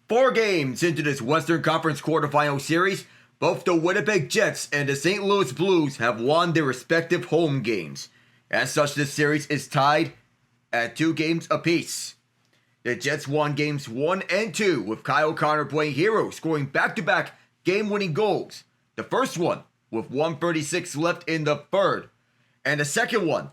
4 games into this Western Conference Quarterfinal series, both the Winnipeg Jets and the St. Louis Blues have won their respective home games. As such, this series is tied at 2 games apiece. The Jets won games 1 and 2 with Kyle Connor playing hero, scoring back-to-back game-winning goals. The first one with 1:36 left in the third, and the second one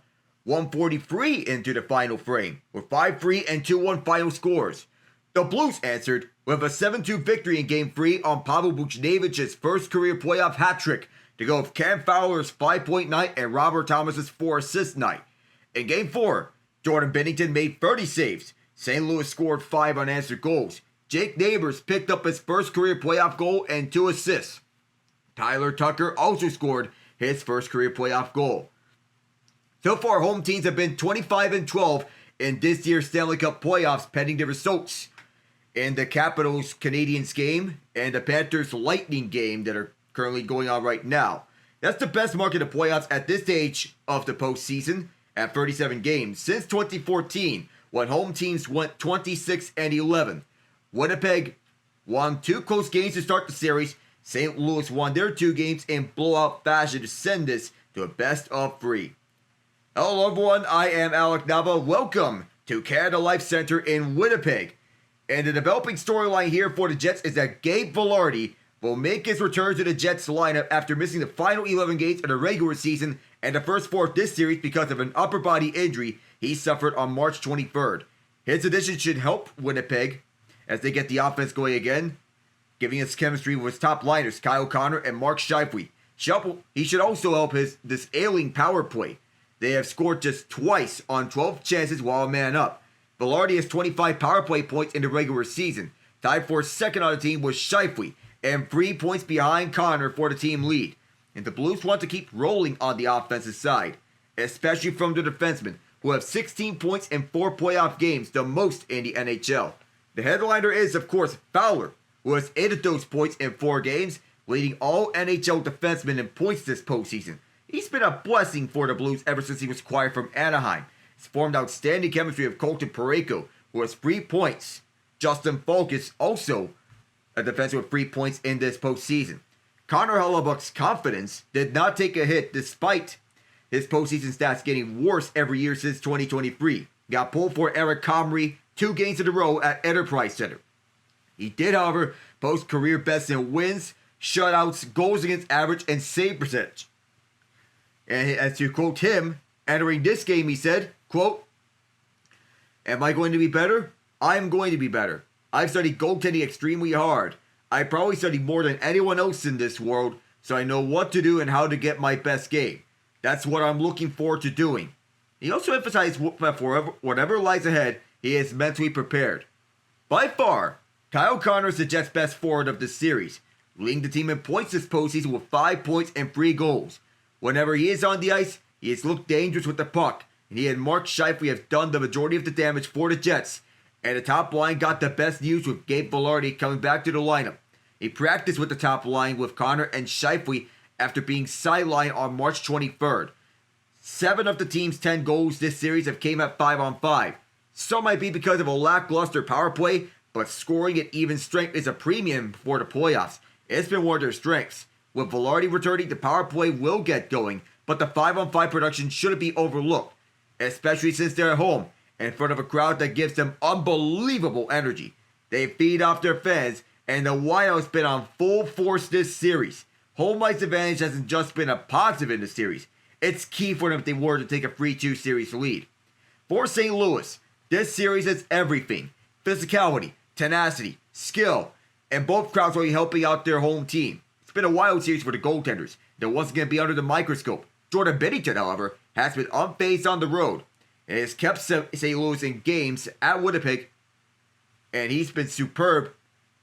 1:43 into the final frame with 5-3 and 2-1 final scores. The Blues answered with a 7-2 victory in Game 3 on Pavel Buchnevich's first career playoff hat-trick to go with Cam Fowler's 5-point night and Robert Thomas's 4-assist night. In Game 4, Jordan Binnington made 30 saves. St. Louis scored 5 unanswered goals. Jake Neighbors picked up his first career playoff goal and 2 assists. Tyler Tucker also scored his first career playoff goal. So far, home teams have been 25-12 in this year's Stanley Cup Playoffs pending the results in the Capitals-Canadiens game and the Panthers-Lightning game that are currently going on right now. That's the best mark in the playoffs at this stage of the postseason at 37 games since 2014 when home teams went 26-11. Winnipeg won 2 close games to start the series. St. Louis won their 2 games in blowout fashion to send this to a best of 3. Hello everyone, I am Alec Nava. Welcome to Canada Life Center in Winnipeg. And the developing storyline here for the Jets is that Gabe Vilardi will make his return to the Jets lineup after missing the final 11 games of the regular season and the first 4 of this series because of an upper body injury he suffered on March 23rd. His addition should help Winnipeg as they get the offense going again, giving us chemistry with his top liners Kyle Connor and Mark Scheifele. He should also help this ailing power play. They have scored just twice on 12 chances while a man up. Vilardi has 25 power play points in the regular season. Tied for second on the team was Scheifele, and 3 points behind Connor for the team lead. And the Blues want to keep rolling on the offensive side, especially from the defensemen, who have 16 points in 4 playoff games, the most in the NHL. The headliner is, of course, Fowler, who has 8 of those points in 4 games, leading all NHL defensemen in points this postseason. He's been a blessing for the Blues ever since he was acquired from Anaheim. He's formed outstanding chemistry with Colton Parayko, who has 3 points. Justin Falk is also a defenseman with 3 points in this postseason. Connor Hellebuyck's confidence did not take a hit despite his postseason stats getting worse every year since 2023. Got pulled for Eric Comrie 2 games in a row at Enterprise Center. He did, however, post career best in wins, shutouts, goals against average, and save percentage. And as to quote him, entering this game, he said, quote, "Am I going to be better? I'm going to be better. I've studied goaltending extremely hard. I probably studied more than anyone else in this world, so I know what to do and how to get my best game. That's what I'm looking forward to doing." He also emphasized that for whatever lies ahead, he is mentally prepared. By far, Kyle Connor is the Jets' best forward of this series, leading the team in points this postseason with 5 points and 3 goals. Whenever he is on the ice, he has looked dangerous with the puck, and he and Mark Scheifele have done the majority of the damage for the Jets, and the top line got the best news with Gabe Vilardi coming back to the lineup. He practiced with the top line with Connor and Scheifele after being sidelined on March 23rd. 7 of the team's 10 goals this series have came at 5-on-5. Some might be because of a lackluster power play, but scoring at even strength is a premium before the playoffs. It's been one of their strengths. With Vilardi returning, the power play will get going, but the 5-on-5 production shouldn't be overlooked, especially since they're at home in front of a crowd that gives them unbelievable energy. They feed off their fans, and the Whiteout's been on full force this series. Home ice advantage hasn't just been a positive in the series. It's key for them if they were to take a 3-2 series lead. For St. Louis, this series is everything. Physicality, tenacity, skill, and both crowds will be helping out their home team. It's been a wild series for the goaltenders. They're once going to be under the microscope. Jordan Binnington, however, has been unfazed on the road and has kept St. Louis in games at Winnipeg, and he's been superb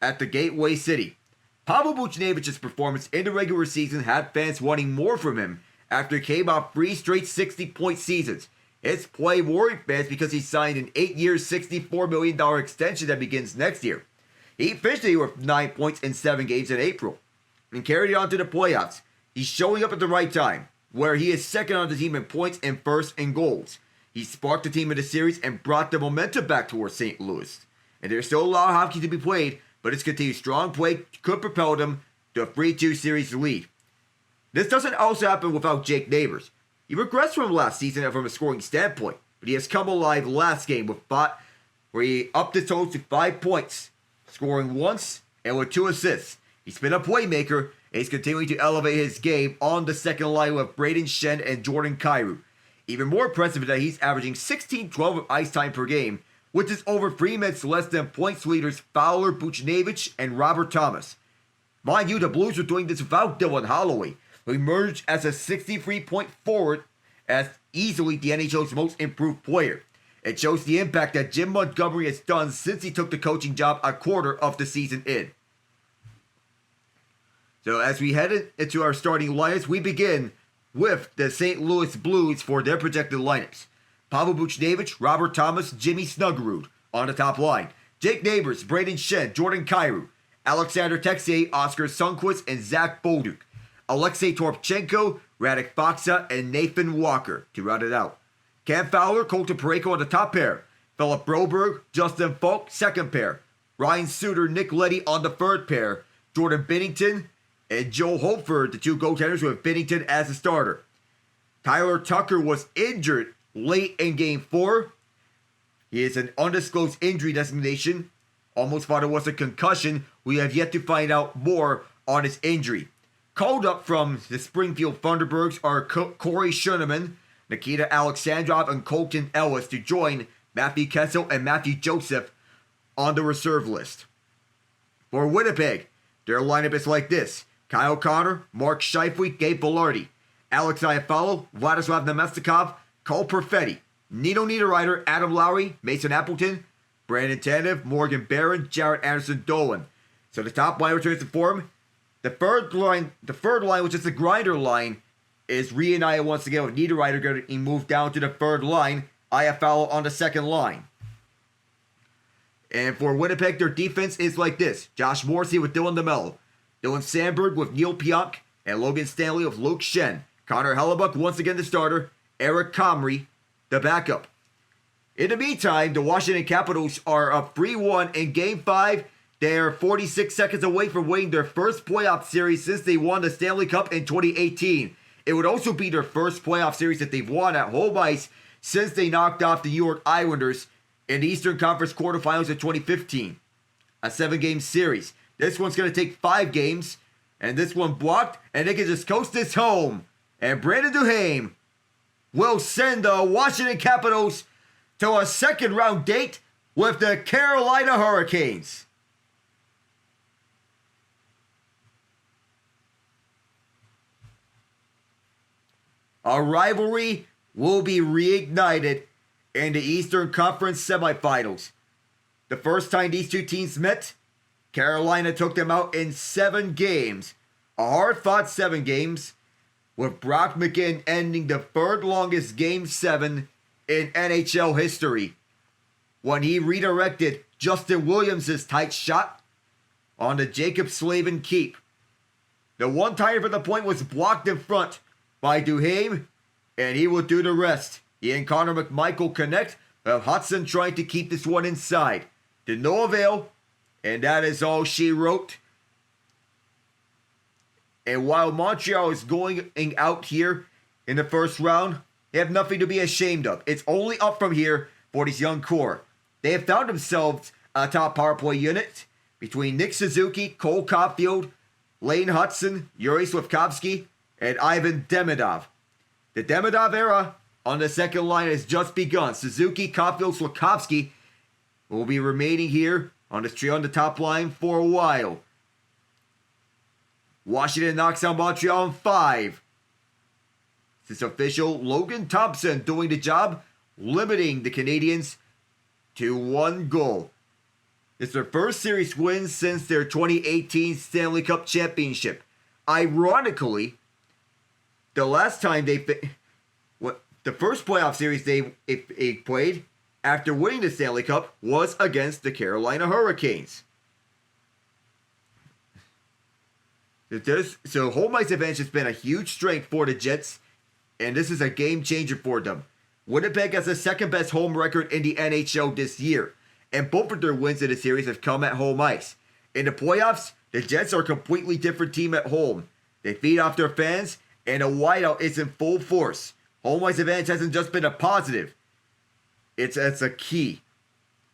at the Gateway City. Pavel Buchnevich's performance in the regular season had fans wanting more from him after he came off 3 straight 60-point seasons. His play worried fans because he signed an 8-year, $64 million extension that begins next year. He finished the year with 9 points in 7 games in April and carried it on to the playoffs. He's showing up at the right time, where he is second on the team in points and first in goals. He sparked the team in the series and brought the momentum back towards St. Louis. And there's still a lot of hockey to be played, but his continued strong play could propel them to a 3-2 series lead. This doesn't also happen without Jake Neighbors. He regressed from last season from a scoring standpoint, but he has come alive last game where he upped his total to 5 points, scoring once and with 2 assists. He's been a playmaker, and he's continuing to elevate his game on the second line with Brayden Schenn and Jordan Kyrou. Even more impressive is that he's averaging 16-12 of ice time per game, which is over 3 minutes less than points leaders Fowler, Buchnevich, and Robert Thomas. Mind you, the Blues are doing this without Dylan Holloway, who emerged as a 63-point forward as easily the NHL's most improved player. It shows the impact that Jim Montgomery has done since he took the coaching job a quarter of the season in. So as we head into our starting lineups, we begin with the St. Louis Blues for their projected lineups. Pavel Buchnevich, Robert Thomas, Jimmy Snuggerud on the top line. Jake Neighbors, Brayden Schenn, Jordan Kyrou, Alexander Texier, Oscar Sundqvist, and Zach Bolduc. Alexei Torpchenko, Radek Faksa, and Nathan Walker to round it out. Cam Fowler, Colton Parayko on the top pair. Philip Broberg, Justin Falk, second pair. Ryan Suter, Nick Leddy on the third pair. Jordan Binnington and Joe Holford, the 2 goaltenders with Binnington as a starter. Tyler Tucker was injured late in Game 4. He is an undisclosed injury designation. Almost thought it was a concussion. We have yet to find out more on his injury. Called up from the Springfield Thunderbirds are Corey Schoeneman, Nikita Alexandrov, and Colton Ellis to join Matthew Kessel and Matthew Joseph on the reserve list. For Winnipeg, their lineup is like this. Kyle Connor, Mark Scheifele, Gabe Vilardi, Alex Iafallo, Vladislav Nemestikov, Cole Perfetti, Nino Niederreiter, Adam Lowry, Mason Appleton, Brandon Tanev, Morgan Barron, Jared Anderson Dolan. So the top line returns to form. The third line, which is the grinder line, is reunited once again with Niederreiter getting moved down to the third line. Iafallo on the second line. And for Winnipeg, their defense is like this. Josh Morrissey with Dylan DeMello. Dylan Sandberg with Neil Pionk. And Logan Stanley with Luke Schenn. Connor Hellebuck once again the starter. Eric Comrie, the backup. In the meantime, the Washington Capitals are up 3-1 in Game 5. They are 46 seconds away from winning their first playoff series since they won the Stanley Cup in 2018. It would also be their first playoff series that they've won at home ice since they knocked off the New York Islanders in the Eastern Conference Quarterfinals in 2015. A 7-game series. This one's going to take 5 games, and this one blocked, and they can just coast this home. And Brandon Duhaime will send the Washington Capitals to a second-round date with the Carolina Hurricanes. A rivalry will be reignited in the Eastern Conference semifinals. The first time these two teams met, Carolina took them out in 7 games. A hard-fought 7 games, with Brock McGinn ending the third longest Game 7 in NHL history when he redirected Justin Williams' tight shot on the Jacob Slavin keep. The one-timer for the point was blocked in front by Duhaime, and he will do the rest. He and Connor McMichael connect, with Hudson trying to keep this one inside. To no avail, and that is all she wrote. And while Montreal is going out here in the first round, they have nothing to be ashamed of. It's only up from here for this young core. They have found themselves a top power play unit between Nick Suzuki, Cole Caulfield, Lane Hudson, Yuri Slafkovsky, and Ivan Demidov. The Demidov era on the second line has just begun. Suzuki, Caulfield, Slafkovsky will be remaining here on this trio on the top line for a while. Washington knocks out Montreal in 5. It's official. Logan Thompson doing the job, limiting the Canadiens to 1 goal. It's their first series win since their 2018 Stanley Cup Championship. Ironically, the last time the first playoff series they played after winning the Stanley Cup was against the Carolina Hurricanes. So home ice advantage has been a huge strength for the Jets, and this is a game changer for them. Winnipeg has the second best home record in the NHL this year, and both of their wins in the series have come at home ice. In the playoffs, the Jets are a completely different team at home. They feed off their fans, and a whiteout is in full force. Home ice advantage hasn't just been a positive. It's a key.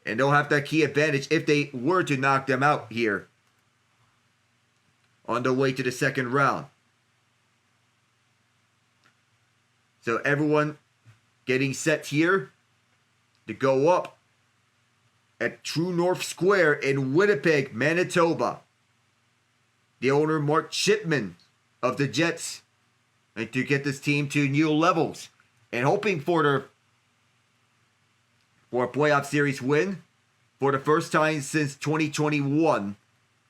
And they'll have that key advantage if they were to knock them out here on the way to the second round. So everyone getting set here to go up at True North Square in Winnipeg, Manitoba. The owner, Mark Scheifele of the Jets, and to get this team to new levels and hoping for a playoff series win for the first time since 2021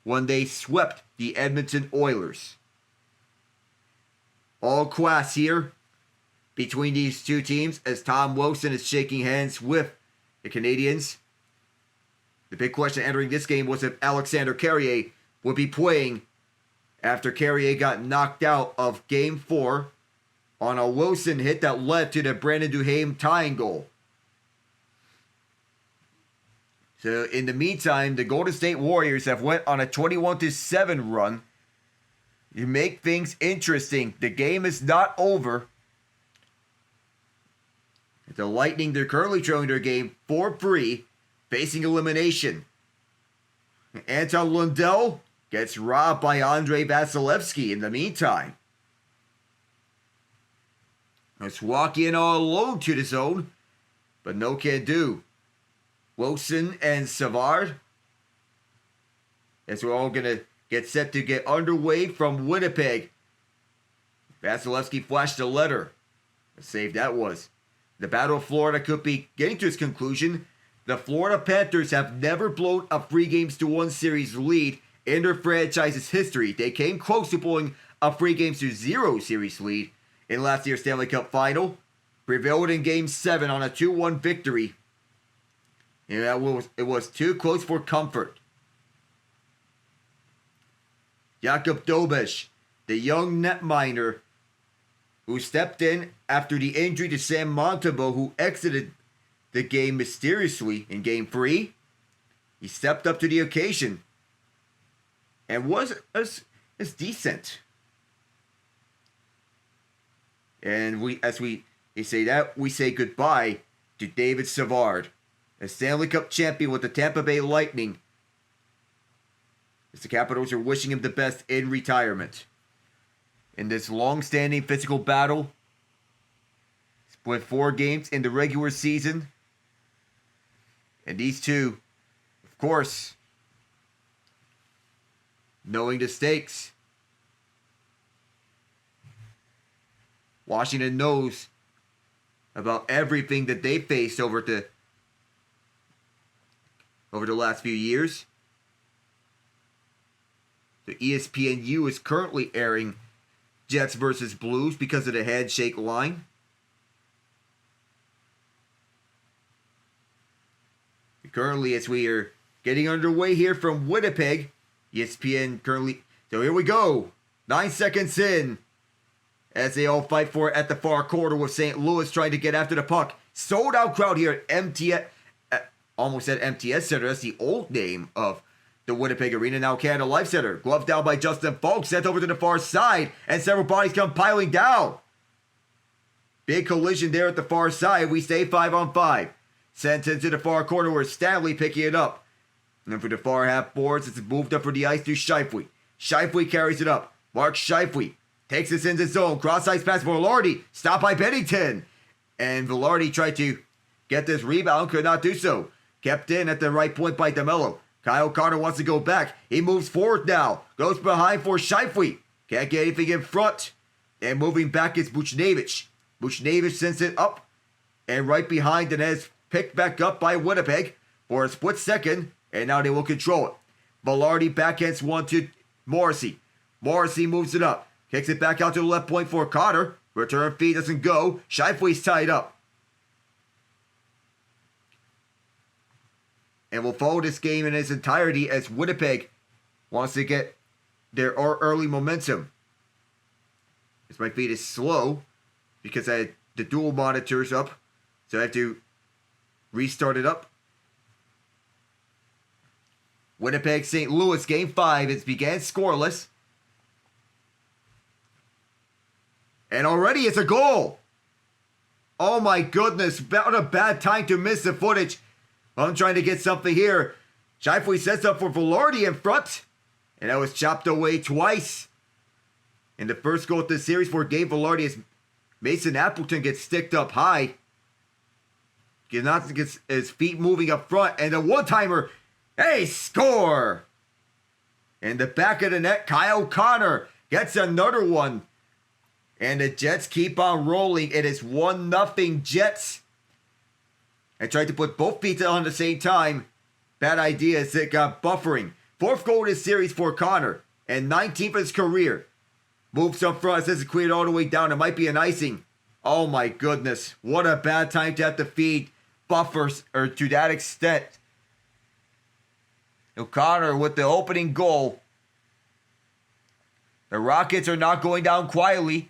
when they swept the Edmonton Oilers. All class here between these two teams as Tom Wilson is shaking hands with the Canadians. The big question entering this game was if Alexander Carrier would be playing after Carrier got knocked out of Game 4 on a Wilson hit that led to the Brandon Duhaime tying goal. So in the meantime, the Golden State Warriors have went on a 21-7 run. You make things interesting. The game is not over. The Lightning, they're currently trailing their game 4-3, facing elimination. Anton Lundell gets robbed by Andrei Vasilevsky in the meantime. Let's walk in all alone to the zone, but no can do. Wilson and Savard, as we're all going to get set to get underway from Winnipeg. Vasilevsky flashed a letter. A save that was. The Battle of Florida could be getting to its conclusion. The Florida Panthers have never blown a 3-1 series lead in their franchise's history. They came close to blowing a 3-0 series lead in last year's Stanley Cup Final. Prevailed in Game 7 on a 2-1 victory. And it was too close for comfort. Jakub Dobeš, the young netminer who stepped in after the injury to Sam Montembeault, who exited the game mysteriously in Game 3. He stepped up to the occasion and was decent. And we say goodbye to David Savard, a Stanley Cup champion with the Tampa Bay Lightning, as the Capitals are wishing him the best in retirement. In this long-standing physical battle, split 4 games in the regular season, and these two, of course, knowing the stakes. Washington knows about everything that they faced over the last few years. The ESPNU is currently airing Jets versus Blues because of the handshake line. Currently, as we are getting underway here from Winnipeg, ESPN currently... So here we go. 9 seconds in. As they all fight for it at the far corner with St. Louis trying to get after the puck. Sold out crowd here at MTS... almost at MTS Center. That's the old name of the Winnipeg Arena, now Canada Life Center. Glove down by Justin Falk, sent over to the far side, and several bodies come piling down. Big collision there at the far side. We stay 5-on-5. Sent into the far corner where Stanley picking it up. And then for the far half boards, it's moved up for the ice to Scheifele. Scheifele carries it up. Mark Scheifele takes this into zone. Cross-ice pass for Vilardi. Stopped by Binnington. And Vilardi tried to get this rebound, could not do so. Kept in at the right point by DeMello. Kyle Connor wants to go back. He moves forward now. Goes behind for Scheifele. Can't get anything in front. And moving back is Buchnevich. Buchnevich sends it up. And right behind the net is picked back up by Winnipeg for a split second. And now they will control it. Vilardi backhands one to Morrissey. Morrissey moves it up. Kicks it back out to the left point for Connor. Return feed doesn't go. Scheifele's tied up. And we'll follow this game in its entirety as Winnipeg wants to get their early momentum. This my feed is slow because I had the dual monitors up. So I have to restart it up. Winnipeg St. Louis Game 5. It began scoreless. And already it's a goal. Oh my goodness. What a bad time to miss the footage. I'm trying to get something here. Scheifele sets up for Vilardi in front. And that was chopped away twice. And the first goal of the series for Gabe Vilardi is Mason Appleton gets sticked up high. Gets his feet moving up front. And the one-timer. Hey, score! In the back of the net, Kyle Connor gets another one. And the Jets keep on rolling. It is 1-0 Jets. I tried to put both feet on at the same time. Bad idea as it got buffering. Fourth goal of this series for Connor. And 19th of his career. Moves up front. Says it's cleared all the way down. It might be an icing. Oh my goodness. What a bad time to have to feed buffers or to that extent. O'Connor with the opening goal. The Rockets are not going down quietly.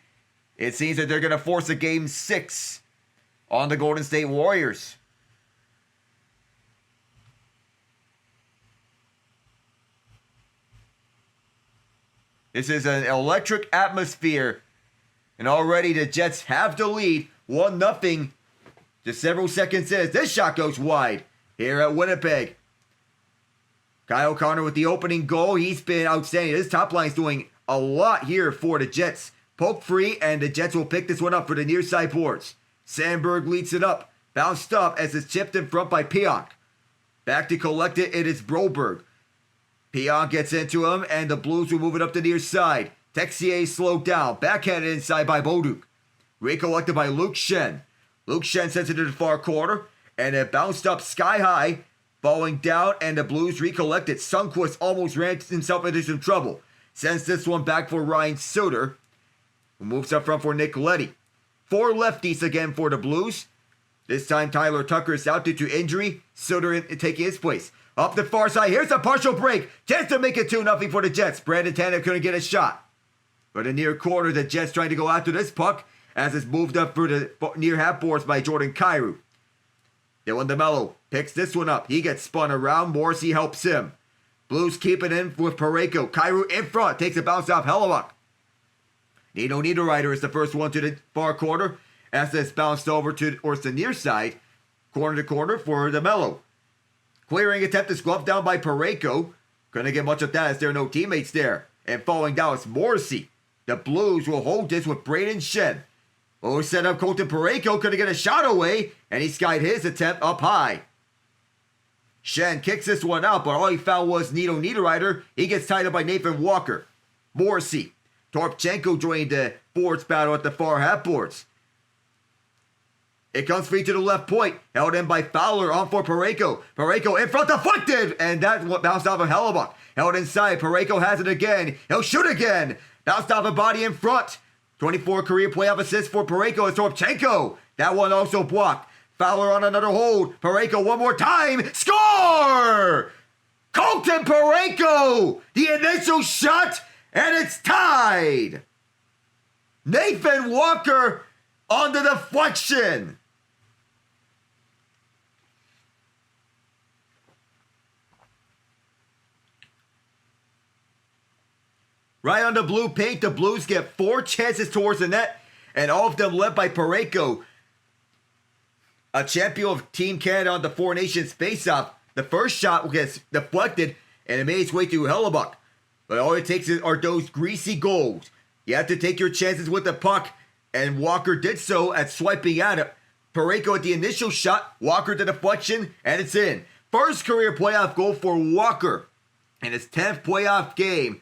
It seems that they're going to force a game 6 on the Golden State Warriors. This is an electric atmosphere. And already the Jets have the lead. 1-0. Just several seconds in. This shot goes wide here at Winnipeg. Kyle Connor with the opening goal. He's been outstanding. His top line's doing a lot here for the Jets. Poke free, and the Jets will pick this one up for the near side boards. Sandberg leads it up. Bounced up as it's chipped in front by Pionk. Back to collect it. It is Broberg. Pionk gets into him, and the Blues will move it up the near side. Texier slowed down. Backhanded inside by Boduk. Recollected by Luke Shen. Luke Shen sends it to the far corner, and it bounced up sky high. Falling down, and the Blues recollect it. Sundqvist almost ran himself into some trouble. Sends this one back for Ryan Suter, who moves up front for Nick Leddy. 4 lefties again for the Blues. This time Tyler Tucker is out due to injury. Suter taking his place. Up the far side, here's a partial break. Chance to make it 2-0 for the Jets. Brandon Tanev couldn't get a shot. But the near corner, the Jets trying to go after this puck as it's moved up for the near half boards by Jordan Kyrou. Dylan DeMello picks this one up. He gets spun around. Morrissey helps him. Blues keep it in with Parayko. Kyrou in front. Takes a bounce off Hellebuyck. Nino Niederreiter is the first one to the far corner. As it's bounced over towards the near side. Corner to corner for DeMello. Clearing attempt is gloved down by Parayko. Couldn't get much of that as there are no teammates there. And falling down is Morrissey. The Blues will hold this with Braden Shen. Oh, set up Colton Parayko, couldn't get a shot away, and he skied his attempt up high. Shen kicks this one out, but all he found was Nino Niederreiter. He gets tied up by Nathan Walker. Morrissey. Torpchenko joined the boards battle at the far half boards. It comes free to the left point, held in by Fowler on for Parayko. Parayko in front, deflected, and that bounced off of Hellebuyck. Held inside, Parayko has it again. He'll shoot again. Bounced off a body in front. 24 career playoff assists for Parayko and Torpchenko. That one also blocked. Fowler on another hold. Parayko one more time. Score! Colton Parayko! The initial shot, and it's tied! Nathan Walker on the deflection. Right on the blue paint, the Blues get 4 chances towards the net, and all of them led by Parayko, a champion of Team Canada on the Four Nations faceoff. The first shot gets deflected, and it made its way to Hellebuyck. But all it takes are those greasy goals. You have to take your chances with the puck, and Walker did so at swiping at it. Parayko at the initial shot, Walker the deflection, and it's in. First career playoff goal for Walker in his 10th playoff game.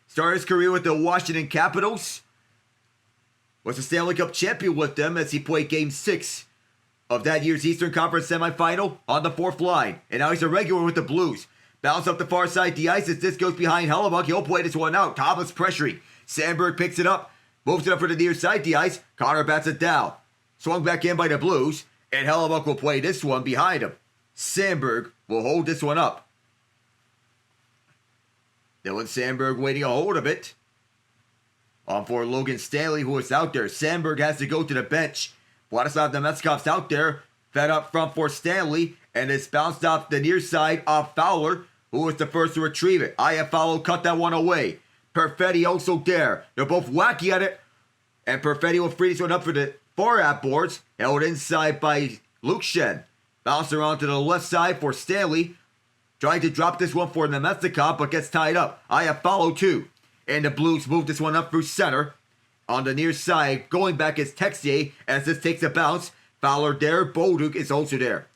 Started his career with the Washington Capitals. Was a Stanley Cup champion with them as he played Game 6 of that year's Eastern Conference semifinal on the 4th line. And now he's a regular with the Blues. Bounce up the far side the ice as this goes behind Hellebuyck. He'll play this one out. Thomas pressuring. Sandberg picks it up. Moves it up for the near side the ice. Connor bats it down. Swung back in by the Blues. And Hellebuyck will play this one behind him. Sandberg will hold this one up. Dylan Sandberg waiting a hold of it. On for Logan Stanley, who is out there. Sandberg has to go to the bench. Vladislav Nemetskov's out there. Fed up front for Stanley. And it's bounced off the near side off Fowler. who was the first to retrieve it. Fowler cut that one away. Perfetti also there. They're both wacky at it. And Perfetti will free this one up for the far boards. Held inside by Luke Schenn. Bounced around to the left side for Stanley. Trying to drop this one for Nemestikov, but gets tied up. Fowler too. And the Blues move this one up through center. On the near side, going back is Texier as this takes a bounce. Fowler there. Bolduc is also there.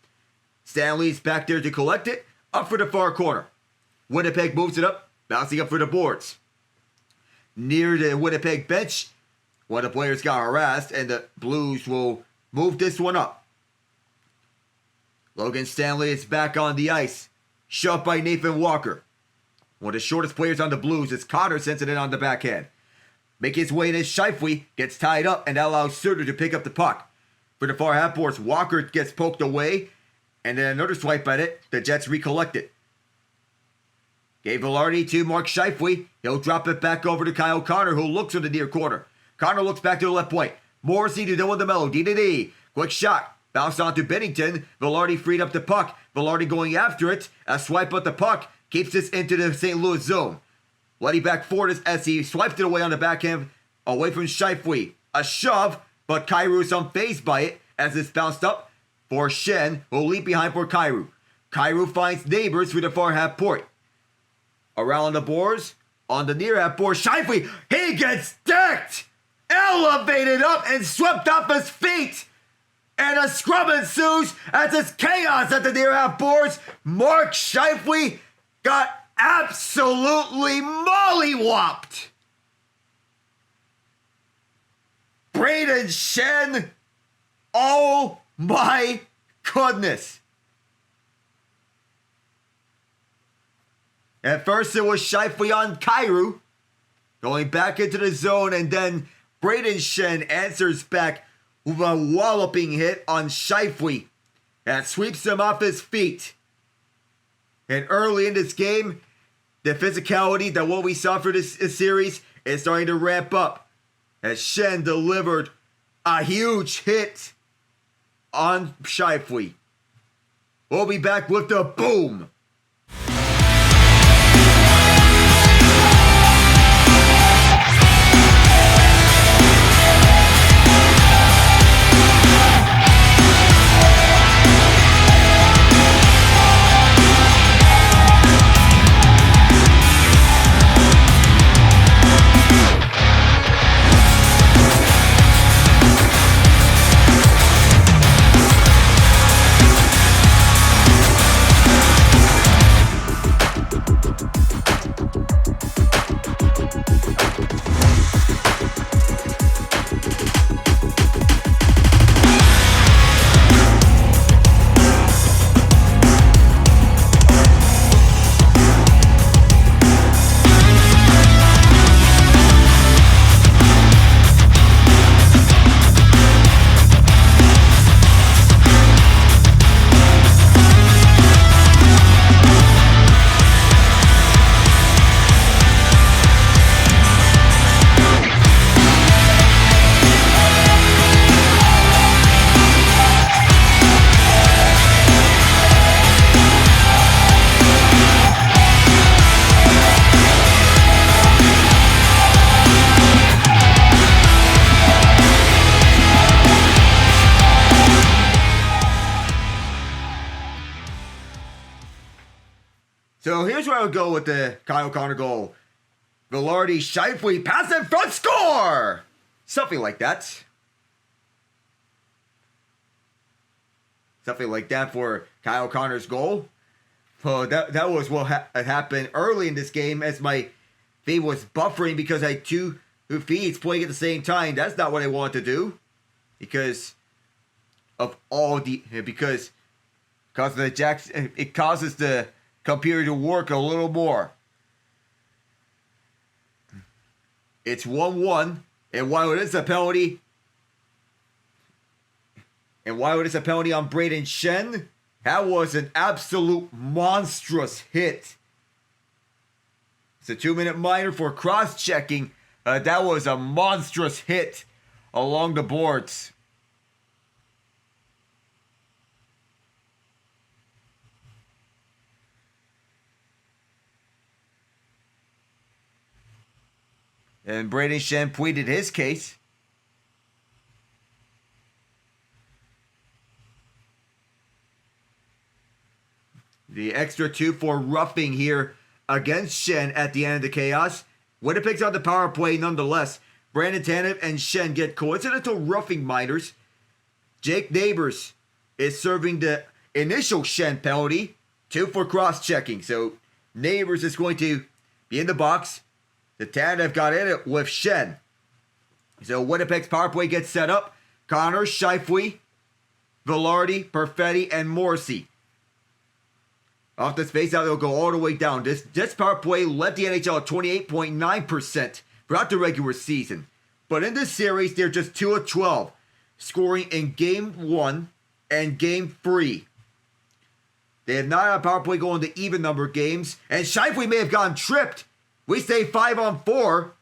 Stanley's back there to collect it. Up for the far corner. Winnipeg moves it up. Bouncing up for the boards. Near the Winnipeg bench, one of the players got harassed, and the Blues will move this one up. Logan Stanley is back on the ice. Shoved by Nathan Walker. One of the shortest players on the Blues is Qtrs sends it in on the backhand. Making his way in, Scheifele gets tied up, and that allows Suter to pick up the puck. For the far half boards, Walker gets poked away, and then another swipe at it. The Jets recollect it. Gabe Vilardi to Mark Scheifele. He'll drop it back over to Kyle Connor, who looks in the near corner. Connor looks back to the left point. Morrissey to Dylan DeMello. D. Quick shot. Bounced on to Binnington. Vilardi freed up the puck. Vilardi going after it. A swipe at the puck. Keeps this into the St. Louis zone. Letty back forward as he swipes it away on the backhand. Away from Scheifele. A shove, but Kyrou is unfazed by it as it's bounced up for Schenn, who will leap behind for Kyrou. Kyrou finds neighbors through the far half point. Around the boards, on the near half board, Scheifele, he gets decked! Elevated up and swept off his feet! And a scrub ensues as it's chaos at the near half boards. Mark Scheifele got absolutely mollywopped! Brayden Schenn, oh my goodness! At first it was Scheifele on Kyrou, going back into the zone, and then Brayden Schenn answers back with a walloping hit on Scheifele that sweeps him off his feet. And early in this game, the physicality that what we saw for this series is starting to ramp up as Schenn delivered a huge hit on Scheifele. We'll be back with the boom. So here's where I would go with the Kyle Connor goal. Vilardi, Scheifele, pass in front, score! Something like that. Something like that for Kyle Connor's goal. So that was what happened early in this game as my feed was buffering because I had two feeds playing at the same time. That's not what I wanted to do. Because of because of the jacks, it causes the computer to work a little more. It's 1-1, and while it is a penalty, on Brayden Schenn, that was an absolute monstrous hit. It's a 2-minute minor for cross-checking. That was a monstrous hit along the boards. And Brayden Schenn pleaded his case. The extra 2 for roughing here against Schenn at the end of the chaos. Winnipeg's on the power play nonetheless. Brandon Tanev and Schenn get coincidental roughing minors. Jake Neighbors is serving the initial Schenn penalty. 2 for cross-checking. So Neighbors is going to be in the box. The Tanev got in it with Schenn. So Winnipeg's power play gets set up. Connor, Scheifele, Vilardi, Perfetti, and Morrissey. Off the space out, they'll go all the way down. This Jets power play led the NHL at 28.9% throughout the regular season. But in this series, they're just 2 of 12, scoring in Game 1 and Game 3. They have not had a power play going to even number games. And Scheifele may have gotten tripped. We say 5 on 4.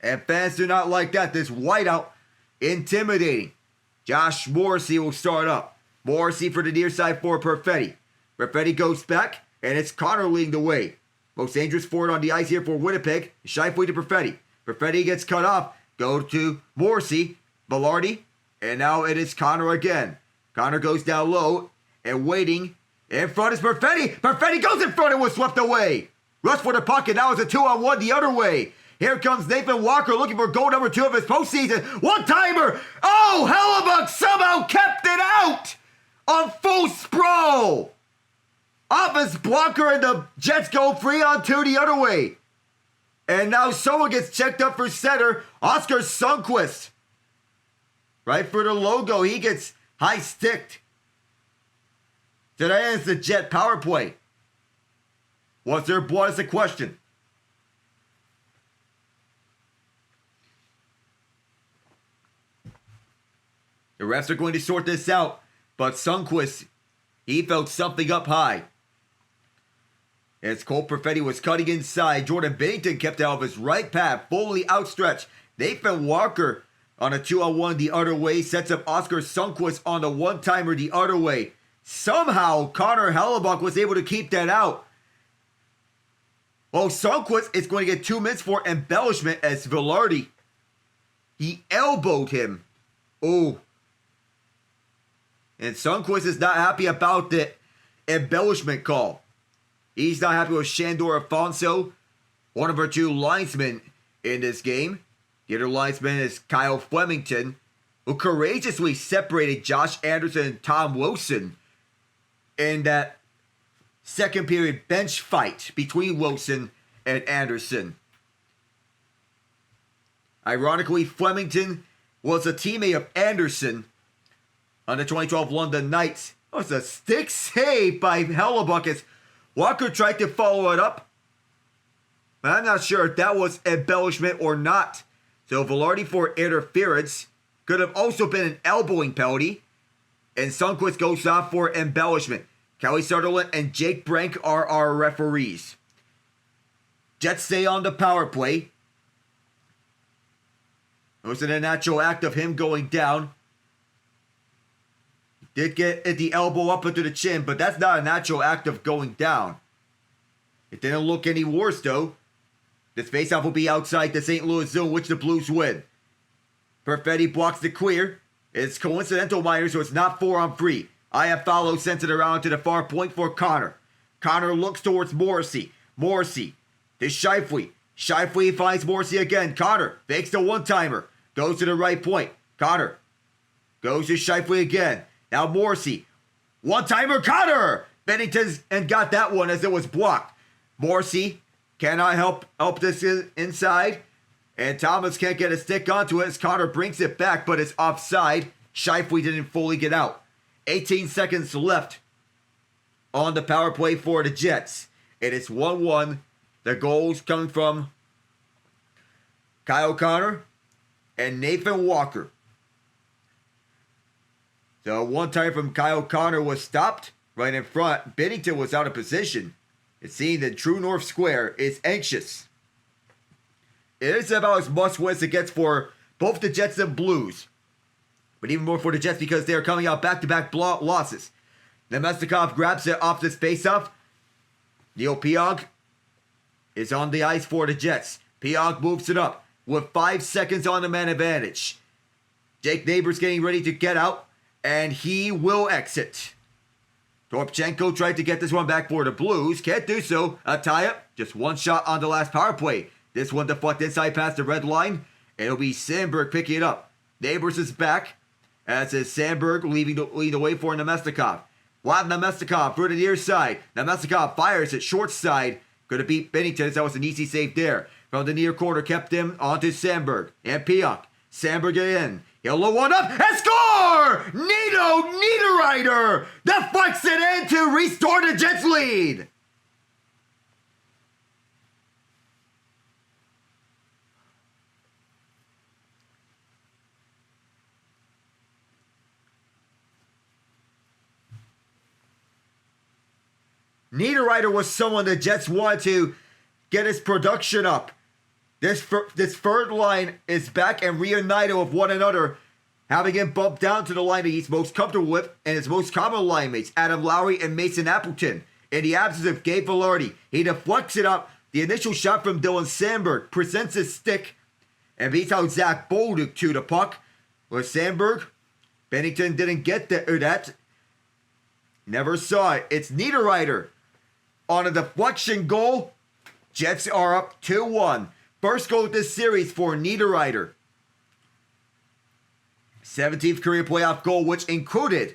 And fans do not like that. This whiteout, intimidating. Josh Morrissey will start up. Morrissey for the near side for Perfetti. Perfetti goes back, and it's Connor leading the way. Most dangerous forward on the ice here for Winnipeg. Scheifele to Perfetti. Perfetti gets cut off. Go to Morrissey, Vilardi, and now it is Connor again. Connor goes down low, and waiting. In front is Perfetti. Perfetti goes in front and was swept away. Rush for the puck, and now it's a 2-on-1 the other way. Here comes Nathan Walker looking for goal number 2 of his postseason. One-timer. Oh, Hellebuyck somehow kept it out on full sprawl. Off his blocker, and the Jets go 3-on-2 the other way. And now someone gets checked up for center. Oscar Sundqvist. Right for the logo. He gets high-sticked. So that ends the Jet power play. Was there blood is the question. The refs are going to sort this out. But Sundqvist, he felt something up high. As Cole Perfetti was cutting inside, Jordan Binnington kept out of his right pad, fully outstretched. Nathan Walker on a 2-on-1 the other way, sets up Oscar Sundqvist on the one-timer the other way. Somehow, Connor Hellebuyck was able to keep that out. Well, Sundqvist is going to get 2 minutes for embellishment as Vilardi, he elbowed him. Oh. And Sundqvist is not happy about the embellishment call. He's not happy with Shandor Afonso, one of our 2 linesmen in this game. The other linesman is Kyle Flemington, who courageously separated Josh Anderson and Tom Wilson in that second period bench fight between Wilson and Anderson. Ironically, Flemington was a teammate of Anderson on the 2012 London Knights. It was a stick save by Hellebuyck as Walker tried to follow it up. But I'm not sure if that was embellishment or not. So Vilardi for interference. Could have also been an elbowing penalty. And Sundqvist goes off for embellishment. Kelly Sutherland and Jake Brank are our referees. Jets stay on the power play. It was a natural act of him going down. Did get the elbow up into the chin, but that's not a natural act of going down. It didn't look any worse, though. This faceoff will be outside the St. Louis zone, which the Blues win. Perfetti blocks the clear. It's coincidental minor, so it's not 4-on-3. Ian Genge sends it around to the far point for Connor. Connor looks towards Morrissey. Morrissey to Scheifele. Scheifele finds Morrissey again. Connor fakes the one-timer. Goes to the right point. Connor goes to Scheifele again. Now Morrissey. One-timer Connor! Binnington and got that one as it was blocked. Morrissey cannot help this inside. And Thomas can't get a stick onto it as Connor brings it back, but it's offside. Scheifele didn't fully get out. 18 seconds left on the power play for the Jets. It is 1-1. The goals coming from Kyle Connor and Nathan Walker. So one time from Kyle Connor was stopped right in front. Binnington was out of position. It seemed that True North Square is anxious. It is about as much win as it gets for both the Jets and Blues. But even more for the Jets because they are coming out back-to-back losses. Nemestikov grabs it off this faceoff. Neil Pionk is on the ice for the Jets. Pionk moves it up with 5 seconds on the man advantage. Jake Neighbors getting ready to get out, and he will exit. Toropchenko tried to get this one back for the Blues. Can't do so. A tie-up. Just one shot on the last power play. This one deflected inside past the red line. And it'll be Sandberg picking it up. Neighbors is back. As is Sandberg leading the way for Nemestikov. Vlad Nemestikov through the near side. Nemestikov fires it short side. Could have beat Binnington. That was an easy save there. From the near corner, kept him onto Sandberg. And Pionk. Sandberg in. He'll low one up and score! Niederreiter deflects it in to restore the Jets lead. Niederreiter was someone the Jets wanted to get his production up. This third line is back and reunited with one another, having him bumped down to the line that he's most comfortable with and his most common line mates, Adam Lowry and Mason Appleton. In the absence of Gabe Vilardi, he deflects it up. The initial shot from Dylan Sandberg presents his stick and beats out Zach Bolduc to the puck. With Sandberg, Binnington didn't get that. Never saw it. It's Niederreiter on a deflection goal. Jets are up 2-1. First goal of this series for Niederreiter. 17th career playoff goal, which included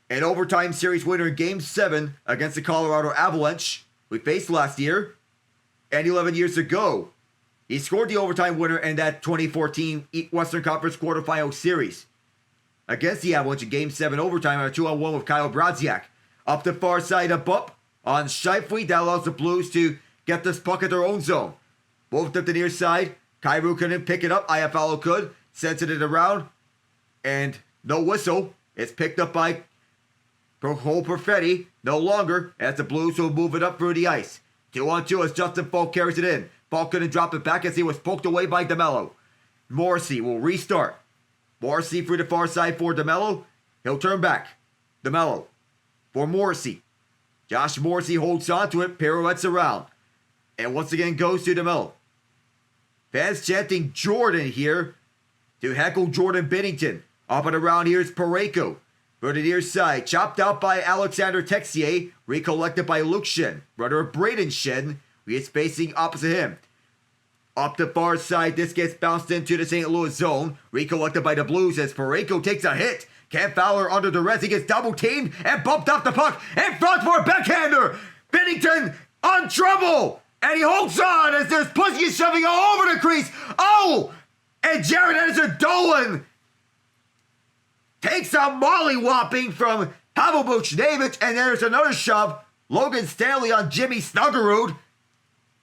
an overtime series winner in Game 7 against the Colorado Avalanche we faced last year. And 11 years ago, he scored the overtime winner in that 2014 Western Conference Quarterfinal series against the Avalanche in Game 7 overtime on a 2-on-1 with Kyle Brodziak. Up the far side, up on Scheifele. That allows the Blues to get this puck at their own zone. Moved up the near side. Kyrou couldn't pick it up. Iafallo could. Sends it around. And no whistle. It's picked up by Cole Perfetti. No longer. As the Blues will move it up through the ice. 2-on-2 as Justin Falk carries it in. Falk couldn't drop it back as he was poked away by DeMello. Morrissey will restart. Morrissey through the far side for DeMello. He'll turn back. DeMello for Morrissey. Josh Morrissey holds on to it. Pirouettes around. And once again goes to DeMello. Fans chanting Jordan here to heckle Jordan Binnington. Up and around here is Parayko. For the near side, chopped out by Alexander Texier. Recollected by Luke Schenn. Brother of Braden Schenn. He is facing opposite him. Up the far side, this gets bounced into the St. Louis zone. Recollected by the Blues as Parayko takes a hit. Cam Fowler under duress. He gets double teamed and bumped off the puck. In front for a backhander. Binnington on trouble. And he holds on as there's pussy shoving all over the crease. Oh! And Jared Anderson-Dolan takes a mollywhopping from Pavel Buchnevich. And there's another shove. Logan Stanley on Jimmy Snuggerud.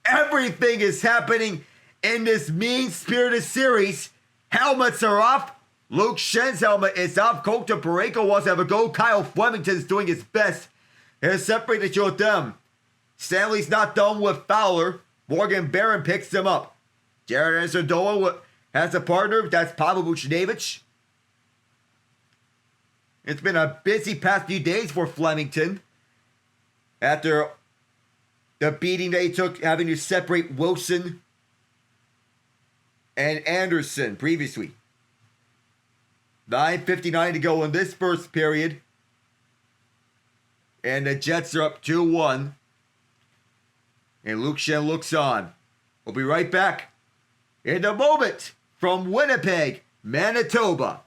Everything is happening in this mean-spirited series. Helmets are off. Luke Schenn's helmet is off. Colton Parayko wants to have a go. Kyle Flemington's doing his best. They're separated to them. Stanley's not done with Fowler. Morgan Barron picks him up. Jared Anderson-Dolan has a partner. That's Pavel Buchnevich. It's been a busy past few days for Flemington. After the beating they took, having to separate Wilson and Anderson previously. 9:59 to go in this first period. And the Jets are up 2-1. And Luke Schenn looks on. We'll be right back in a moment from Winnipeg, Manitoba.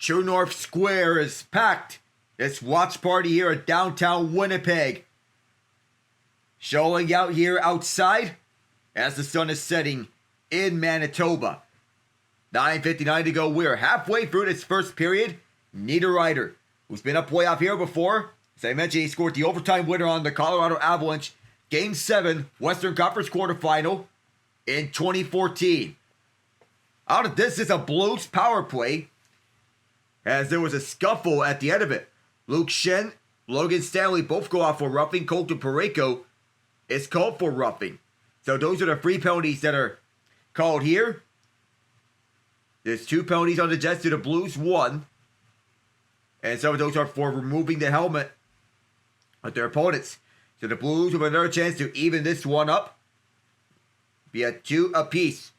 True North Square is packed. It's watch party here at downtown Winnipeg. Showing out here outside as the sun is setting in Manitoba. 9:59 to go. We're halfway through this first period. Niederreiter, who's been a playoff hero before. As I mentioned, he scored the overtime winner on the Colorado Avalanche Game 7 Western Conference Quarterfinal in 2014. Out of this is a Blues power play, as there was a scuffle at the end of it. Luke Schenn, Logan Stanley both go off for roughing. Colton Parayko is called for roughing. So those are the 3 penalties that are called here. There's 2 penalties on the Jets to the Blues, 1. And some of those are for removing the helmet of their opponents. So the Blues have another chance to even this one up. Be at 2 apiece.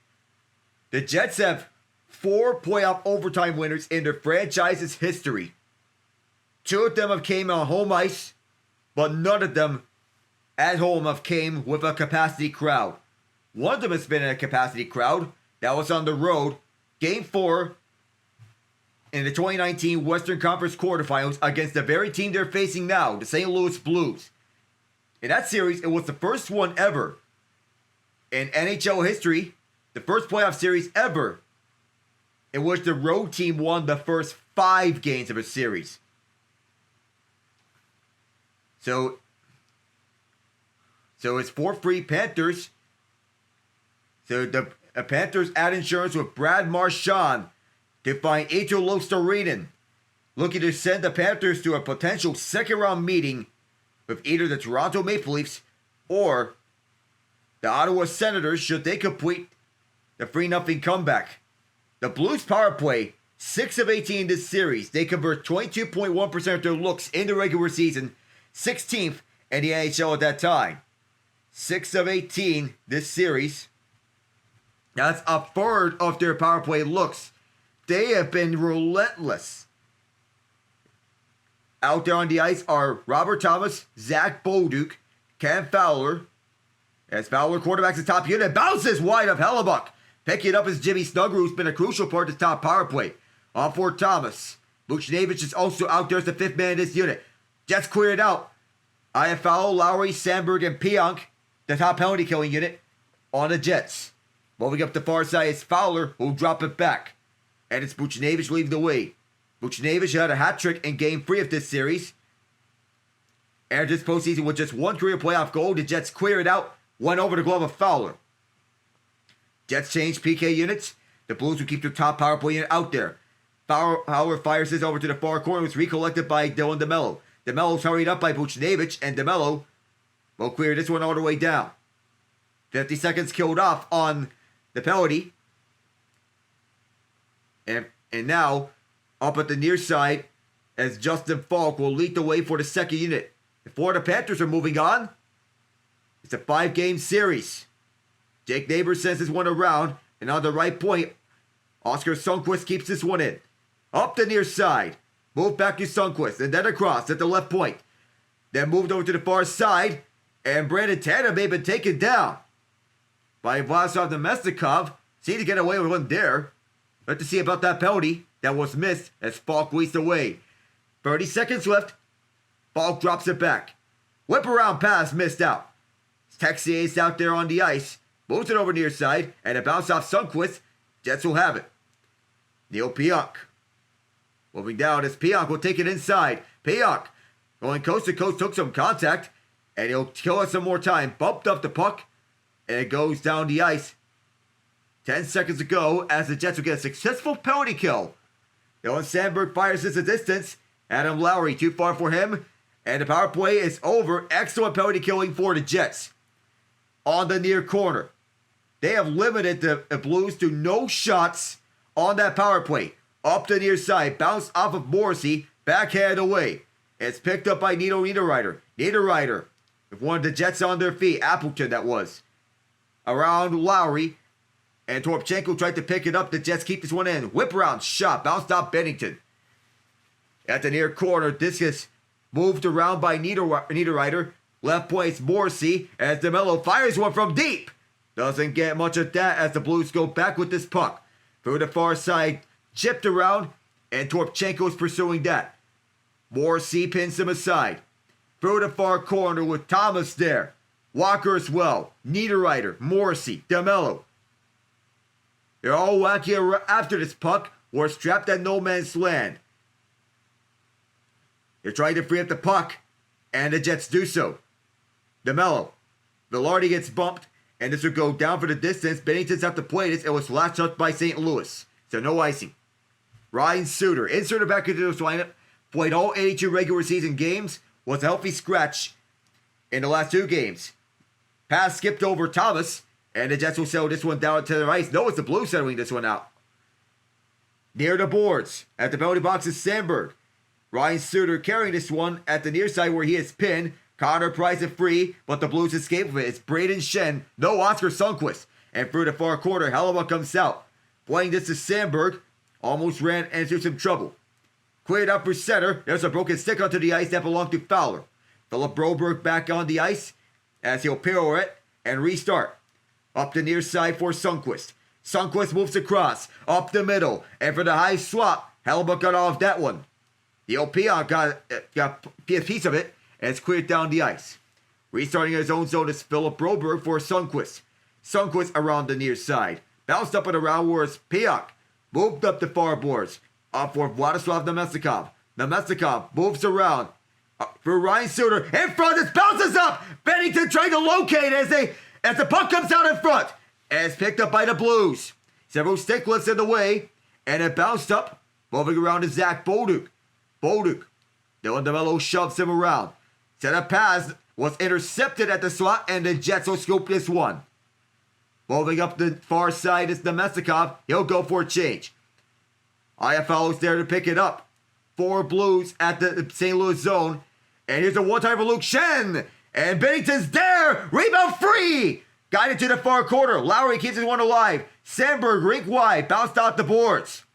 The Jets have 4 playoff overtime winners in their franchise's history. 2 of them have came on home ice, but none of them at home have came with a capacity crowd. One of them has been in a capacity crowd. That was on the road. Game 4 in the 2019 Western Conference Quarterfinals against the very team they're facing now, the St. Louis Blues. In that series, it was the first one ever in NHL history, the first playoff series ever, in which the road team won the first 5 games of a series. So it's 4-3 Panthers. So the Panthers add insurance with Brad Marchand to find Eetu Luostarinen, looking to send the Panthers to a potential second-round meeting with either the Toronto Maple Leafs or the Ottawa Senators should they complete the 3-0 comeback. The Blues power play, 6 of 18 in this series. They convert 22.1% of their looks in the regular season, 16th in the NHL at that time. 6 of 18 this series. That's a third of their power play looks. They have been relentless. Out there on the ice are Robert Thomas, Zach Bolduc, Cam Fowler. As Fowler quarterbacks the top unit, bounces wide of Hellebuck. Picking it up is Jimmy Snugger, who's been a crucial part of the top power play. On for Thomas. Buchnevich is also out there as the 5th man in this unit. Jets clear it out. Iafallo, Lowry, Sandberg, and Pionk, the top penalty killing unit, on the Jets. Moving up the far side is Fowler, who'll drop it back. And it's Buchnevich leading the way. Buchnevich had a hat trick in Game 3 of this series. And this postseason with just 1 career playoff goal, the Jets clear it out, went over the glove of Fowler. Jets change PK units. The Blues will keep their top power play unit out there. Fowler fires this over to the far corner. It's recollected by Dylan DeMello. DeMello's hurried up by Buchnevich, and DeMello will clear this one all the way down. 50 seconds killed off on the penalty. And now, up at the near side, as Justin Falk will lead the way for the second unit. The Florida Panthers are moving on. It's a 5-game series. Jake Neighbors sends this one around, and on the right point, Oscar Sundqvist keeps this one in. Up the near side. Move back to Sundqvist, and then across at the left point. Then moved over to the far side, and Brandon Tanev may have been taken down by Vladislav Nemestikov. Seemed to get away with one there. Let's see about that penalty that was missed as Falk weased away. 30 seconds left. Falk drops it back. Whip around pass missed out. Texier is out there on the ice. Moves it over near side, and a bounce off Sundqvist. Jets will have it. Neil Pionk. Moving down as Pionk will take it inside. Pionk going coast to coast, took some contact, and he'll kill us some more time. Bumped up the puck, and it goes down the ice. 10 seconds to go as the Jets will get a successful penalty kill. Dylan Sandberg fires this a distance. Adam Lowry too far for him, and the power play is over. Excellent penalty killing for the Jets. On the near corner. They have limited the Blues to no shots on that power play. Up the near side, bounced off of Morrissey, backhand away. It's picked up by Nino Niederreiter. Niederreiter with one of the Jets on their feet. Appleton, that was. Around Lowry. And Torpchenko tried to pick it up. The Jets keep this one in. Whip around shot. Bounced off Binnington. At the near corner, this is moved around by Niederreiter. Left point's Morrissey as DeMello fires one from deep. Doesn't get much of that as the Blues go back with this puck. Through the far side, chipped around and Torpchenko's pursuing that. Morrissey pins him aside. Through the far corner with Thomas there. Walker as well. Niederreiter, Morrissey, DeMello. They're all wacky after this puck. We're strapped at no man's land. They're trying to free up the puck, and the Jets do so. DeMello. Vilardi gets bumped, and this will go down for the distance. Binnington's have to play this. It was last touched by St. Louis, so no icing. Ryan Suter, inserted back into this lineup, played all 82 regular season games, was a healthy scratch in the last 2 games. Pass skipped over Thomas, and the Jets will settle this one down to the ice. No, it's the Blues settling this one out. Near the boards, at the penalty box is Sandberg. Ryan Suter carrying this one at the near side where he is pinned. Connor pries it free, but the Blues escape with it. It's Braden Shen, no Oscar Sundqvist. And through the far corner, Hellebuck comes out. Playing this to Sandberg, almost ran into some trouble. Cleared up for center. There's a broken stick onto the ice that belonged to Fowler. Philip Broberg back on the ice as he'll pirouette and restart. Up the near side for Sundqvist. Sundqvist moves across, up the middle, and for the high swap, Hellebuck got off that one. The Opion got a piece of it, and it's cleared down the ice. Restarting in his own zone is Philip Broberg for Sundqvist. Sundqvist around the near side. Bounced up and around where it's Piak. Moved up the far boards. Up for Vladislav Nemestikov. Nemestikov moves around. For Ryan Suter. In front, this bounces up. Binnington trying to locate as the puck comes out in front. And it's picked up by the Blues. Several stick lifts in the way. And it bounced up. Moving around to Zach Bolduc. Dylan DeMello shoves him around. Center pass was intercepted at the slot, and the Jets will scoop this one. Moving up the far side is Nemestikov. He'll go for a change. IFL is there to pick it up. 4 Blues at the St. Louis zone. And here's a one-time for Luke Shen. And Binnington's there. Rebound free. Guided to the far corner. Lowry keeps his one alive. Sandberg rink wide. Bounced out the boards.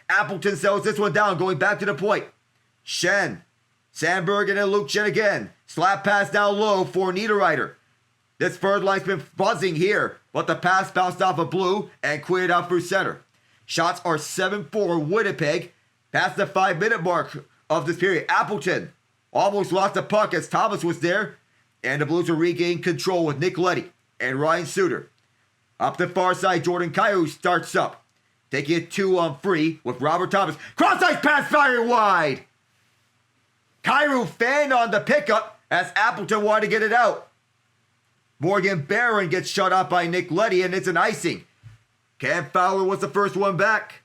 Appleton sells this one down, going back to the point. Shen. Sandberg and then Luke Shen again. Slap pass down low for Niederreiter. This third line's been buzzing here, but the pass bounced off of Blue and cleared out through center. Shots are 7-4 Winnipeg. Past the 5-minute mark of this period. Appleton almost lost the puck as Thomas was there, and the Blues will regain control with Nick Leddy and Ryan Suter. Up the far side, Jordan Kyrou starts up. Taking it 2-on-3 with Robert Thomas. Cross-ice pass firing wide. Kyrou fanned on the pickup as Appleton wanted to get it out. Morgan Barron gets shut out by Nick Leddy, and it's an icing. Cam Fowler was the first one back.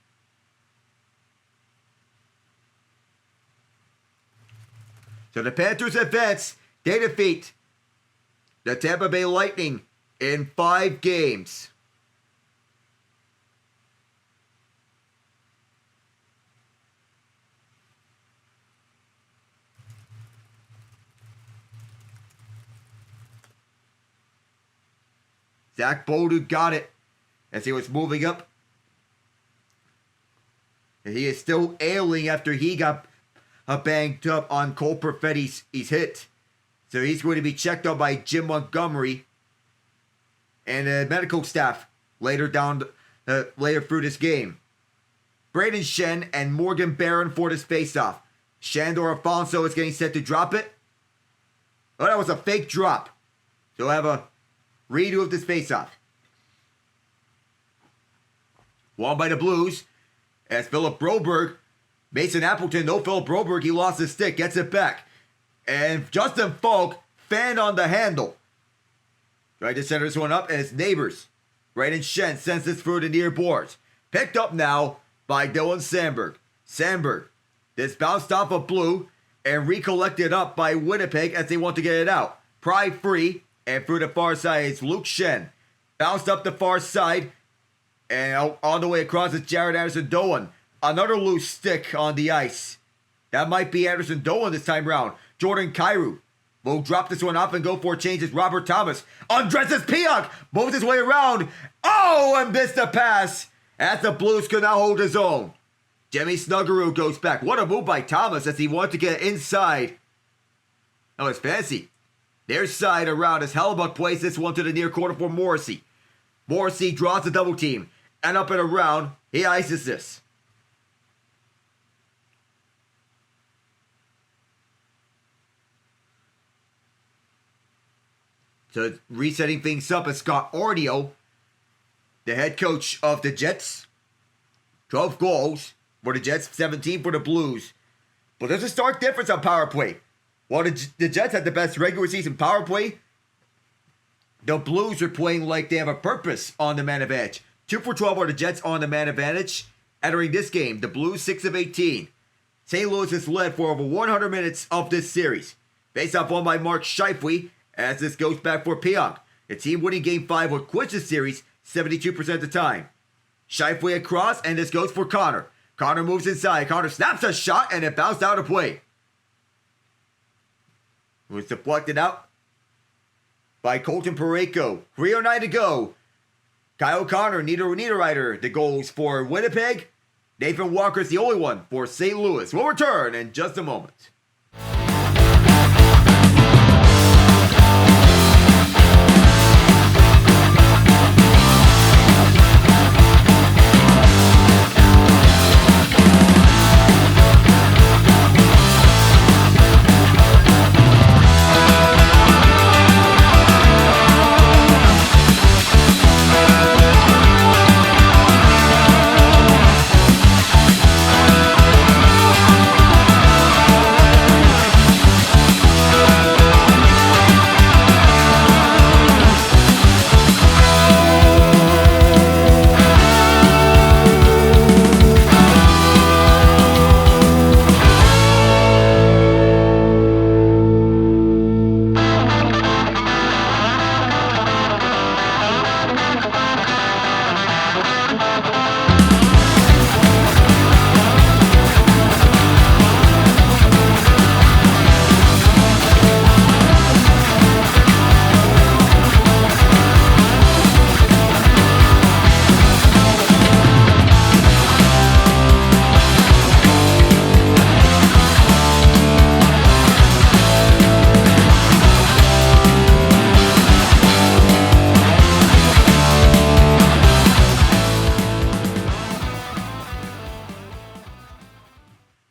So the Panthers advance. They defeat the Tampa Bay Lightning in 5 games. Zach Bolduc got it as he was moving up. And he is still ailing after he got banged up on Cole Perfetti's hit. So he's going to be checked on by Jim Montgomery and the medical staff later through this game. Braden Shen and Morgan Barron for this faceoff. Shandor Alfonso is getting set to drop it. Oh, that was a fake drop. So we'll have a redo of this faceoff. Won by the Blues as Philip Broberg, Mason Appleton, no Philip Broberg, he lost his stick, gets it back. And Justin Falk fanned on the handle. Tried to center this one up, and it's Neighbors. Braden Shen sends this through the near boards. Picked up now by Dylan Sandberg. Sandberg, this bounced off of Blue and recollected up by Winnipeg as they want to get it out. Pry free, and through the far side is Luke Shen. Bounced up the far side, and on the way across is Jared Anderson-Doan. Another loose stick on the ice. That might be Anderson-Doan this time around. Jordan Kyrou will drop this one off and go for changes. Robert Thomas undresses Piak, moves his way around. Oh, and missed the pass as the Blues could not hold his own. Jimmy Snuggerud goes back. What a move by Thomas as he wanted to get inside. That was fancy. Their side around as Hellebuck plays this one to the near corner for Morrissey. Morrissey draws the double team. And up and around, he ices this. So resetting things up is Scott Ardio, the head coach of the Jets. 12 goals for the Jets, 17 for the Blues. But there's a stark difference on power play. While the Jets had the best regular season power play, the Blues are playing like they have a purpose on the man advantage. 2 for 12 are the Jets on the man advantage. Entering this game, the Blues 6 of 18. St. Louis has led for over 100 minutes of this series. Face-off won by Mark Scheifele, as this goes back for Pionk. The team winning Game 5 would clinch the series 72% of the time. Scheifele across, and this goes for Connor. Connor moves inside. Connor snaps a shot, and it bounced out of play. It was deflected out by Colton Parayko. 3:09 to go. Kyle Connor, Niederreiter, the goals for Winnipeg. Nathan Walker's the only one for St. Louis. We'll return in just a moment.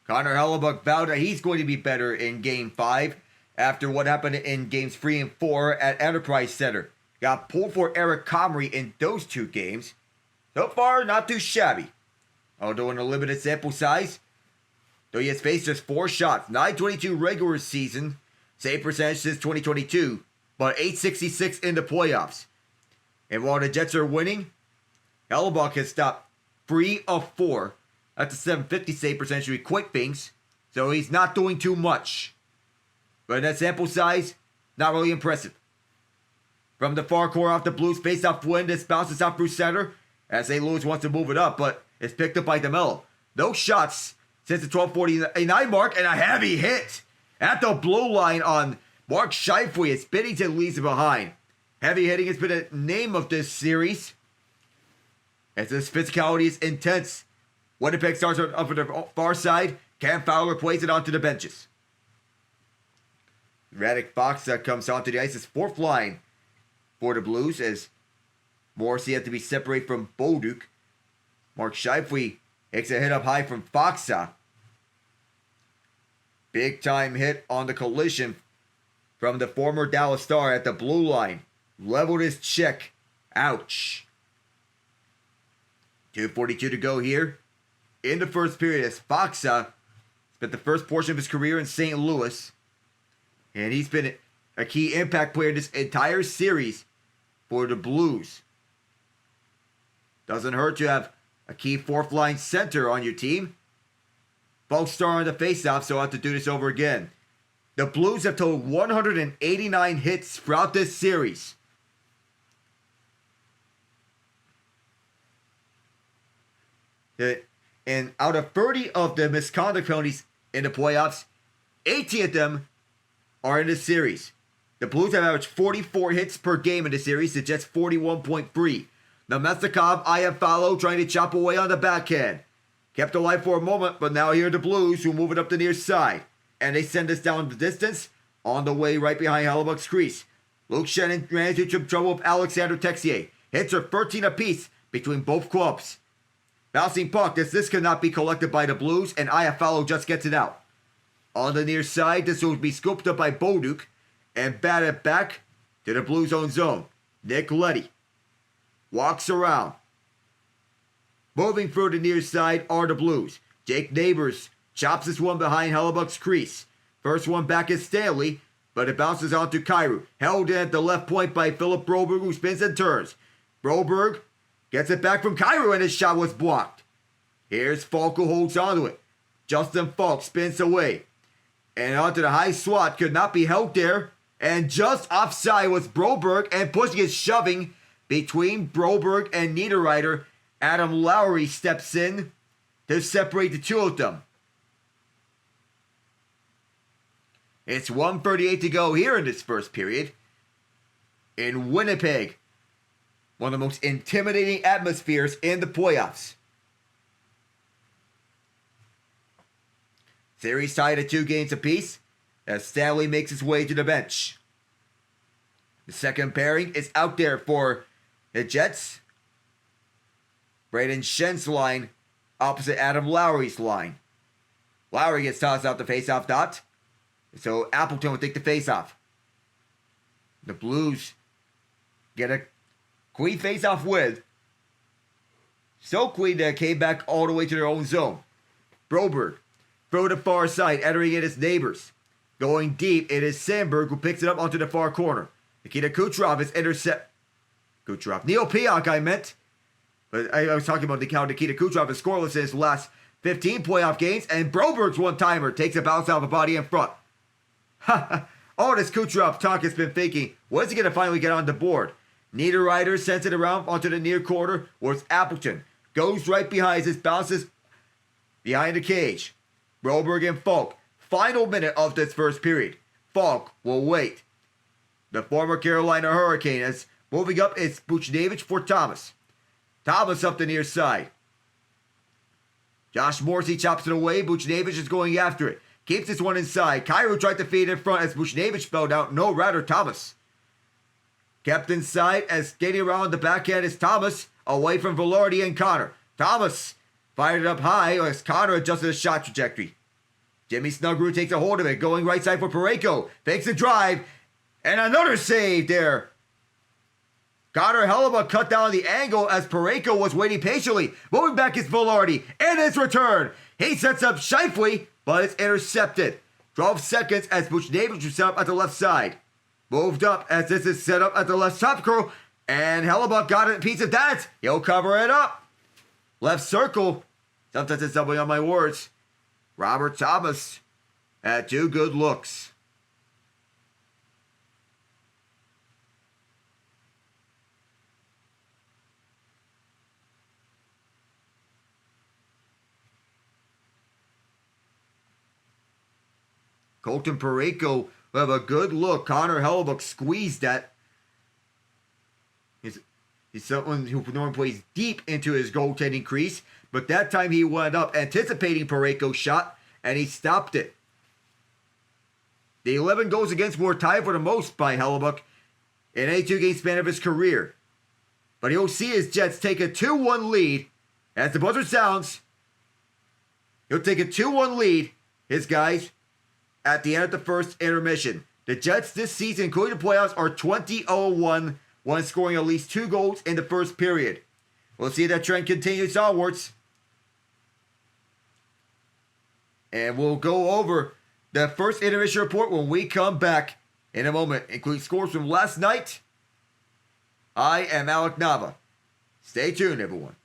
Connor Hellebuyck vowed that he's going to be better in Game 5 after what happened in Games 3 and 4 at Enterprise Center. Got pulled for Eric Comrie in those 2 games. So far, not too shabby. Although in a limited sample size, though he has faced just 4 shots, 922 regular season, save percentage since 2022, but 866 in the playoffs. And while the Jets are winning, Hellebuyck has stopped 3 of 4. That's a 750 save percentage to equate things, so he's not doing too much. But in that sample size, not really impressive. From the far corner off the Blues face-off win, this bounces out through center, as St. Louis wants to move it up, but it's picked up by DeMello. No shots since the 12:49 mark, and a heavy hit at the blue line on Mark Scheifele as Binnington leaves it behind. Heavy hitting has been the name of this series, as this physicality is intense. Winnipeg starts up on the far side. Cam Fowler plays it onto the benches. Radek Faksa comes onto the ice as 4th line for the Blues, as Morrissey had to be separated from Bolduc. Mark Scheifele takes a hit up high from Faksa. Big time hit on the collision from the former Dallas Star at the blue line. Leveled his check. Ouch. 2:42 to go here in the first period, as Faksa spent the first portion of his career in St. Louis, and he's been a key impact player this entire series for the Blues. Doesn't hurt to have a key 4th line center on your team. Both star on the faceoff, so I'll have to do this over again. The Blues have totaled 189 hits throughout this series. And out of 30 of the misconduct penalties in the playoffs, 18 of them are in this series. The Blues have averaged 44 hits per game in the series. The Jets 41.3. Namestnikov, Iafallo trying to chop away on the backhand. Kept alive for a moment, but now here are the Blues who move it up the near side. And they send us down the distance on the way right behind Hellebuck's crease. Luke Shannon ran into some trouble with Alexander Texier. Hits are 13 apiece between both clubs. Bouncing puck, this cannot be collected by the Blues, and Iafallo just gets it out. On the near side, this will be scooped up by Bolduc and batted back to the Blues' own zone. Nick Leddy walks around. Moving through the near side are the Blues. Jake Neighbors chops this one behind Hellebuck's crease. First one back is Stanley, but it bounces on to Kyrou. Held in at the left point by Philip Broberg, who spins and turns. Broberg gets it back from Kyrou, and his shot was blocked. Here's Falk, who holds onto it. Justin Falk spins away. And onto the high swat, could not be held there. And just offside was Broberg, and pushing is shoving between Broberg and Niederreiter. Adam Lowry steps in to separate the two of them. It's 1:38 to go here in this first period. In Winnipeg, one of the most intimidating atmospheres in the playoffs. Series tied at 2 games apiece as Stanley makes his way to the bench. The second pairing is out there for the Jets. Braden Schen's line opposite Adam Lowry's line. Lowry gets tossed out the faceoff dot. So Appleton will take the faceoff. The Blues get a clean faceoff win. So clean that it came back all the way to their own zone. Broberg throw to the far side, entering it as Neighbors. Going deep, it is Sandberg who picks it up onto the far corner. Nikita Kucherov is Neil Pionk, I meant. But I was talking about how Nikita Kucherov is scoreless in his last 15 playoff games, and Broberg's one-timer takes a bounce out of a body in front. All this Kucherov talk has been faking. When is he going to finally get on the board? Niederreiter sends it around onto the near corner, where it's Appleton. Goes right behind his bounces behind the cage. Broberg and Falk. Final minute of this first period. Falk will wait. The former Carolina Hurricane is moving up. It's Buchnevich for Thomas. Thomas up the near side. Josh Morrissey chops it away. Buchnevich is going after it. Keeps this one inside. Kyrou tried to feed in front as Buchnevich fell down. No, rather Thomas. Kept inside as skating around the backhand is Thomas. Away from Vilardi and Connor. Thomas fired it up high as Connor adjusted his shot trajectory. Jimmy Snuggerud takes a hold of it. Going right side for Parayko. Fakes the drive. And another save there. Connor Hellebuyck cut down the angle as Parayko was waiting patiently. Moving back is Vilardi. And his return. He sets up Scheifele, but it's intercepted. 12 seconds as Buchnevich was set up at the left side. Moved up as this is set up at the left top curl. And Hellebuyck got a piece of that. He'll cover it up. Left circle. Sometimes it's doubling on my words. Robert Thomas had 2 good looks. Colton Parayko will have a good look. Connor Hellebuyck squeezed that. He's someone who normally plays deep into his goaltending crease, but that time he went up anticipating Parayko's shot, and he stopped it. The 11 goals against were tied for the most by Hellebuyck in a 2-game span of his career. But he'll see his Jets take a 2-1 lead. As the buzzer sounds, he'll take a 2-1 lead, his guys, at the end of the first intermission. The Jets this season, including the playoffs, are 20-0-1 when scoring at least 2 goals in the first period. We'll see that trend continues onwards. And we'll go over the first intermission report when we come back in a moment, including scores from last night. I am Alec Nava. Stay tuned, everyone.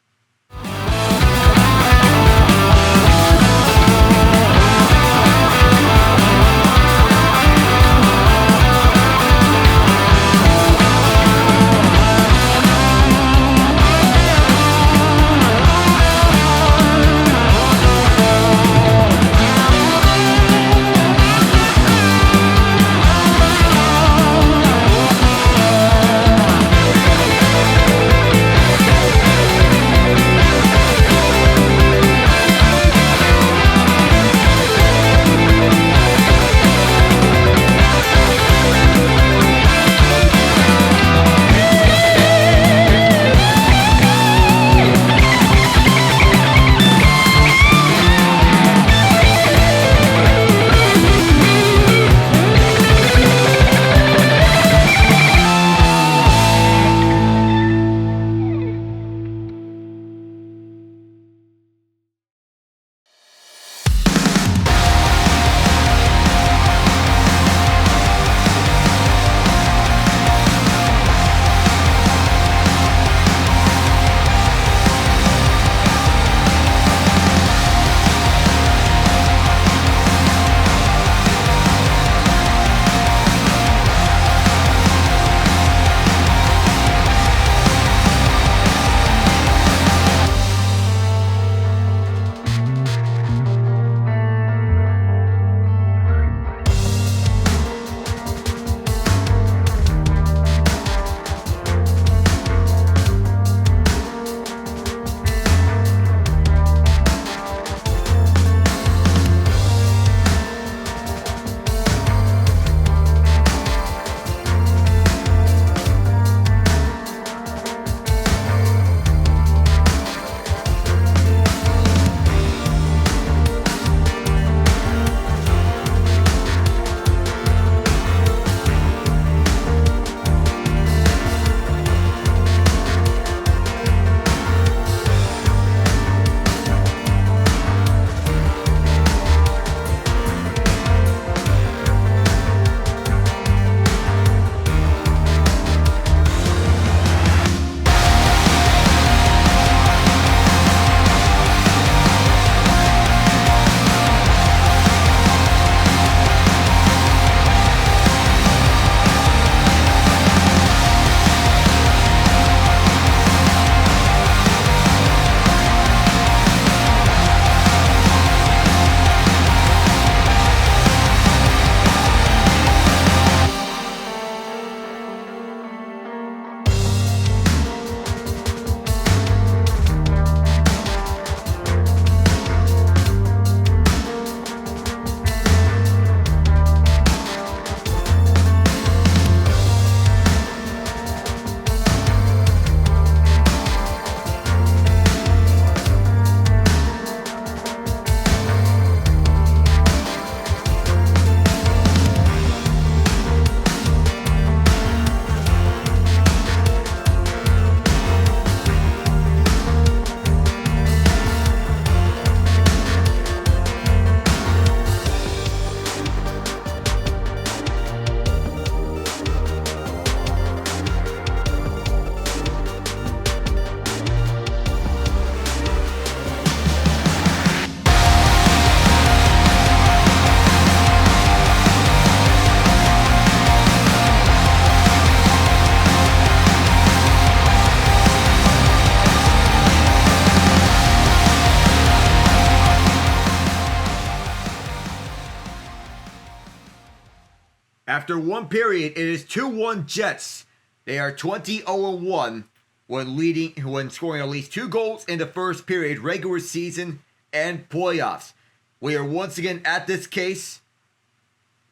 After one period, it is 2-1 Jets. They are 20-0-1 when scoring at least 2 goals in the first period, regular season and playoffs. We are once again at this case,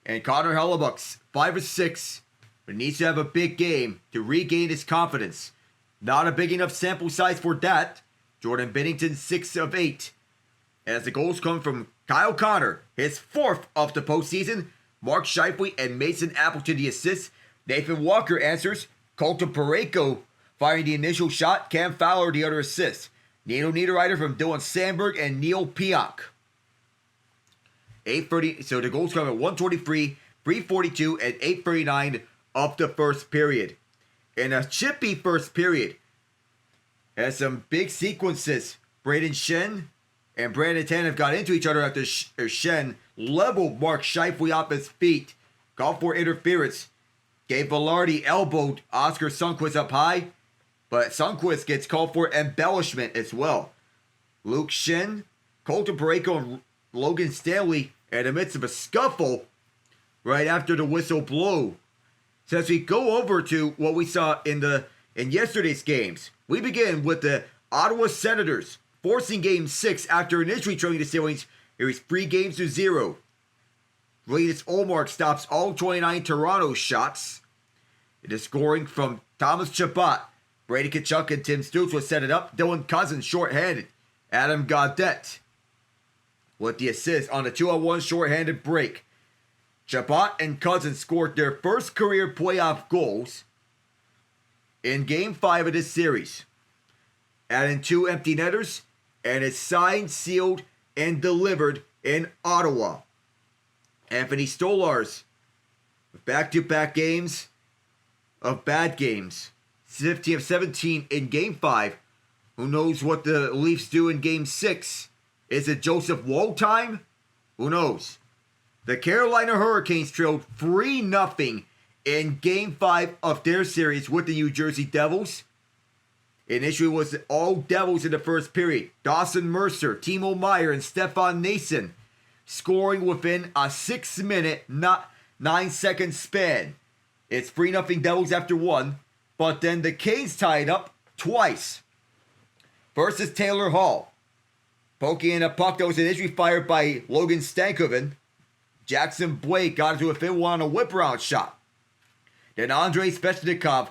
and Connor Hellebuck's 5 of 6, but needs to have a big game to regain his confidence. Not a big enough sample size for that. Jordan Binnington 6 of 8. As the goals come from Kyle Connor, his 4th of the postseason. Mark Scheifele and Mason Appleton the assists. Nathan Walker answers. Colton Parayko firing the initial shot. Cam Fowler the other assist. Nino Niederreiter from Dylan Sandberg and Neil Pionk. 8:30. So the goals come at 1:23, 3:42, and 8:39 of the first period. In a chippy first period, has some big sequences. Braden Shen and Brandon Tanev got into each other after Shen leveled Mark Scheifele off his feet. Called for interference. Gabe Vilardi elbowed Oscar Sundqvist up high, but Sundqvist gets called for embellishment as well. Luke Shen, Colton Parayko, and Logan Stanley in the midst of a scuffle right after the whistle blow. So as we go over to what we saw in yesterday's games, we begin with the Ottawa Senators forcing Game 6 after initially trailing the Steelers. It was 3-0. Linus Ullmark stops all 29 Toronto shots. It is scoring from Thomas Chabot. Brady Tkachuk and Tim Stutz will set it up. Dylan Cousins shorthanded. Adam Gaudette with the assist on a 2-on-1 shorthanded break. Chabot and Cousins scored their first career playoff goals in Game 5 of this series. Adding 2 empty netters, and it's signed, sealed, and delivered in Ottawa. Anthony Stolarz, back-to-back games of bad games. 15 of 17 in Game 5. Who knows what the Leafs do in Game 6? Is it Joseph Woe time? Who knows? The Carolina Hurricanes trailed 3-0 in Game 5 of their series with the New Jersey Devils. Initially was all Devils in the first period. Dawson Mercer, Timo Meier, and Stefan Nason scoring within a 6-minute, 9-second span. It's 3-0 Devils after 1, but then the Canes tied up twice. First is Taylor Hall, poking in a puck that was initially fired by Logan Stankoven. Jackson Blake got into a within one on a whip-around shot. Then Andrei Svechnikov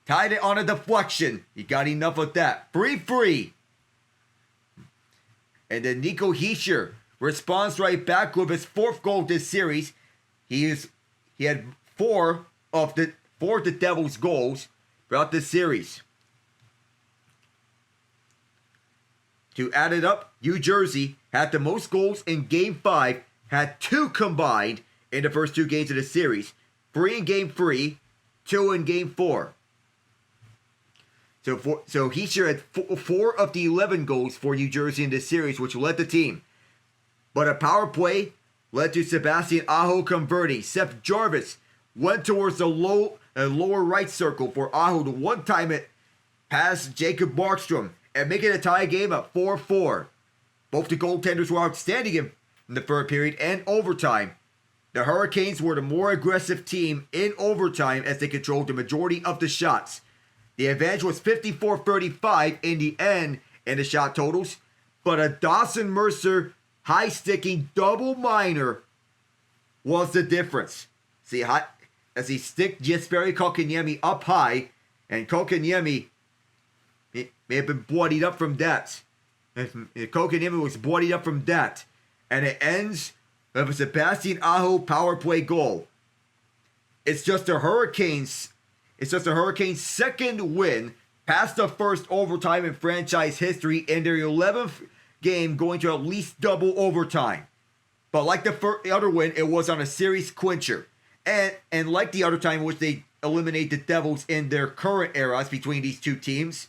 tied it on a deflection. He got enough of that. 3-3. And then Nico Hischier responds right back with his 4th goal this series. He had 4 of the Devils' goals throughout this series. To add it up, New Jersey had the most goals in Game 5, had 2 combined in the first 2 games of the series. 3 in Game 3, 2 in Game 4. So Hischier had 4 of the 11 goals for New Jersey in this series, which led the team. But a power play led to Sebastian Aho converting. Seth Jarvis went towards the lower right circle for Aho to one-time it past Jacob Markstrom and make it a tie game at 4-4. Both the goaltenders were outstanding in the third period and overtime. The Hurricanes were the more aggressive team in overtime as they controlled the majority of the shots. The advantage was 54-35 in the end in the shot totals, but a Dawson Mercer high-sticking double minor was the difference. See, as he sticked Jesperi Kotkaniemi up high, and Kotkaniemi may have been bloodied up from that. Kotkaniemi was bloodied up from that. And it ends with a Sebastian Aho power play goal. It's just the Hurricanes' second win past the first overtime in franchise history in their 11th game going to at least double overtime. But like the other win, it was on a series clincher. And like the other time in which they eliminate the Devils in their current eras between these two teams,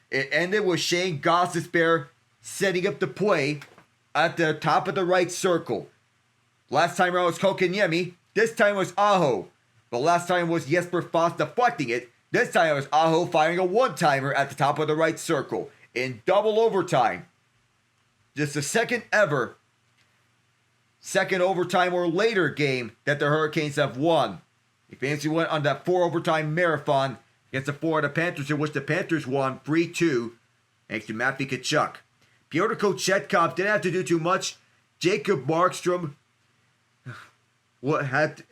it ended with Shane Gostisbehere setting up the play at the top of the right circle. Last time around was Kotkaniemi. This time was Aho. But last time was Jesper Foss deflecting it. This time it was Aho firing a one-timer at the top of the right circle in double overtime. Just the second ever second overtime or later game that the Hurricanes have won. They famously went on that 4 overtime marathon against the Florida Panthers, in which the Panthers won 3-2 thanks to Matthew Tkachuk. Pyotr Kochetkov didn't have to do too much. Jacob Markstrom had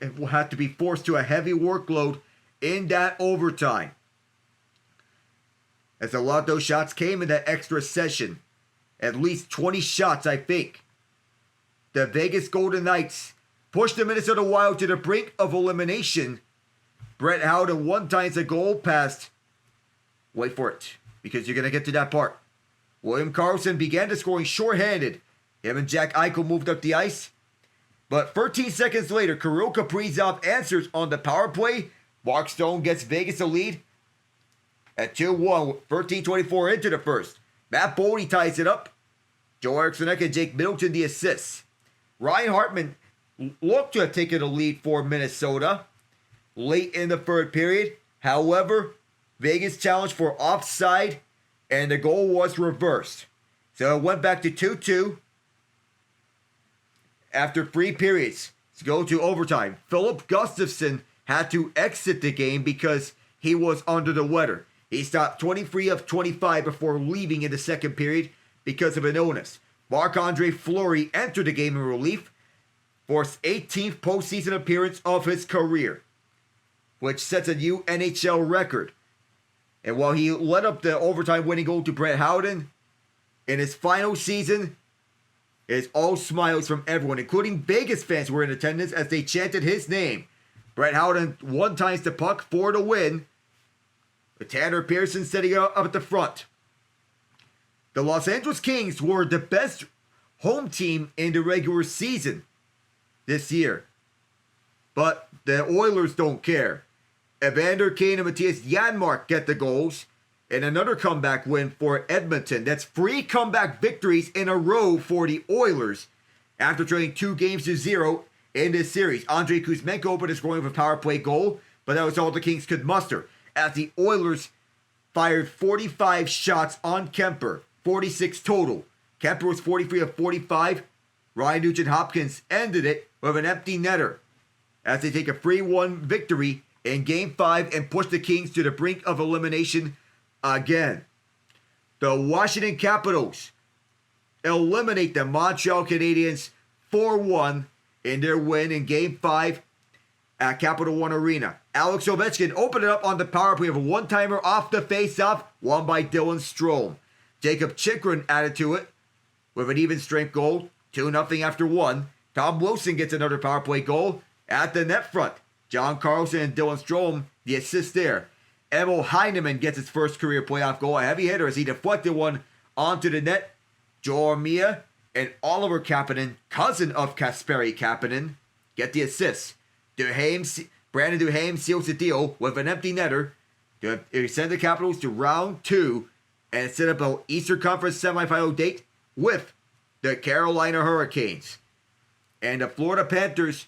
to be forced to a heavy workload in that overtime, as a lot of those shots came in that extra session. At least 20 shots, I think. The Vegas Golden Knights pushed the Minnesota Wild to the brink of elimination. Brett Howden one-times a goal past, wait for it, because you're going to get to that part. William Karlsson began the scoring shorthanded. Him and Jack Eichel moved up the ice. But 13 seconds later, Kirill Kaprizov answers on the power play. Mark Stone gets Vegas a lead at 2-1, 13:24 into the first. Matt Boldy ties it up. Joe Eriksson and Jake Middleton the assists. Ryan Hartman looked to have taken the lead for Minnesota late in the third period. However, Vegas challenged for offside, and the goal was reversed. So it went back to 2-2 after 3 periods to go to overtime. Philip Gustafsson had to exit the game because he was under the weather. He stopped 23 of 25 before leaving in the second period because of an illness. Marc-Andre Fleury entered the game in relief for his 18th postseason appearance of his career, which sets a new NHL record. And while he led up the overtime winning goal to Brett Howden, in his final season, it's all smiles from everyone, including Vegas fans who were in attendance as they chanted his name. Brett Howden one-times the puck for the win, with Tanner Pearson setting up at the front. The Los Angeles Kings were the best home team in the regular season this year, but the Oilers don't care. Evander Kane and Matthias Janmark get the goals, and another comeback win for Edmonton. That's 3 comeback victories in a row for the Oilers after trailing 2-0 in this series. Andrei Kuzmenko opened his scoring with a power play goal, but that was all the Kings could muster, as the Oilers fired 45 shots on Kemper, 46 total. Kemper was 43 of 45. Ryan Nugent-Hopkins ended it with an empty netter as they take a 3-1 victory in Game 5 and push the Kings to the brink of elimination again. The Washington Capitals eliminate the Montreal Canadiens 4-1 in their win in Game 5 at Capital One Arena. Alex Ovechkin opened it up on the power play with a one-timer off the face-off, won by Dylan Strome. Jacob Chychrun added to it with an even-strength goal, 2-0 after 1. Tom Wilson gets another power play goal at the net front. John Carlson and Dylan Strome, the assist there. Emil Heineman gets his first career playoff goal, a heavy hitter as he deflected one onto the net. Joel Armia and Oliver Kapanen, cousin of Kasperi Kapanen, get the assists. Brandon Duhaime seals the deal with an empty netter to send the Capitals to round 2 and set up an Eastern Conference semifinal date with the Carolina Hurricanes. And the Florida Panthers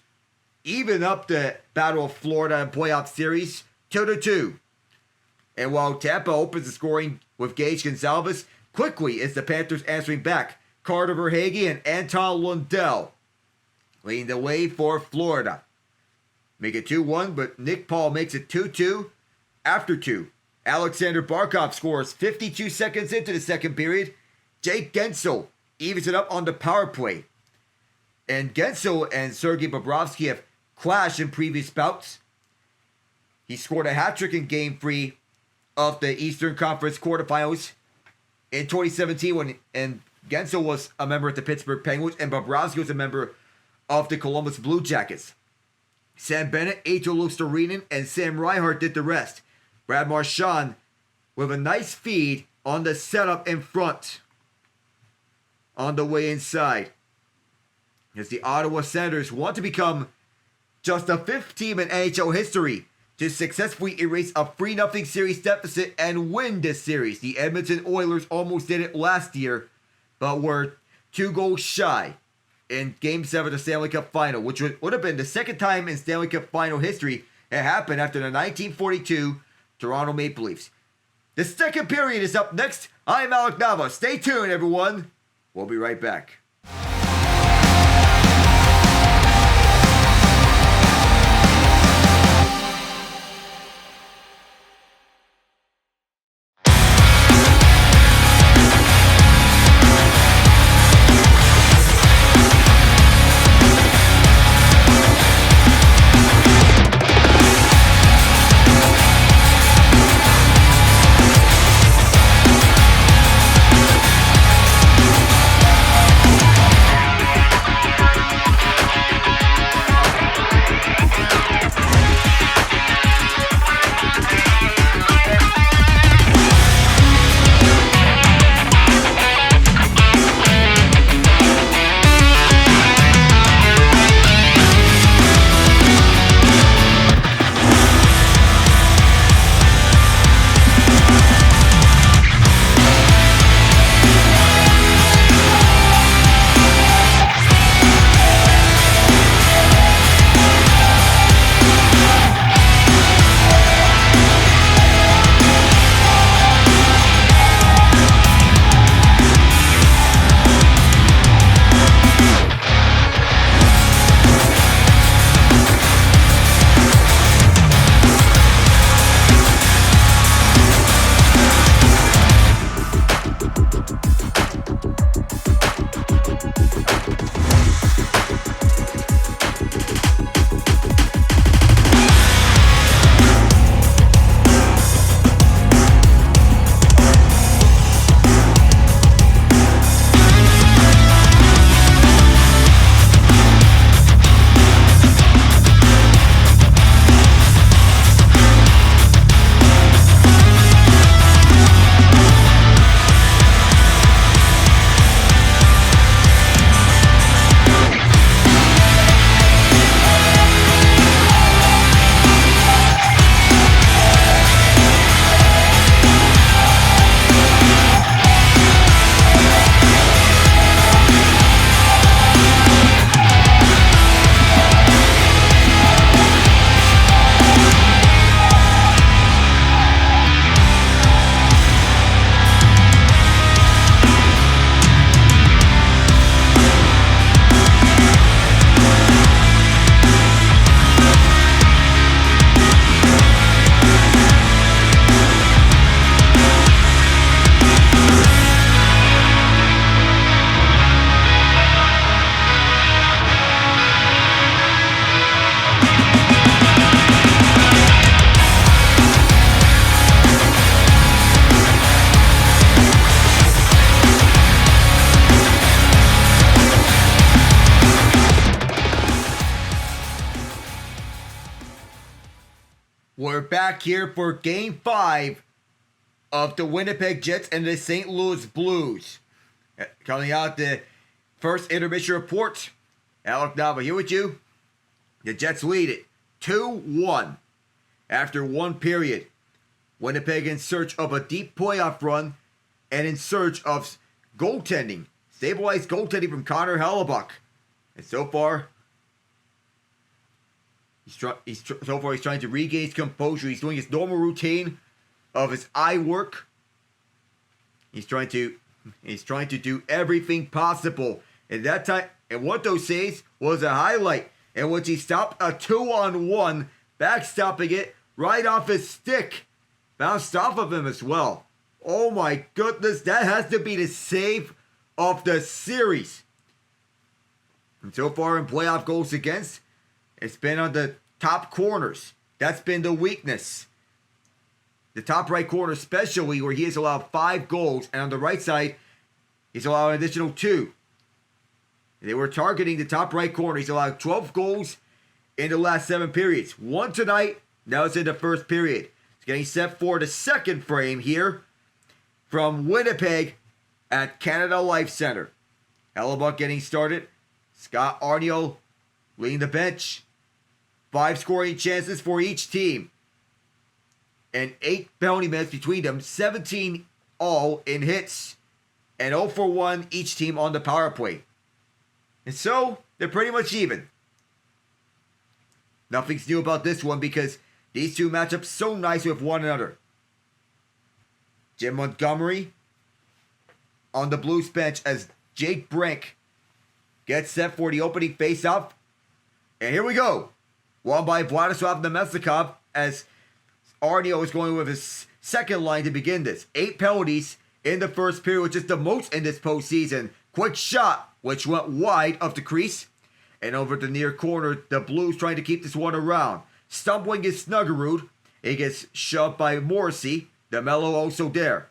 even up the Battle of Florida and playoff series 2-2. And while Tampa opens the scoring with Gage Gonzalez, quickly is the Panthers answering back. Carter Verhaeghe and Anton Lundell leading the way for Florida. Make it 2-1, but Nick Paul makes it 2-2 after 2. Alexander Barkov scores 52 seconds into the second period. Jake Guentzel evens it up on the power play. And Guentzel and Sergei Bobrovsky have clashed in previous bouts. He scored a hat-trick in Game 3 of the Eastern Conference Quarterfinals in 2017 and Guentzel was a member of the Pittsburgh Penguins and Bobrovsky was a member of the Columbus Blue Jackets. Sam Bennett, Eetu Luostarinen, and Sam Reinhart did the rest. Brad Marchand with a nice feed on the setup in front on the way inside, as the Ottawa Senators want to become just the 5th team in NHL history to successfully erase a 3-0 series deficit and win this series. The Edmonton Oilers almost did it last year, but were 2 goals shy in Game 7 of the Stanley Cup Final, which would have been the second time in Stanley Cup Final history it happened after the 1942 Toronto Maple Leafs. The second period is up next. I'm Alec Nava. Stay tuned, everyone. We'll be right back. back here for Game 5 of the Winnipeg Jets and the St. Louis Blues. Coming out the first intermission report. Alec Nava here with you. The Jets lead it 2-1 after one period. Winnipeg in search of a deep playoff run and in search of goaltending. Stabilized goaltending from Connor Hellebuck. And so far, he's trying to regain his composure. He's doing his normal routine of his eye work. He's trying to do everything possible. And that time, and one of those saves was a highlight in which he stopped a 2-on-1, backstopping it right off his stick. Bounced off of him as well. Oh my goodness, that has to be the save of the series. And so far in playoff goals against, it's been on the top corners. That's been the weakness. The top right corner especially, where he has allowed 5 goals. And on the right side, he's allowed an additional 2. They were targeting the top right corner. He's allowed 12 goals in the last 7 periods. 1 tonight. Now it's in the first period. It's getting set for the second frame here from Winnipeg at Canada Life Center. Hellebuck getting started. Scott Arniel leading the bench. 5 scoring chances for each team. And 8 penalty minutes between them. 17 all in hits. And 0 for 1 each team on the power play. And so, they're pretty much even. Nothing's new about this one because these two match up so nicely with one another. Jim Montgomery on the Blues bench as Jake Brink gets set for the opening face-off. And here we go. Won by Vladislav Nemestikov as Arniel is going with his second line to begin this. 8 penalties in the first period, which is the most in this postseason. Quick shot, which went wide of the crease. And over the near corner, the Blues trying to keep this one around. Stumbling is Snuggerud. He gets shoved by Morrissey. DeMello also there.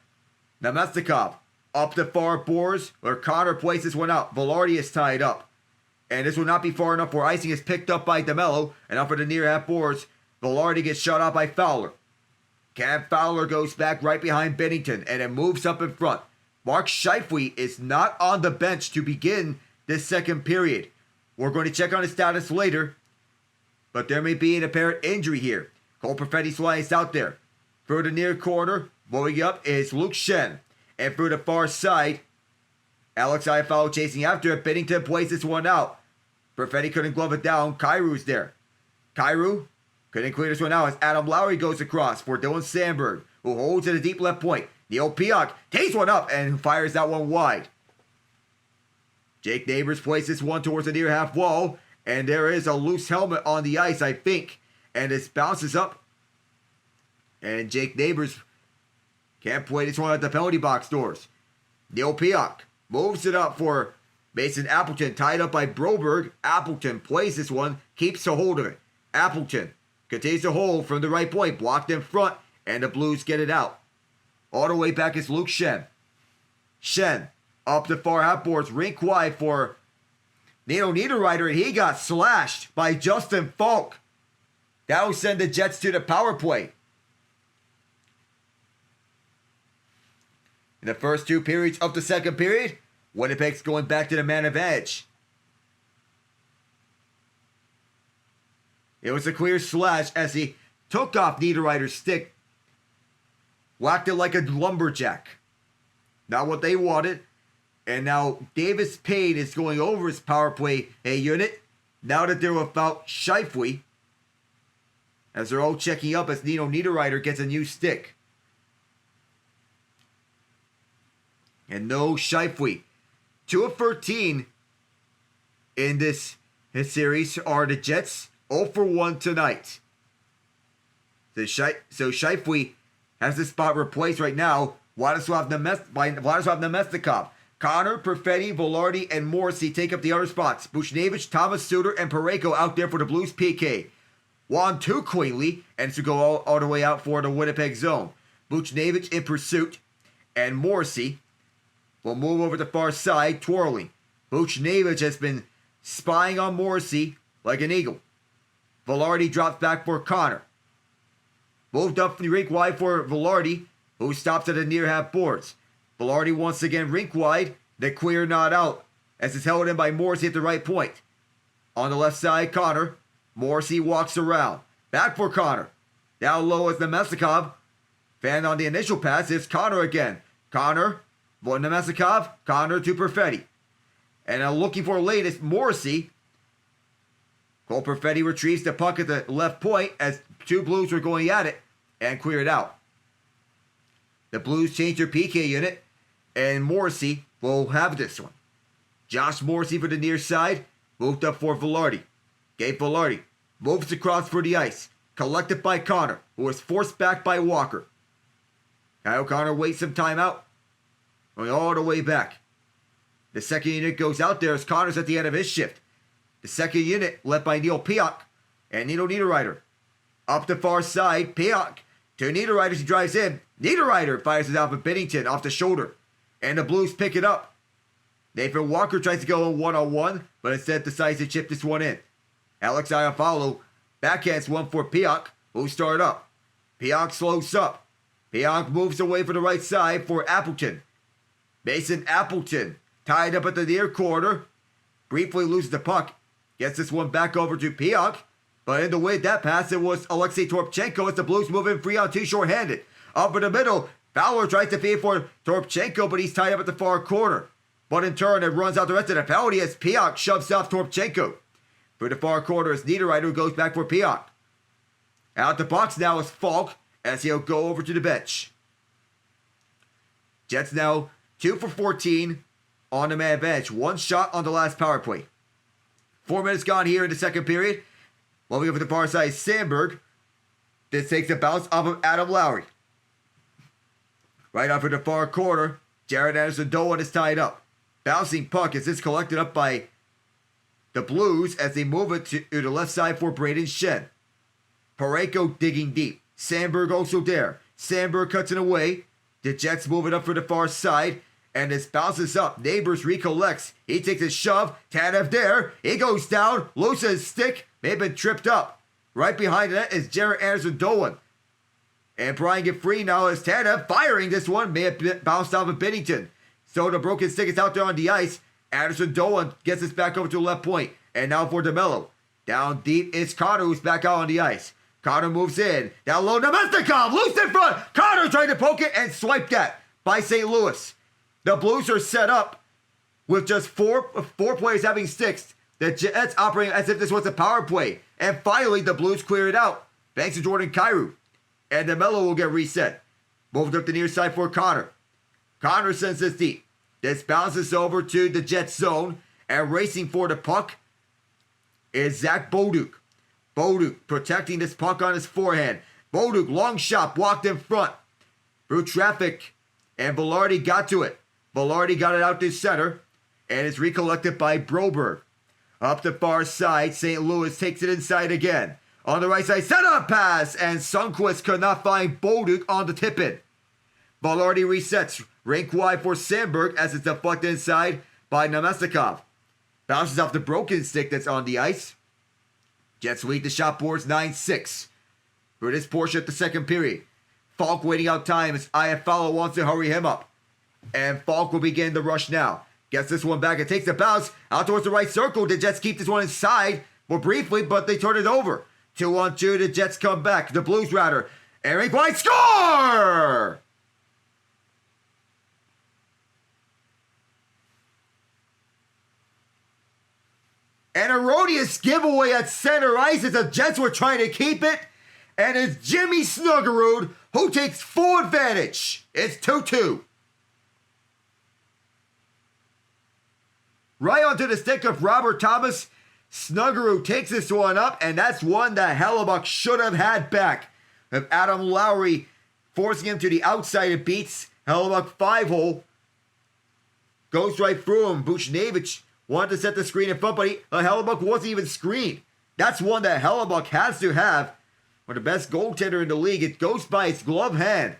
Nemestikov up the far boards where Connor places one out. Vilardi is tied up. And this will not be far enough where icing is picked up by DeMello. And up for the near half boards, Vilardi gets shut out by Fowler. Cam Fowler goes back right behind Binnington and then moves up in front. Mark Scheifele is not on the bench to begin this second period. We're going to check on his status later, but there may be an apparent injury here. Cole Perfetti's line is out there. Through the near corner, blowing up is Luke Schenn. And through the far side, Alex Iafallo chasing after it. Binnington plays this one out. Perfetti couldn't glove it down. Kairu's there. Kairu couldn't clear this one out as Adam Lowry goes across for Dylan Sandberg, who holds at a deep left point. Neil Pionk takes one up and fires that one wide. Jake Neighbors plays this one towards the near half wall. And there is a loose helmet on the ice, I think. And this bounces up. And Jake Neighbors can't play this one at the penalty box doors. Neil Pionk moves it up for Mason Appleton, tied up by Broberg. Appleton plays this one, keeps a hold of it. Appleton continues to hold from the right point, blocked in front, and the Blues get it out. All the way back is Luke Schenn. Schenn up the far half boards, rink wide for Nino Niederreiter, and he got slashed by Justin Falk. That will send the Jets to the power play. In the first 2 periods of the second period, Winnipeg's going back to the man advantage. It was a clear slash as he took off Niederreiter's stick. Whacked it like a lumberjack. Not what they wanted. And now Davis Payne is going over his power play unit. Now that they're without Scheifele. As they're all checking up as Nino Niederreiter gets a new stick. And no Scheifele. 2 of 13 in this series are the Jets. 0 for 1 tonight. So Scheifele has this spot replaced right now. Vladislav Nemestikov. Connor, Perfetti, Vilardi, and Morrissey take up the other spots. Buchnevich, Thomas Suter, and Parayko out there for the Blues PK. Juan too cleanly, and to go all the way out for the Winnipeg zone. Buchnevich in pursuit, and Morrissey will move over the far side, twirling. Buchnevich has been spying on Morrissey like an eagle. Vilardi drops back for Connor. Moved up the rink wide for Vilardi, who stops at the near half boards. Vilardi once again rink wide, the queer not out, as it's held in by Morrissey at the right point. On the left side, Connor. Morrissey walks around. Back for Connor. Down low is Nemestikov. Fan on the initial pass is Connor again. Connor, Nemestikov, Connor to Perfetti. And looking for latest, Morrissey. Cole Perfetti retrieves the puck at the left point as two Blues were going at it and clear it out. The Blues change their PK unit, and Morrissey will have this one. Josh Morrissey for the near side, moved up for Vilardi. Gabe Vilardi moves across for the ice, collected by Connor, who is forced back by Walker. Kyle Connor waits some time out, going all the way back. The second unit goes out there as Connor's at the end of his shift. The second unit led by Neil Pionk and Nino Niederreiter. Up the far side, Pionk to Niederreiter, he drives in. Niederreiter fires it out for Binnington off the shoulder. And the Blues pick it up. Nathan Walker tries to go in one-on-one, but instead decides to chip this one in. Alex Iafallo backhands one for Pionk, who started up. Pionk slows up. Pionk moves away from the right side for Appleton. Mason Appleton tied up at the near corner. Briefly loses the puck. Gets this one back over to Pionk. But in the way that pass, it was Alexei Torpchenko as the Blues move in 3-on-2 short-handed. Up in the middle, Fowler tries to feed for Torpchenko, but he's tied up at the far corner. But in turn, it runs out the rest of the penalty as Pionk shoves off Torpchenko. For the far corner is Niederreiter, who goes back for Pionk. Out the box now is Falk as he'll go over to the bench. Jets now 2 for 14 on the man bench. One shot on the last power play. 4 minutes gone here in the second period. Moving over to the far side, Sandberg. This takes a bounce off of Adam Lowry. Right off in the far corner, Jared Anderson-Dolan is tied up. Bouncing puck as it's collected up by the Blues as they move it to the left side for Braden Shen. Parayko digging deep. Sandberg also there. Sandberg cuts it away. The Jets move it up for the far side. And this bounces up. Neighbors recollects. He takes a shove. Tanev there. He goes down. Loses his stick. May have been tripped up. Right behind that is Jared Anderson-Dolan. And Brian get free now as Tanev firing this one. May have bounced off of Binnington. So the broken stick is out there on the ice. Anderson-Dolan gets this back over to the left point. And now for DeMello. Down deep is Connor, who's back out on the ice. Connor moves in. Down low, Nemestikov loose in front. Connor trying to poke it and swipe that by St. Louis. The Blues are set up with just four players having sticks. The Jets operating as if this was a power play. And finally, the Blues clear it out. Thanks to Jordan Kyrou. And DeMello will get reset. Moved up the near side for Connor. Connor sends this deep. This bounces over to the Jets zone. And racing for the puck is Zach Bolduc. Bolduc protecting this puck on his forehand. Bolduc, long shot, blocked in front. Through traffic. And Vilardi got to it. Vilardi got it out to center. And it's recollected by Broberg. Up the far side, St. Louis takes it inside again. On the right side, set up pass. And Sundqvist could not find Bolduc on the tip-in. Vilardi resets. Rink wide for Sandberg as it's deflected inside by Nemestikov. Bounces off the broken stick that's on the ice. Jets lead the shot boards 9-6. For this portion of the second period. Falk waiting out time as Iafallo wants to hurry him up. And Falk will begin the rush now. Gets this one back and takes the bounce out towards the right circle. The Jets keep this one inside for briefly, but they turn it over. 2-on-2, the Jets come back. The Blues rather. Eric White score! An erroneous giveaway at center ice as the Jets were trying to keep it. And it's Jimmy Snuggerud who takes full advantage. It's 2-2. Right onto the stick of Robert Thomas. Snuggerud takes this one up, and that's one that Hellebuck should have had back. With Adam Lowry forcing him to the outside, it beats Hellebuck 5-hole. Goes right through him. Buchnevich wanted to set the screen in front, but Hellebuck wasn't even screened. That's one that Hellebuck has to have. For the best goaltender in the league, it goes by his glove hand.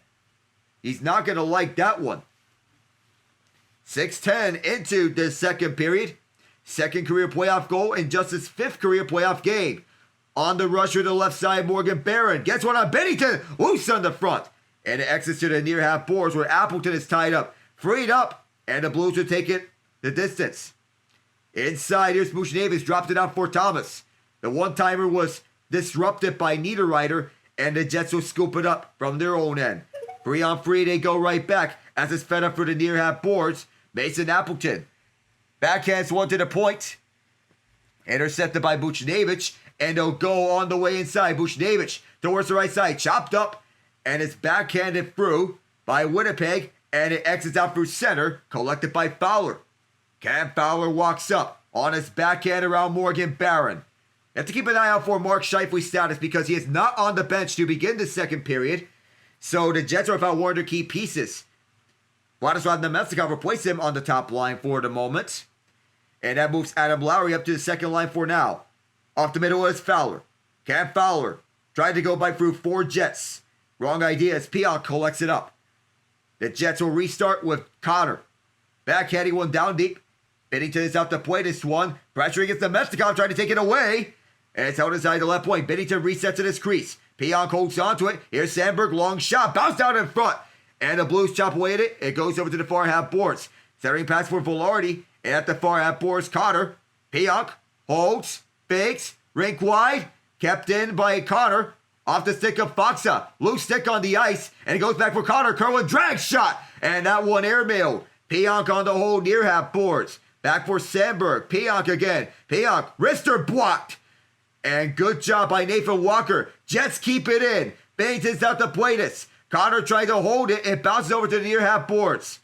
He's not going to like that one. 6:10 into the second period. Second career playoff goal and just his 5th career playoff game. On the rush to the left side, Morgan Barron gets one on Binnington. Loose on the front. And it exits to the near half boards where Appleton is tied up. Freed up. And the Blues will take it the distance. Inside, here's Buchnevich. Drops it out for Thomas. The one-timer was disrupted by Niederreiter. And the Jets will scoop it up from their own end. Free on free, they go right back. As it's fed up for the near half boards. Mason Appleton. Backhands one to the point. Intercepted by Buchnevich. And they'll go on the way inside. Buchnevich towards the right side. Chopped up. And it's backhanded through by Winnipeg. And it exits out through center. Collected by Fowler. Cam Fowler walks up on his backhand around Morgan Barron. You have to keep an eye out for Mark Scheifele's status because he is not on the bench to begin the second period. So the Jets are without one of their key pieces. Vladislav Nemestikov replaced him on the top line for the moment. And that moves Adam Lowry up to the second line for now. Off the middle is Fowler. Cam Fowler tried to go by through 4 Jets. Wrong idea as Pionk collects it up. The Jets will restart with Connor. Backhanding one down deep. Binnington is out to play this one. Pressure against Nemestikov trying to take it away. And it's held inside the left point. Binnington resets in his crease. Pionk holds onto it. Here's Sandberg. Long shot. Bounce down in front. And the Blues chop away at it. It goes over to the far half boards. Centering pass for Vilardi. And at the far half boards, Connor. Pionk holds. Fakes. Rink wide. Kept in by Connor. Off the stick of Foxa. Loose stick on the ice. And it goes back for Connor. Kerwin drag shot. And that one airmailed. Pionk on the hole near half boards. Back for Sandberg. Pionk again. Pionk. Wrister blocked. And good job by Nathan Walker. Jets keep it in. Binnington's out to play this. Connor tries to hold it. It bounces over to the near half boards.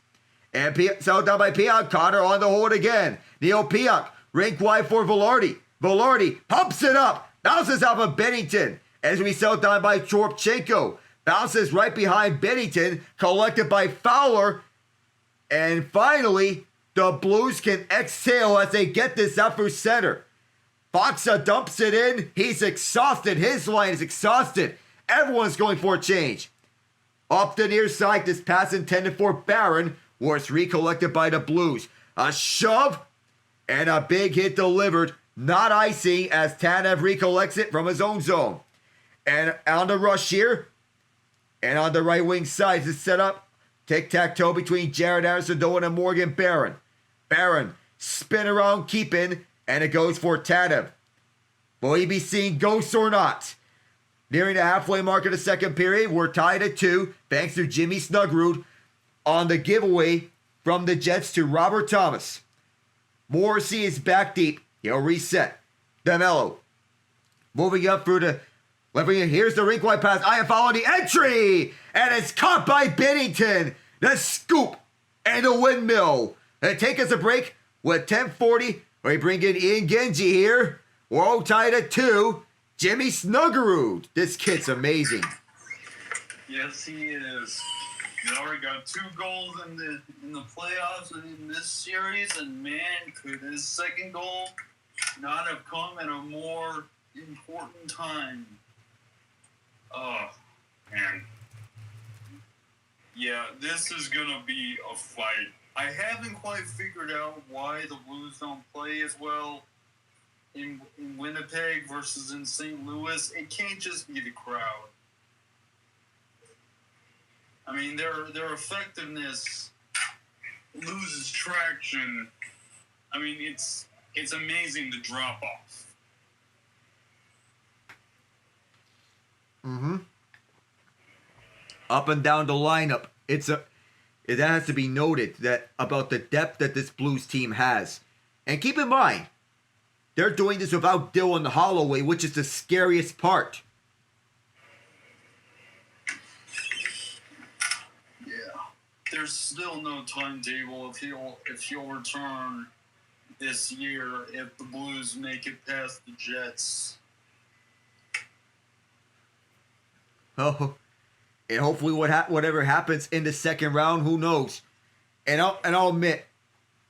And settled down by Pionk. Connor on the hold again. Neil Pionk. Rink wide for Vilardi. Vilardi pumps it up. Bounces off of Binnington. As we settle down by Torpchenko. Bounces right behind Binnington. Collected by Fowler. And finally, the Blues can exhale as they get this out through center. Foxa dumps it in. He's exhausted. His line is exhausted. Everyone's going for a change. Up the near side, this pass intended for Barron was recollected by the Blues. A shove and a big hit delivered. Not icing as Tanev recollects it from his own zone. And on the rush here. And on the right wing side, it's set up. Tic-tac-toe between Jared Anderson-Doan and Morgan Barron. Barron, spin around, keep in, and it goes for Tanev. Will he be seeing ghosts or not? Nearing the halfway mark of the second period, we're tied at 2, thanks to Jimmy Snuggerud on the giveaway from the Jets to Robert Thomas. Morrissey is back deep. He'll reset. DeMello. Moving up through the left wing. Here's the rink wide pass. I have followed the entry. And it's caught by Binnington. The scoop and the windmill. And take us a break with 10:40. We bring in Ian Genge here. We're all tied at 2. Jimmy Snuggerud. This kid's amazing. Yes, he is. He already got 2 goals in the playoffs and in this series, and man, could his second goal not have come at a more important time? Oh, man. Yeah, this is gonna be a fight. I haven't quite figured out why the Blues don't play as well in Winnipeg versus in St. Louis. It can't just be the crowd. I mean, their effectiveness loses traction. I mean, it's amazing the drop off. Mm-hmm. Up and down the lineup, it has to be noted that about the depth that this Blues team has. And keep in mind, they're doing this without Dylan Holloway, which is the scariest part. Yeah. There's still no timetable if he'll return this year if the Blues make it past the Jets. Oh, and hopefully whatever happens in the second round, who knows? And I'll admit,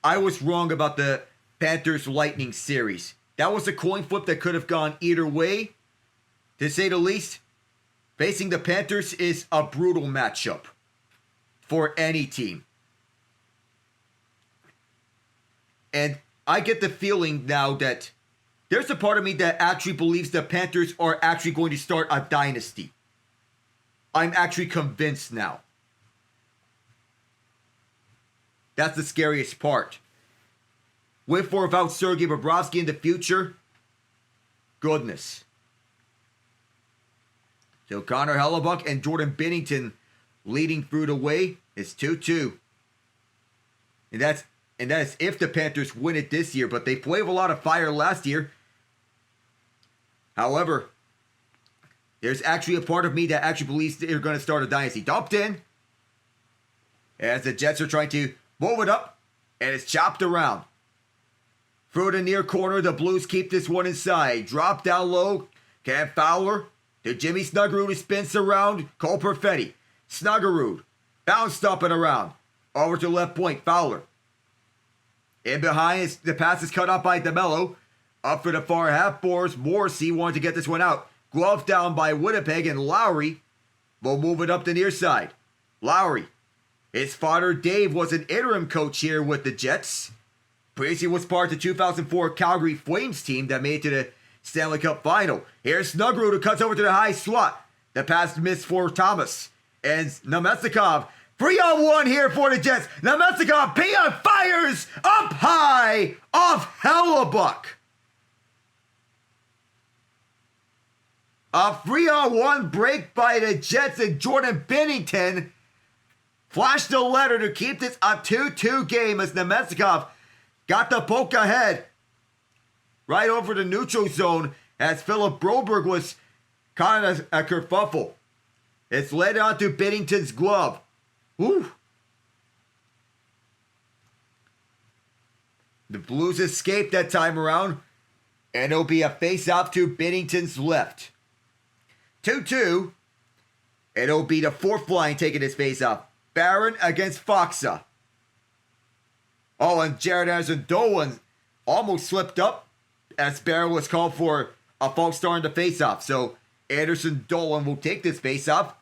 I was wrong about the Panthers Lightning series. That was a coin flip that could have gone either way, to say the least. Facing the Panthers is a brutal matchup for any team. And I get the feeling now that There's a part of me that actually believes the Panthers are actually going to start a dynasty. I'm actually convinced now. That's the scariest part. With or without Sergei Bobrovsky in the future, goodness. So Connor Hellebuck and Jordan Binnington leading through the way is 2-2. And that is if the Panthers win it this year, but they played with a lot of fire last year. However, there's actually a part of me that actually believes they're going to start a dynasty. Dumped in as the Jets are trying to move it up, and it's chopped around. Through the near corner, the Blues keep this one inside. Drop down low, Cam Fowler to Jimmy Snuggerud, who spins around. Cole Perfetti. Snuggerud bounced up and around. Over to left point, Fowler. In behind, the pass is cut off by DeMello. Up for the far half boards. Morrissey wanted to get this one out. Glove down by Winnipeg, and Lowry will move it up the near side. Lowry. His father, Dave, was an interim coach here with the Jets. Previously was part of the 2004 Calgary Flames team that made it to the Stanley Cup Final. Here's Snuggerud, who cuts over to the high slot. The pass missed for Thomas. And Nemestikov, 3-on-1 here for the Jets. Nemestikov, Peon fires up high off Hellebuck. A 3-on-1 break by the Jets, and Jordan Binnington flashed the letter to keep this a 2-2 game as Nemestikov got the poke ahead right over the neutral zone as Philip Broberg was caught in a kerfuffle. It's led on to Binnington's glove. Woo. The Blues escaped that time around, and it'll be a face-off to Binnington's left. 2-2, and it'll be the fourth line taking this face-off. Barron against Foxa. Oh, and Jared Anderson-Dolan almost slipped up as Barron was called for a false start in the face-off. So Anderson-Dolan will take this face-off.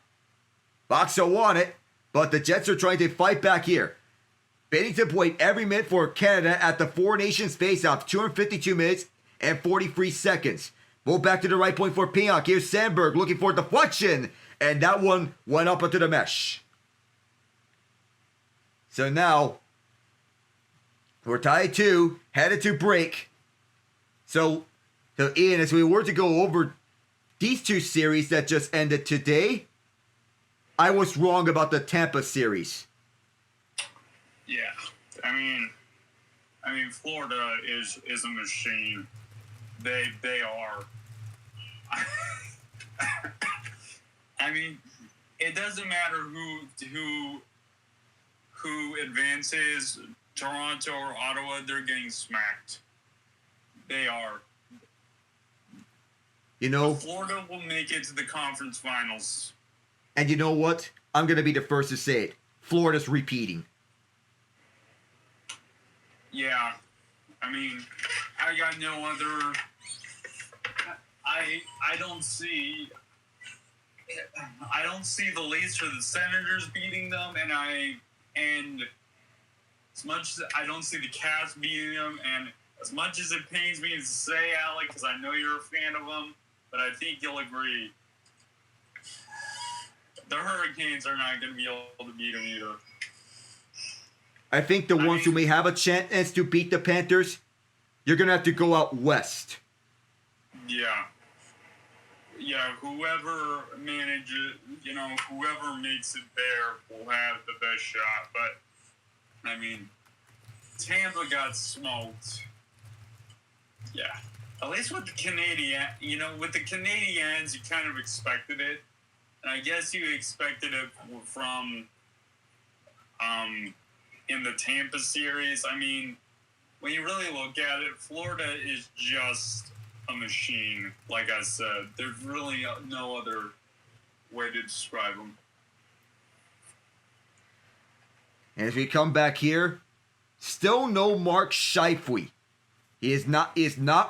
Foxa won it, but the Jets are trying to fight back here. Binnington played every minute for Canada at the Four Nations face-off, 252 minutes and 43 seconds. Move back to the right point for Pionk. Here's Sandberg looking for deflection, and that one went up into the mesh. So now, we're tied 2, headed to break. So Ian, as we were to go over these two series that just ended today, I was wrong about the Tampa series. Yeah, I mean, Florida is a machine. They are. I mean, it doesn't matter who advances, Toronto or Ottawa, they're getting smacked. They are. You know, Florida will make it to the conference finals. And you know what? I'm going to be the first to say it. Florida's repeating. Yeah. I mean, I got no other... I don't see the Leafs or the Senators beating them, and as much as I don't see the Cavs beating them, and as much as it pains me to say, Alec, because I know you're a fan of them, but I think you'll agree, the Hurricanes are not going to be able to beat them either. I think the ones who may have a chance to beat the Panthers, you're going to have to go out west. Yeah. Yeah, whoever manages, whoever makes it there will have the best shot. But, I mean, Tampa got smoked. Yeah. At least with the with the Canadiens, you kind of expected it. And I guess you expected it from, in the Tampa series. I mean, when you really look at it, Florida is just a machine, like I said. There's really no other way to describe them. And as we come back here, still no Mark Scheifele. He is not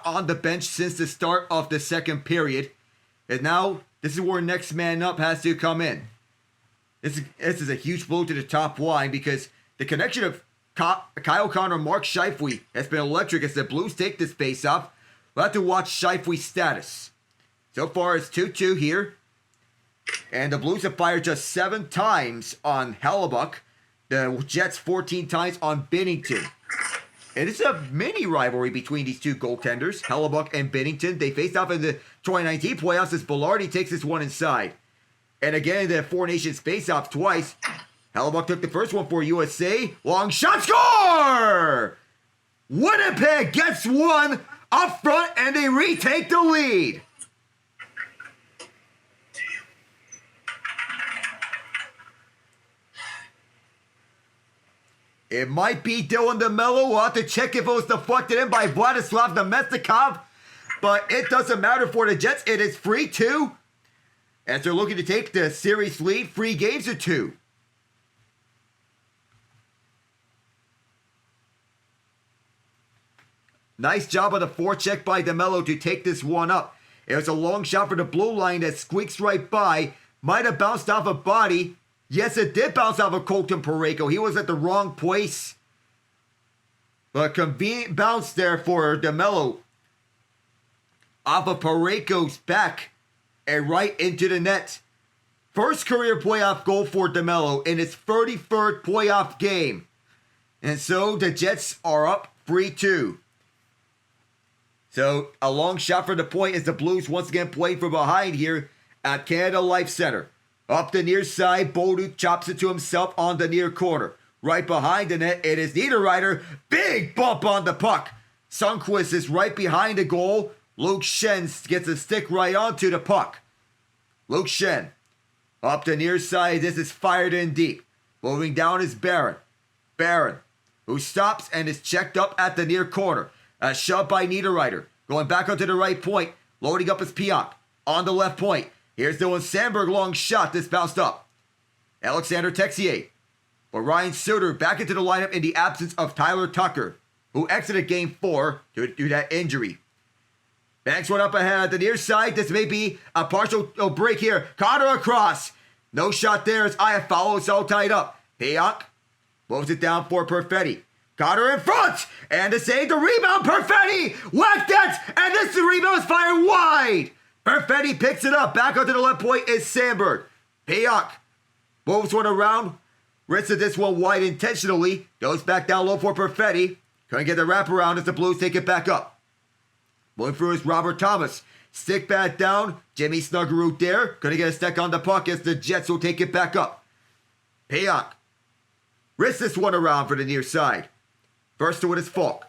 on the bench since the start of the second period. And now, this is where next man up has to come in. This is a huge blow to the top line because the connection of Kyle Connor and Mark Scheifele has been electric as the Blues take this face-off. we'll have to watch Scheifele's status. So far, it's 2-2 here. And the Blues have fired just 7 times on Hellebuyck. The Jets 14 times on Binnington. And it's a mini rivalry between these two goaltenders, Hellebuyck and Binnington. They faced off in the 2019 playoffs as Vilardi takes this one inside. And again, in the Four Nations face-off twice, Hellebuyck took the first one for USA. Long shot, score! Winnipeg gets one up front and they retake the lead. It might be Dylan DeMello. We'll have to check if it was deflected in by Vladislav Nemestikov. But it doesn't matter for the Jets. It is 3-2. As they're looking to take the series lead 3 games to 2. Nice job on the forecheck by DeMello to take this one up. It was a long shot for the blue line that squeaks right by. Might have bounced off a body. Yes, it did bounce off of Colton Parayko. He was at the wrong place. But convenient bounce there for DeMello. Off of Parayko's back and right into the net. First career playoff goal for DeMello in his 33rd playoff game. And so the Jets are up 3-2. So a long shot for the point as the Blues once again play from behind here at Canada Life Center. Up the near side, Bolduc chops it to himself on the near corner. Right behind the net, it is Niederreiter. Big bump on the puck. Sundqvist is right behind the goal. Luke Schenn gets a stick right onto the puck. Luke Schenn. Up the near side, this is fired in deep. Moving down is Barron. Barron, who stops and is checked up at the near corner. A shove by Niederreiter. Going back onto the right point. Loading up his Pionk. On the left point. Here's Dylan Sandberg, long shot. This bounced up. Alexander Texier. But Ryan Suter back into the lineup in the absence of Tyler Tucker, who exited Game 4 due to that injury. Banks one up ahead at the near side. This may be a partial break here. Connor across. No shot there as Iafallo is all tied up. Pionk moves it down for Perfetti. Connor in front. And to save the rebound, Perfetti whacked that. And this rebound is fired wide. Perfetti picks it up. Back onto the left point is Sandberg. Pionk moves one around. Ritz this one wide intentionally. Goes back down low for Perfetti. Couldn't get the wraparound as the Blues take it back up. Going through is Robert Thomas. Stick back down. Jimmy Snuggerud there. Couldn't get a stick on the puck as the Jets will take it back up. Pionk wrists this one around for the near side. First to it is Falk.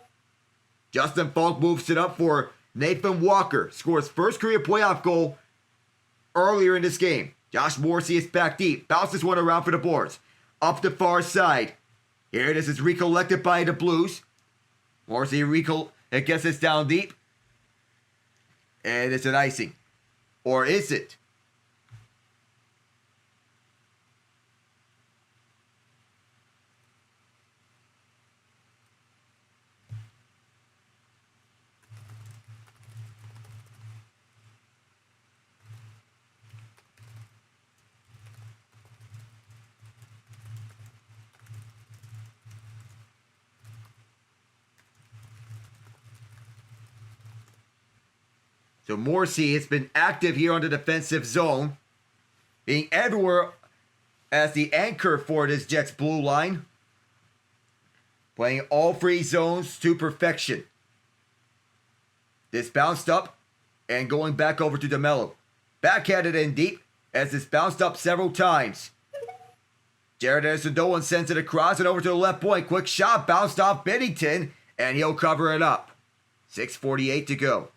Justin Falk moves it up for Nathan Walker. Scores first career playoff goal earlier in this game. Josh Morrissey is back deep. Bounces one around for the boards. Up the far side. Here it is. It's recollected by the Blues. Morrissey it gets this down deep. And it's an icing. Or is it? So Morrissey has been active here on the defensive zone, being everywhere as the anchor for this Jets blue line, playing all 3 zones to perfection. This bounced up and going back over to DeMello. Backhanded in deep as this bounced up several times. Jared Anderson-Dolan sends it across and over to the left point. Quick shot, bounced off Binnington, and he'll cover it up. 6:48 to go.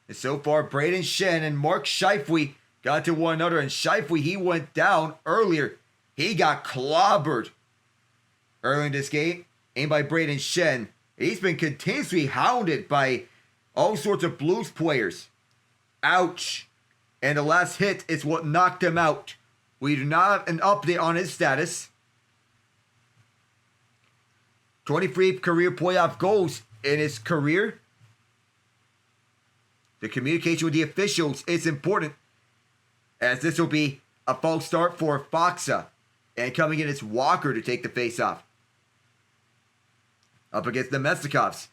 And so far, Brayden Schenn and Mark Scheifele got to one another. And Scheifele, he went down earlier. He got clobbered early in this game. Aimed by Brayden Schenn. He's been continuously hounded by all sorts of Blues players. Ouch. And the last hit is what knocked him out. We do not have an update on his status. 23 career playoff goals in his career. The communication with the officials is important, as this will be a false start for Foxa. And coming in is Walker to take the face-off. Up against the Mestikovs.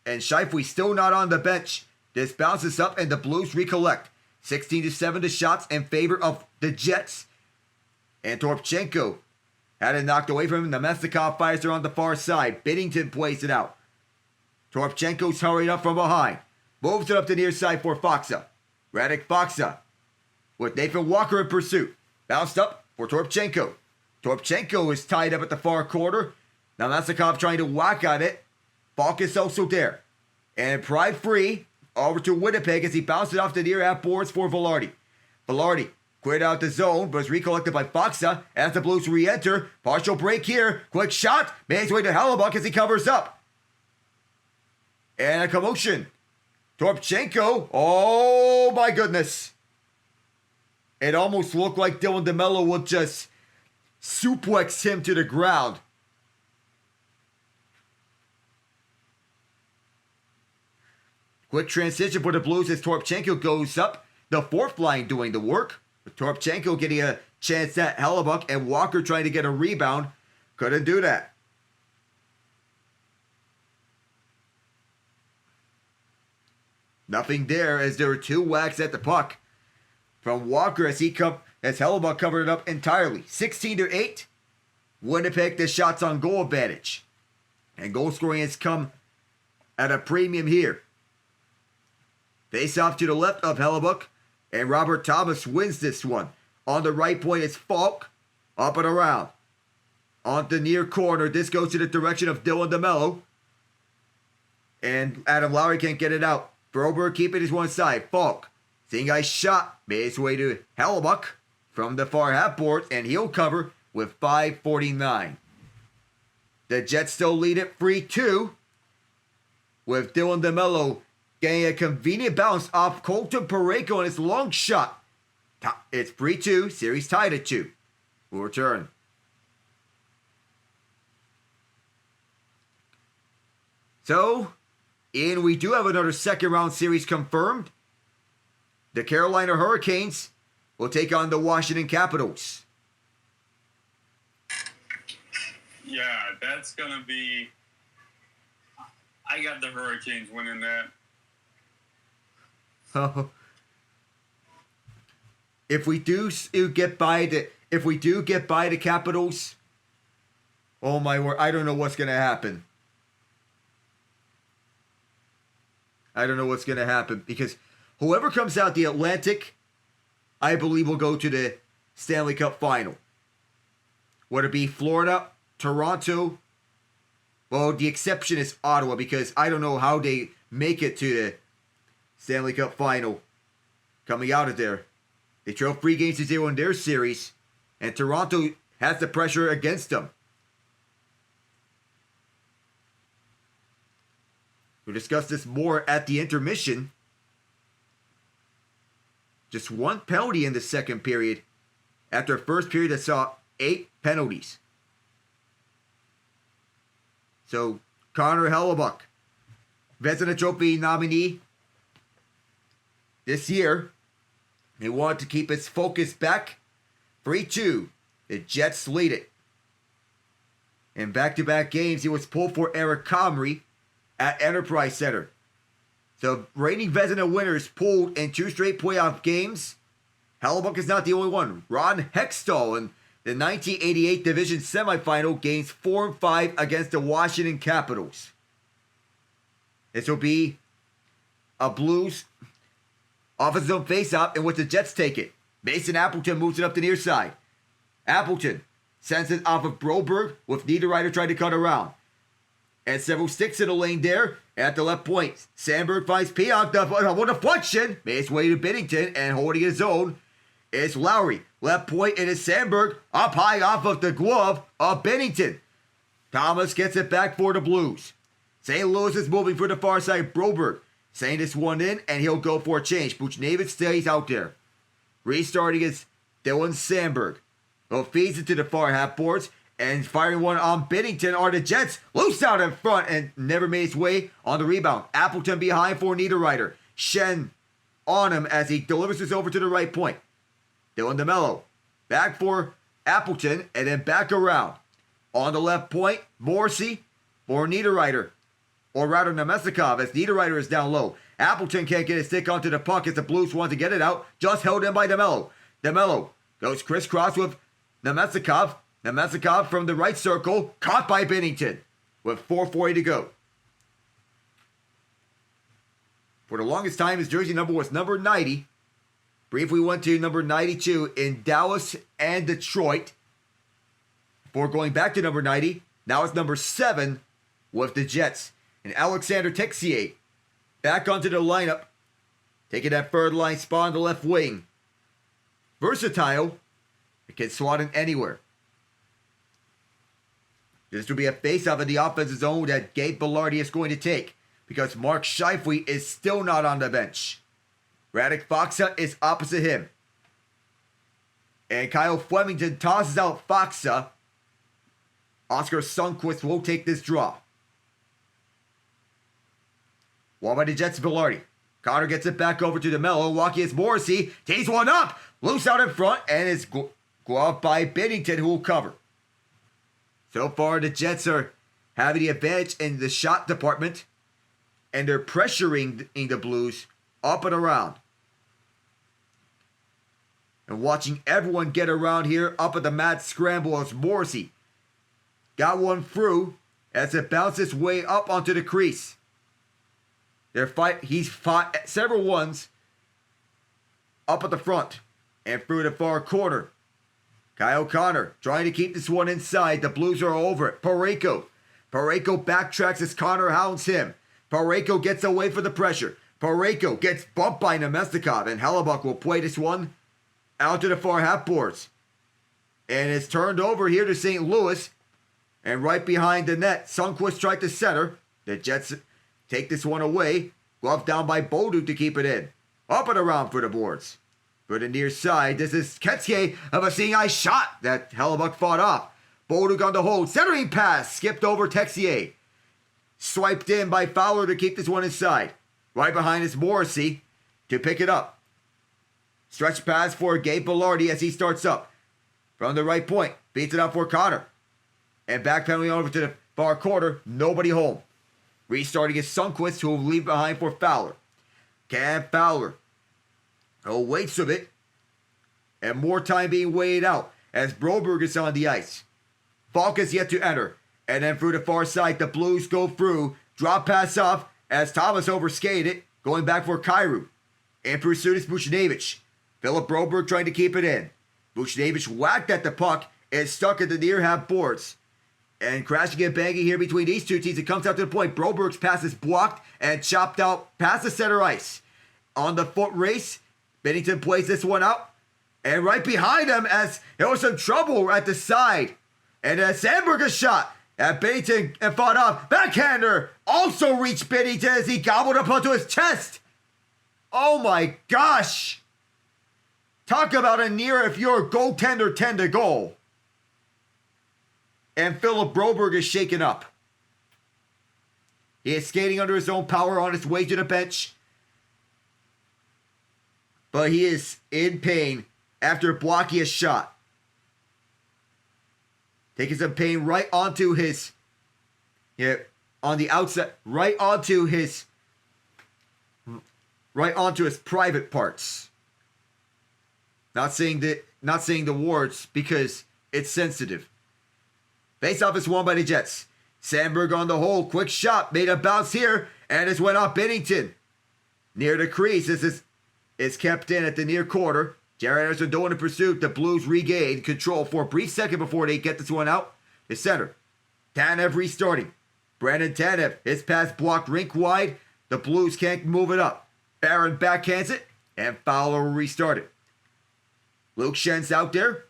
and Scheifele still not on the bench. This bounces up and the Blues recollect. 16-7 to shots in favor of the Jets. And Toropchenko had it knocked away from him. The Mestikov fires are on the far side. Binnington plays it out. Toropchenko's hurried up from behind. Moves it up the near side for Faksa. Radek Faksa with Nathan Walker in pursuit. Bounced up for Toropchenko. Toropchenko is tied up at the far corner. Now Mestikov trying to whack at it. Falk is also there. And pride free over to Winnipeg as he bounced it off the near half boards for Vilardi. Vilardi cleared out the zone, but is recollected by Faksa as the Blues re-enter. Partial break here. Quick shot. Made his way to Hellebuyck as he covers up. And a commotion. Toropchenko. Oh my goodness. It almost looked like Dylan DeMello would just suplex him to the ground. Quick transition for the Blues as Toropchenko goes up. The fourth line doing the work. With Toropchenko getting a chance at Hellebuyck and Walker trying to get a rebound. Couldn't do that. Nothing there as there were two whacks at the puck from Walker as Hellebuyck covered it up entirely. 16-8. Winnipeg the shots on goal advantage. And goal scoring has come at a premium here. Face off to the left of Hellebuyck. And Robert Thomas wins this one. On the right point is Falk. Up and around. On the near corner. This goes to the direction of Dylan DeMello. And Adam Lowry can't get it out. Broberg keeping his one side. Falk. Seeing a shot. Made his way to Hellebuyck from the far half board. And he'll cover with 5:49. The Jets still lead it 3-2. With Dylan DeMello getting a convenient bounce off Colton Parayko and his long shot. It's 3-2. Series tied at 2. We'll return. So, Ian, we do have another second round series confirmed. The Carolina Hurricanes will take on the Washington Capitals. Yeah, that's going to be... I got the Hurricanes winning that. If we do get by the Capitals, oh my word, I don't know what's gonna happen. I don't know what's gonna happen because whoever comes out the Atlantic, I believe will go to the Stanley Cup Final. Would it be Florida, Toronto? Well, the exception is Ottawa because I don't know how they make it to the Stanley Cup Final coming out of there. They trail 3-0 in their series, and Toronto has the pressure against them. We'll discuss this more at the intermission. Just one penalty in the second period after a first period that saw 8 penalties. So, Connor Hellebuyck, Vezina Trophy nominee this year. He wanted to keep his focus back. 3-2. The Jets lead it. In back-to-back games, he was pulled for Eric Comrie at Enterprise Center. So, reigning Vezina winners pulled in 2 straight playoff games. Hellebuyck is not the only one. Ron Hextall in the 1988 Division Semifinal gains 4-5 against the Washington Capitals. This will be a Blues offensive zone face-off in which the Jets take it. Mason Appleton moves it up the near side. Appleton sends it off of Broberg with Niederreiter trying to cut around. And several sticks in the lane there. At the left point, Sandberg finds Pionk. What a deflection. Made his way to Binnington and holding his own is Lowry. Left point, it is Sandberg up high off of the glove of Binnington. Thomas gets it back for the Blues. St. Louis is moving for the far side. Broberg saying this one in, and he'll go for a change. Buchnevich stays out there. Restarting is Dylan Sandberg. Who feeds it to the far half boards, and firing one on Binnington are the Jets. Loose out in front, and never made his way on the rebound. Appleton behind for Niederreiter. Shen on him as he delivers this over to the right point. Dylan DeMello back for Appleton, and then back around. On the left point, Morrissey for Niederreiter. or rather Nemestikov, as Niederreiter is down low. Appleton can't get his stick onto the puck as the Blues want to get it out, just held in by DeMello. DeMello goes crisscross with Nemestikov. Nemestikov from the right circle, caught by Binnington with 4:40 to go. For the longest time, his jersey number was number 90. Briefly went to number 92 in Dallas and Detroit. Before going back to number 90, now it's number 7 with the Jets. And Alexander Texier back onto the lineup, taking that third line spot on the left wing. Versatile, it can slot in anywhere. This will be a face-off in the offensive zone that Gabe Vilardi is going to take, because Mark Scheifele is still not on the bench. Radek Faksa is opposite him. And Kyle Flemington tosses out Faksa. Oscar Sundqvist will take this draw. Won by the Jets, Vilardi. Connor gets it back over to DeMello. Walking is Morrissey. Tees one up. Loose out in front. And it's gloved by Binnington, who will cover. So far, the Jets are having the advantage in the shot department. And they're pressuring the Blues up and around. And watching everyone get around here up at the mad scramble as Morrissey got one through as it bounces way up onto the crease. He's fought several ones up at the front and through the far corner. Kyle Connor trying to keep this one inside. The Blues are over it. Parayko backtracks as Connor hounds him. Parayko gets away from the pressure. Parayko gets bumped by Nemestikov, and Hellebuyck will play this one out to the far half boards. And it's turned over here to St. Louis. And right behind the net, Sundqvist tried to center. The Jets take this one away. Glove down by Bolduc to keep it in. Up and around for the boards. For the near side, this is Ketske of a seeing eye shot that Hellebuyck fought off. Bolduc on the hold. Centering pass. Skipped over Texier. Swiped in by Fowler to keep this one inside. Right behind is Morrissey to pick it up. Stretch pass for Gabe Vilardi as he starts up. From the right point. Beats it up for Connor. And back penalty over to the far corner. Nobody home. Restarting is Sundqvist, who will leave behind for Fowler. Cam Fowler waits a bit. And more time being weighed out as Broberg is on the ice. Falk is yet to enter. And then through the far side, the Blues go through. Drop pass off as Thomas overskated it. Going back for Kyrou. In pursuit is Buchnevich. Philip Broberg trying to keep it in. Buchnevich whacked at the puck and stuck at the near half boards. And crashing and banging here between these two teams. It comes out to the point. Broberg's pass is blocked and chopped out past the center ice. On the foot race, Binnington plays this one out. And right behind him as there was some trouble at the side. And a Sandberger shot at Binnington and fought off. Backhander also reached Binnington as he gobbled up onto his chest. Oh my gosh. Talk about a near if you're a goaltender 10 to goal. And Philip Broberg is shaken up. He is skating under his own power on his way to the bench. But he is in pain after blocking a shot. Taking some pain right onto his, on the outside, right onto his private parts. Not saying the words because it's sensitive. Face-off is won by the Jets. Sandberg on the hole. Quick shot. Made a bounce here. And it's went off Binnington. Near the crease. This is kept in at the near quarter. Jared Anderson doing the pursuit. The Blues regain control for a brief second before they get this one out. The center. Tanev restarting. Brandon Tanev. His pass blocked rink wide. The Blues can't move it up. Barron backhands it. And Fowler will restart it. Luke Schen's out there.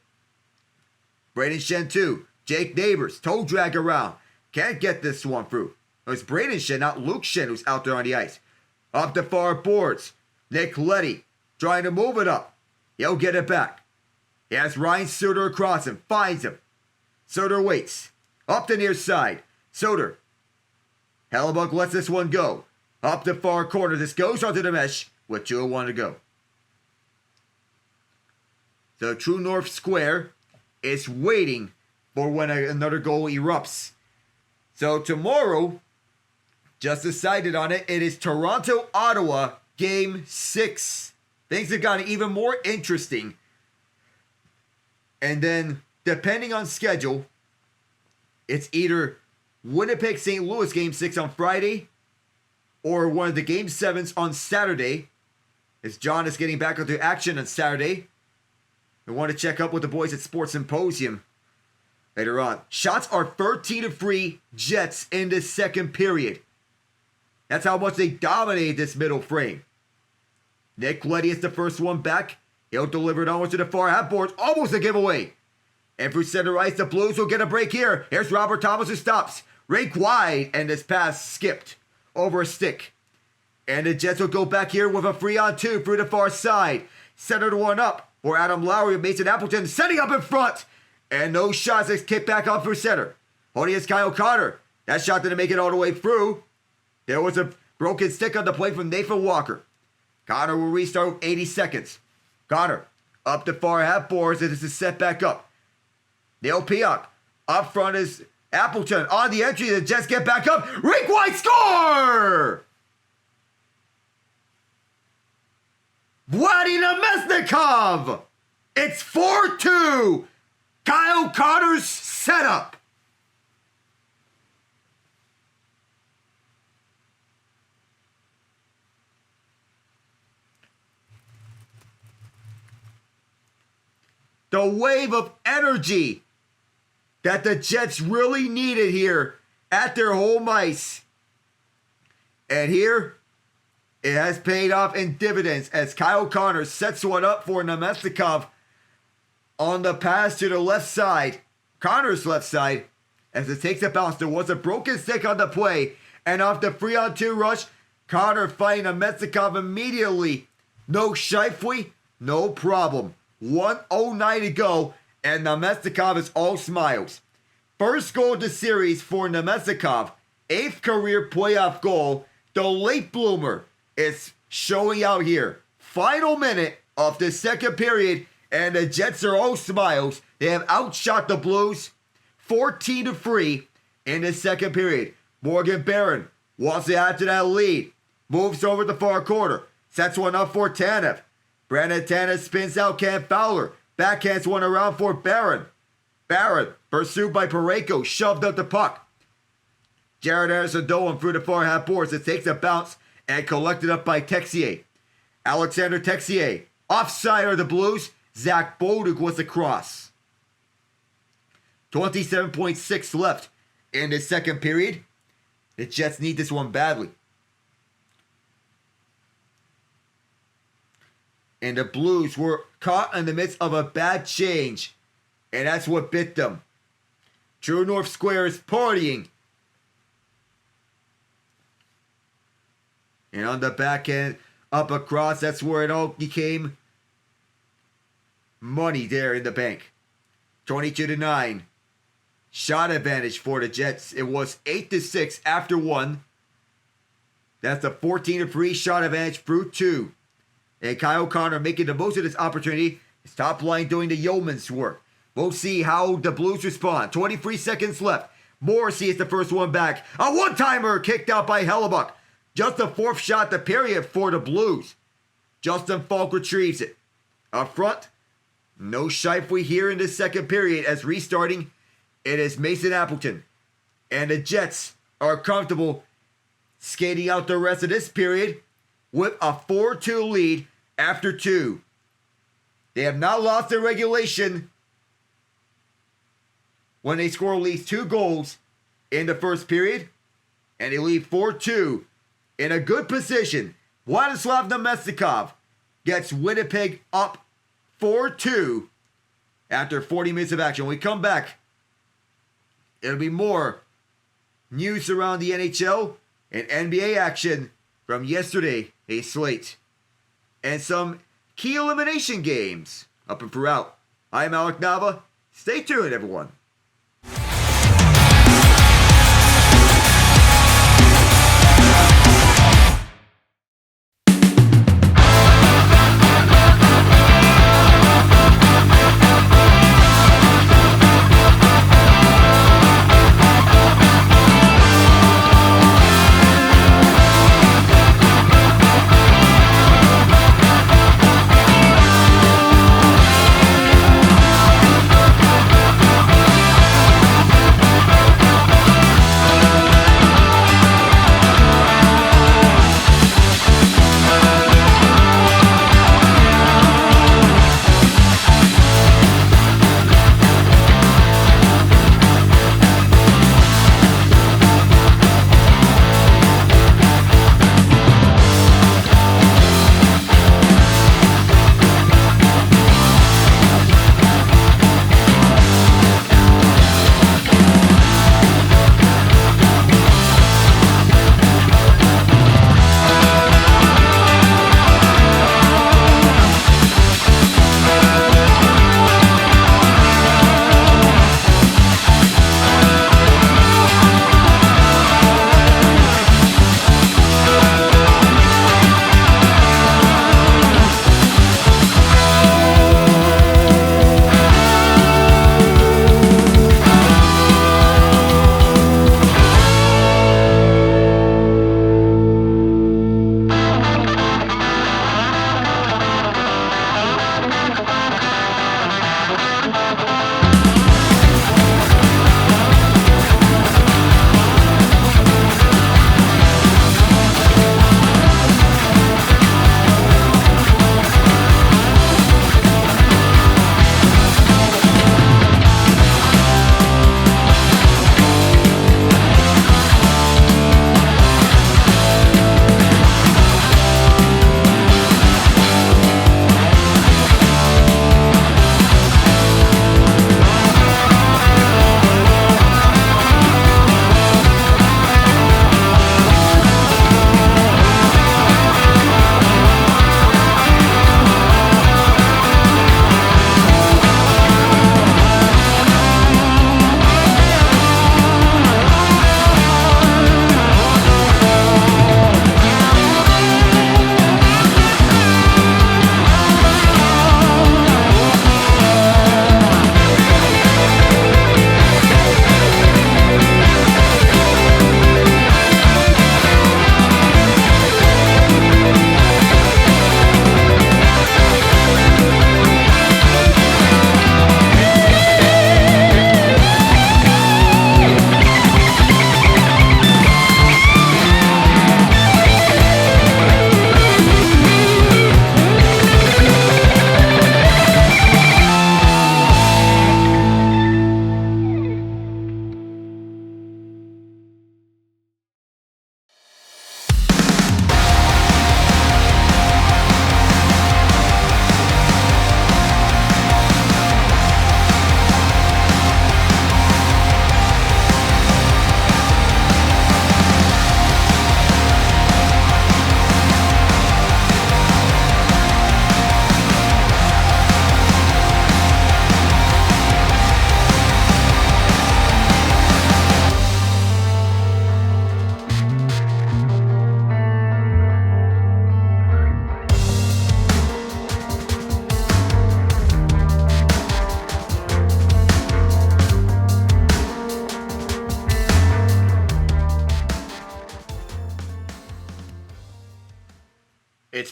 Braden Shen too. Jake Neighbors, toe drag around. Can't get this one through. It's Braden Shen, not Luke Shen, who's out there on the ice. Up the far boards. Nick Leddy trying to move it up. He'll get it back. He has Ryan Suter across him. Finds him. Suter waits. Up the near side. Suter. Hellebuyck lets this one go. Up the far corner. This goes onto the mesh with 2:01 to go. The True North Square is waiting for when another goal erupts. So tomorrow, just decided on it. It is Toronto-Ottawa Game 6. Things have gotten even more interesting. And then, depending on schedule, it's either Winnipeg St. Louis Game 6 on Friday or one of the Game 7s on Saturday, as John is getting back into action on Saturday. We want to check up with the boys at Sports Symposium later on. Shots are 13-3 Jets in the second period. That's how much they dominated this middle frame. Nick Leddy is the first one back. He'll deliver it onward to the far half boards. Almost a giveaway. And through center ice, the Blues will get a break here. Here's Robert Thomas who stops. Rake wide, and this pass skipped over a stick. And the Jets will go back here with a 3-on-2 through the far side. Centered one up for Adam Lowry. Mason Appleton setting up in front. And those shots is kicked back up through center. Holding is Kyle Connor. That shot didn't make it all the way through. There was a broken stick on the play from Nathan Walker. Connor will restart with 80 seconds. Connor up the far half boards as it's set back up. Neil Pionk up front is Appleton on the entry. The Jets get back up. Rink White score! Vladimir Namestnikov! It's 4-2. Kyle Connor's setup. The wave of energy that the Jets really needed here at their home ice. And here, it has paid off in dividends as Kyle Connor sets one up for Namestnikov on the pass to the left side, Connor's left side, as it takes a bounce. There was a broken stick on the play, and off the 3-on-2 rush, Connor fighting Namestnikov immediately. No Scheifele, no problem. 1:09 to go, and Namestnikov is all smiles. First goal of the series for Namestnikov, 8th career playoff goal. The late bloomer is showing out here. Final minute of the second period, and the Jets are all smiles. They have outshot the Blues 14-3 in the second period. Morgan Barron wants to add to that lead. Moves over the far corner. Sets one up for Tanev. Brandon Tanev spins out Cam Fowler. Backhands one around for Barron. Barron, pursued by Parayko, shoved up the puck. Jared Anderson-Dolan through the far half boards. It takes a bounce and collected up by Texier. Alexander Texier, offside of the Blues. Zach Boduk was the cross. 27.6 left in the second period. The Jets need this one badly. And the Blues were caught in the midst of a bad change. And that's what bit them. True North Square is partying. And on the back end, up across, that's where it all became money there in the bank. 22-9. Shot advantage for the Jets. It was 8-6 after 1. That's a 14-3 shot advantage through 2. And Kyle Connor making the most of this opportunity. His top line doing the yeoman's work. We'll see how the Blues respond. 23 seconds left. Morrissey is the first one back. A one-timer kicked out by Hellebuck. Just the 4th shot of the period for the Blues. Justin Falk retrieves it. Up front, no Scheifele here in the second period as restarting, it is Mason Appleton. And the Jets are comfortable skating out the rest of this period with a 4-2 lead after 2. They have not lost their regulation when they score at least 2 goals in the first period. And they lead 4-2 in a good position. Vladislav Namestnikov gets Winnipeg up 4-2 after 40 minutes of action. When we come back, it'll be more news around the NHL and NBA action from yesterday, a slate, and some key elimination games up and throughout. I'm Alec Nava. Stay tuned, everyone.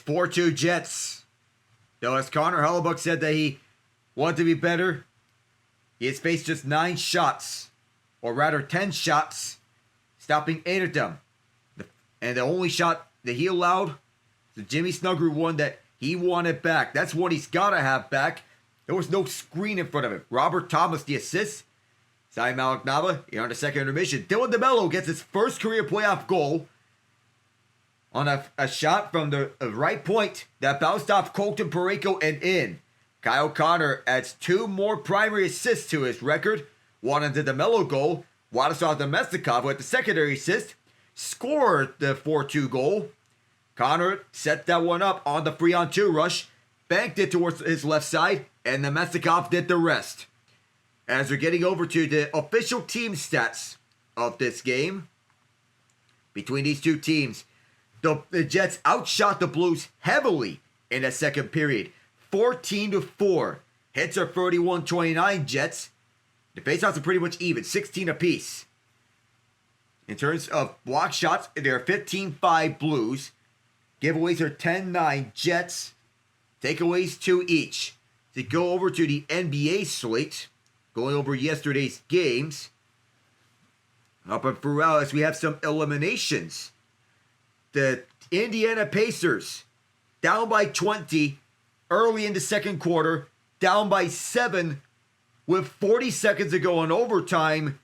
4-2 Jets. Though as Connor Hellebuck said that he wanted to be better, he has faced just 9 shots, or rather 10 shots, stopping 8 of them. And the only shot that he allowed, the Jimmy Snuggerud one that he wanted back. That's what he's got to have back. There was no screen in front of him. Robert Thomas, the assist. Sai Malaknava, here on the second intermission. Dylan DeMello gets his first career playoff goal on a shot from the right point that bounced off Colton Parayko and in. Kyle Connor adds 2 more primary assists to his record. One on the DeMello goal. Władysław Domestikov with the secondary assist scored the 4-2 goal. Connor set that one up on the 3-on-2 rush, banked it towards his left side, and Domestikov did the rest. As we're getting over to the official team stats of this game, between these two teams, the Jets outshot the Blues heavily in the second period, 14-4. Hits are 31-29 Jets. The faceoffs are pretty much even, 16 apiece. In terms of block shots, they're 15-5 Blues. Giveaways are 10-9 Jets. Takeaways 2 each. To go over to the NBA slate, going over yesterday's games. Up and throughout as we have some eliminations. The Indiana Pacers down by 20 early in the second quarter, down by 7 with 40 seconds to go in overtime,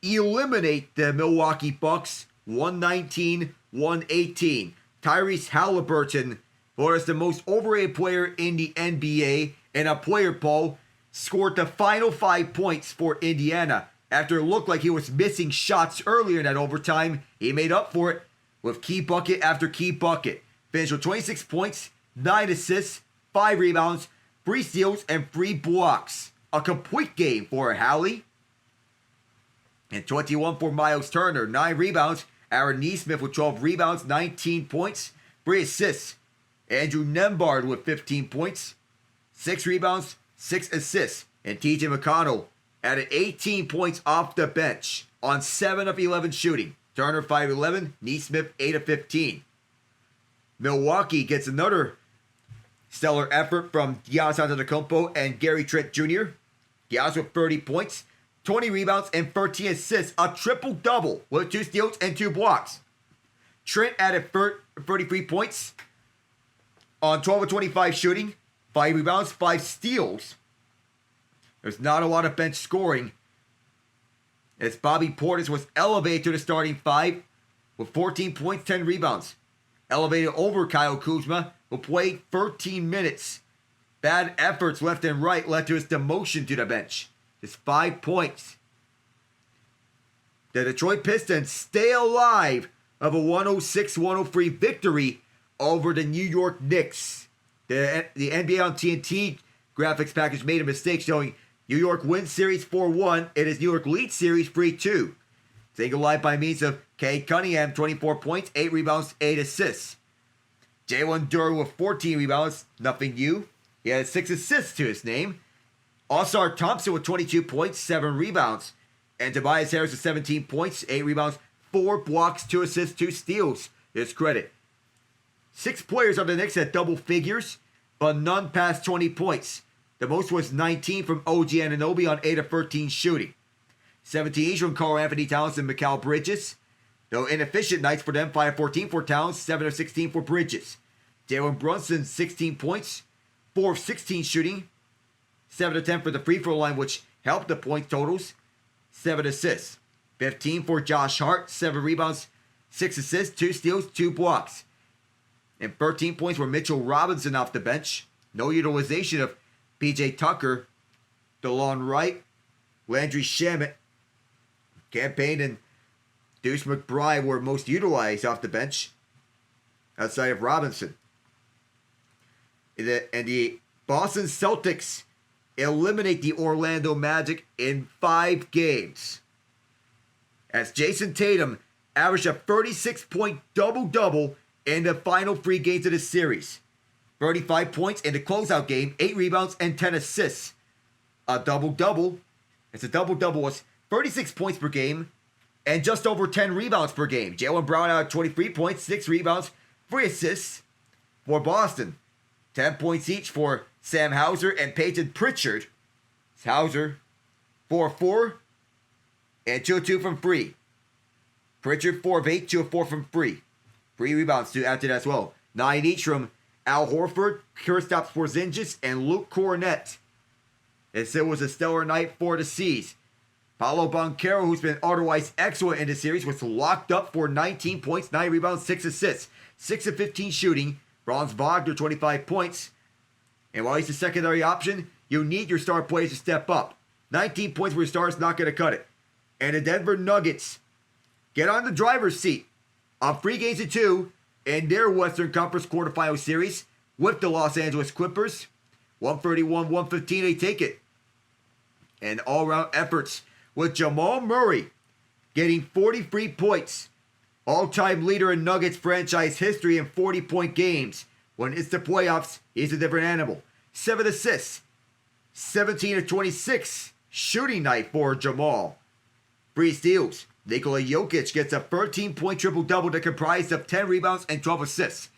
eliminate the Milwaukee Bucks 119-118. Tyrese Halliburton, who is the most overrated player in the NBA and a player poll, scored the final 5 points for Indiana. After it looked like he was missing shots earlier in that overtime, he made up for it with key bucket after key bucket. Finished with 26 points, 9 assists, 5 rebounds, 3 steals, and 3 blocks. A complete game for Hallie. And 21 for Miles Turner, 9 rebounds. Aaron Nesmith with 12 rebounds, 19 points, 3 assists. Andrew Nembhard with 15 points, 6 rebounds, 6 assists. And TJ McConnell added 18 points off the bench on 7 of 11 shooting. Turner 5-11, Nesmith 8-15. Milwaukee gets another stellar effort from Giannis Antetokounmpo and Gary Trent Jr. Giannis with 30 points, 20 rebounds, and 13 assists. A triple-double with 2 steals and 2 blocks. Trent added 33 points on 12 of 25 shooting, 5 rebounds, 5 steals. There's not a lot of bench scoring, as Bobby Portis was elevated to the starting 5 with 14 points, 10 rebounds. Elevated over Kyle Kuzma, who played 13 minutes. Bad efforts left and right led to his demotion to the bench. Just 5 points. The Detroit Pistons stay alive of a 106-103 victory over the New York Knicks. The NBA on TNT graphics package made a mistake showing New York wins series 4-1. It is New York leads series 3-2. Staying alive by means of Cade Cunningham, 24 points, 8 rebounds, 8 assists. Jalen Duren with 14 rebounds, nothing new. He had 6 assists to his name. Ausar Thompson with 22 points, 7 rebounds. And Tobias Harris with 17 points, 8 rebounds, 4 blocks, 2 assists, 2 steals. His credit. 6 players on the Knicks had double figures, but none past 20 points. The most was 19 from OG Anunoby on 8 of 13 shooting. 17 each from Karl Anthony Towns and Mikal Bridges. Though inefficient nights for them, 5 of 14 for Towns, 7 of 16 for Bridges. Jalen Brunson, 16 points, 4 of 16 shooting, 7 of 10 for the free throw line, which helped the point totals, 7 assists. 15 for Josh Hart, 7 rebounds, 6 assists, 2 steals, 2 blocks. And 13 points for Mitchell Robinson off the bench. No utilization of PJ Tucker, DeLon Wright, Landry Shamet, Cam Payne, and Deuce McBride were most utilized off the bench outside of Robinson. And the Boston Celtics eliminate the Orlando Magic in 5 games. As Jason Tatum averaged a 36-point double-double in the final 3 games of the series. 35 points in the closeout game, 8 rebounds, and 10 assists. A double-double. It's a double-double was 36 points per game and just over 10 rebounds per game. Jaylen Brown had 23 points, 6 rebounds, 3 assists. for Boston. 10 points each for Sam Hauser and Peyton Pritchard. Hauser 4-4 and 2 of 2 from free. Pritchard 4 of 8, 2 of 4 from free. Free rebounds to add to that as well. 9 each from Al Horford, Kristaps Porzingis, and Luke Cornett. It was a stellar night for the C's. Paolo Banchero, who's been otherwise excellent in the series, was locked up for 19 points, 9 rebounds, 6 assists, 6 of 15 shooting. Franz Wagner, 25 points. And while he's the secondary option, you need your star players to step up. 19 points for your star is not going to cut it. And the Denver Nuggets get on the driver's seat on 3 games to 2 in their Western Conference Quarterfinal series with the Los Angeles Clippers. 131-115, they take it. And all-around efforts with Jamal Murray getting 43 points. All-time leader in Nuggets franchise history in 40-point games. When it's the playoffs, he's a different animal. 7 assists. 17 of 26 shooting night for Jamal. 3 steals. Nikola Jokic gets a 13-point triple-double that comprised of 10 rebounds and 12 assists.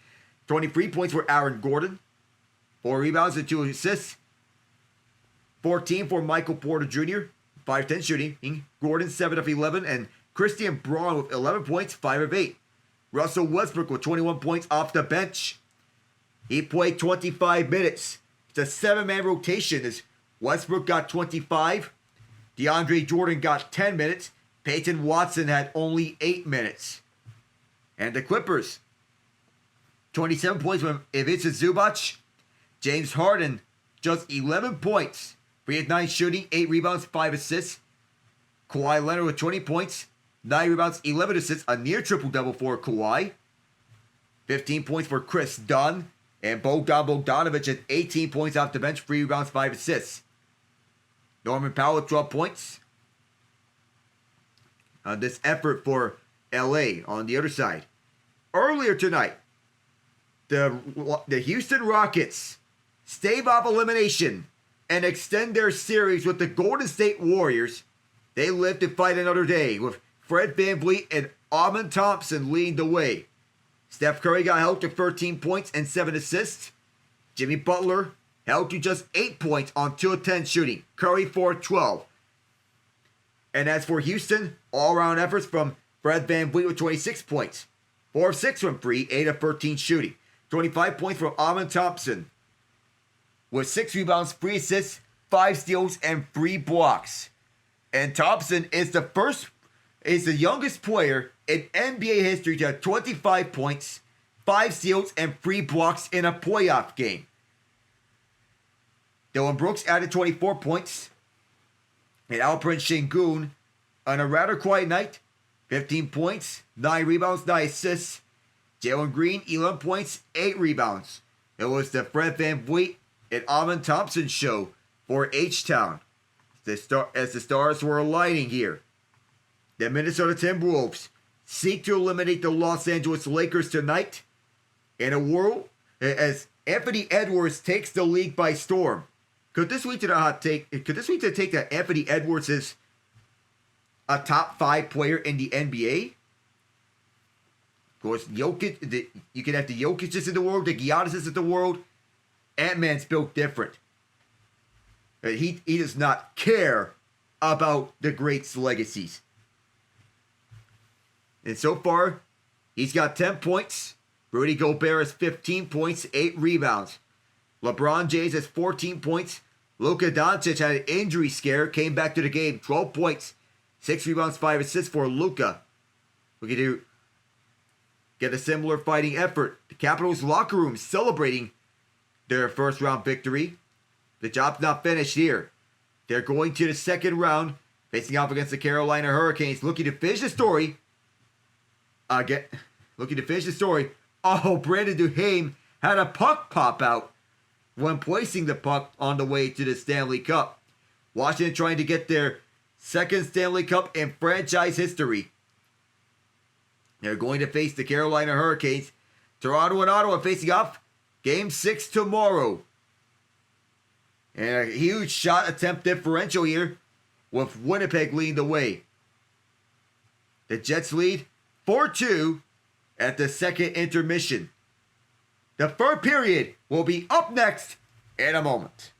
23 points for Aaron Gordon. 4 rebounds and 2 assists. 14 for Michael Porter Jr. 5-10 shooting. Gordon 7 of 11 and Christian Braun with 11 points, 5 of 8. Russell Westbrook with 21 points off the bench. He played 25 minutes. It's a 7-man rotation as Westbrook got 25. DeAndre Jordan got 10 minutes. Peyton Watson had only 8 minutes. And the Clippers, 27 points from Ivica Zubac. James Harden, just 11 points. 3 of 9 shooting, 8 rebounds, 5 assists. Kawhi Leonard with 20 points, 9 rebounds, 11 assists, a near triple-double for Kawhi. 15 points for Chris Dunn. And Bogdan Bogdanovic at 18 points off the bench, 3 rebounds, 5 assists. Norman Powell with 12 points. This effort for LA on the other side. Earlier tonight, the Houston Rockets stave off elimination and extend their series with the Golden State Warriors. They live to fight another day with Fred VanVleet and Amen Thompson leading the way. Steph Curry got held to 13 points and 7 assists. Jimmy Butler held to just 8 points on 2 of 10 shooting. Curry 4 of 12. And as for Houston, all-around efforts from Fred VanVleet with 26 points. 4 of 6 from free, 8 of 13 shooting. 25 points from Amen Thompson with 6 rebounds, 3 assists, 5 steals, and 3 blocks. And Thompson is the youngest player in NBA history to have 25 points, 5 steals, and 3 blocks in a playoff game. Dylan Brooks added 24 points. And Alperen Sengun, on a rather quiet night, 15 points, 9 rebounds, 9 assists. Jalen Green, 11 points, 8 rebounds. It was the Fred VanVleet and Amen Thompson show for H-Town. As the stars were aligning here. The Minnesota Timberwolves seek to eliminate the Los Angeles Lakers tonight in a world as Anthony Edwards takes the league by storm. Could this lead to the hot take? Could this lead to the take that Anthony Edwards is a top 5 player in the NBA? Of course, Jokic. You can have the Jokic's in the world, the Giannis's in the world. Ant-Man's built different. He does not care about the greats' legacies. And so far, he's got 10 points. Rudy Gobert has 15 points, 8 rebounds. LeBron James has 14 points. Luka Doncic had an injury scare, came back to the game, 12 points, 6 rebounds, 5 assists for Luka. We can do get a similar fighting effort. The Capitals locker room celebrating their first round victory. The job's not finished here. They're going to the second round, facing off against the Carolina Hurricanes, looking to finish the story. Oh, Brandon Duhaime had a puck pop out when placing the puck on the way to the Stanley Cup. Washington trying to get their second Stanley Cup in franchise history. They're going to face the Carolina Hurricanes. Toronto and Ottawa facing off. Game 6 tomorrow. And a huge shot attempt differential here with Winnipeg leading the way. The Jets lead 4-2 at the second intermission. The third period will be up next in a moment.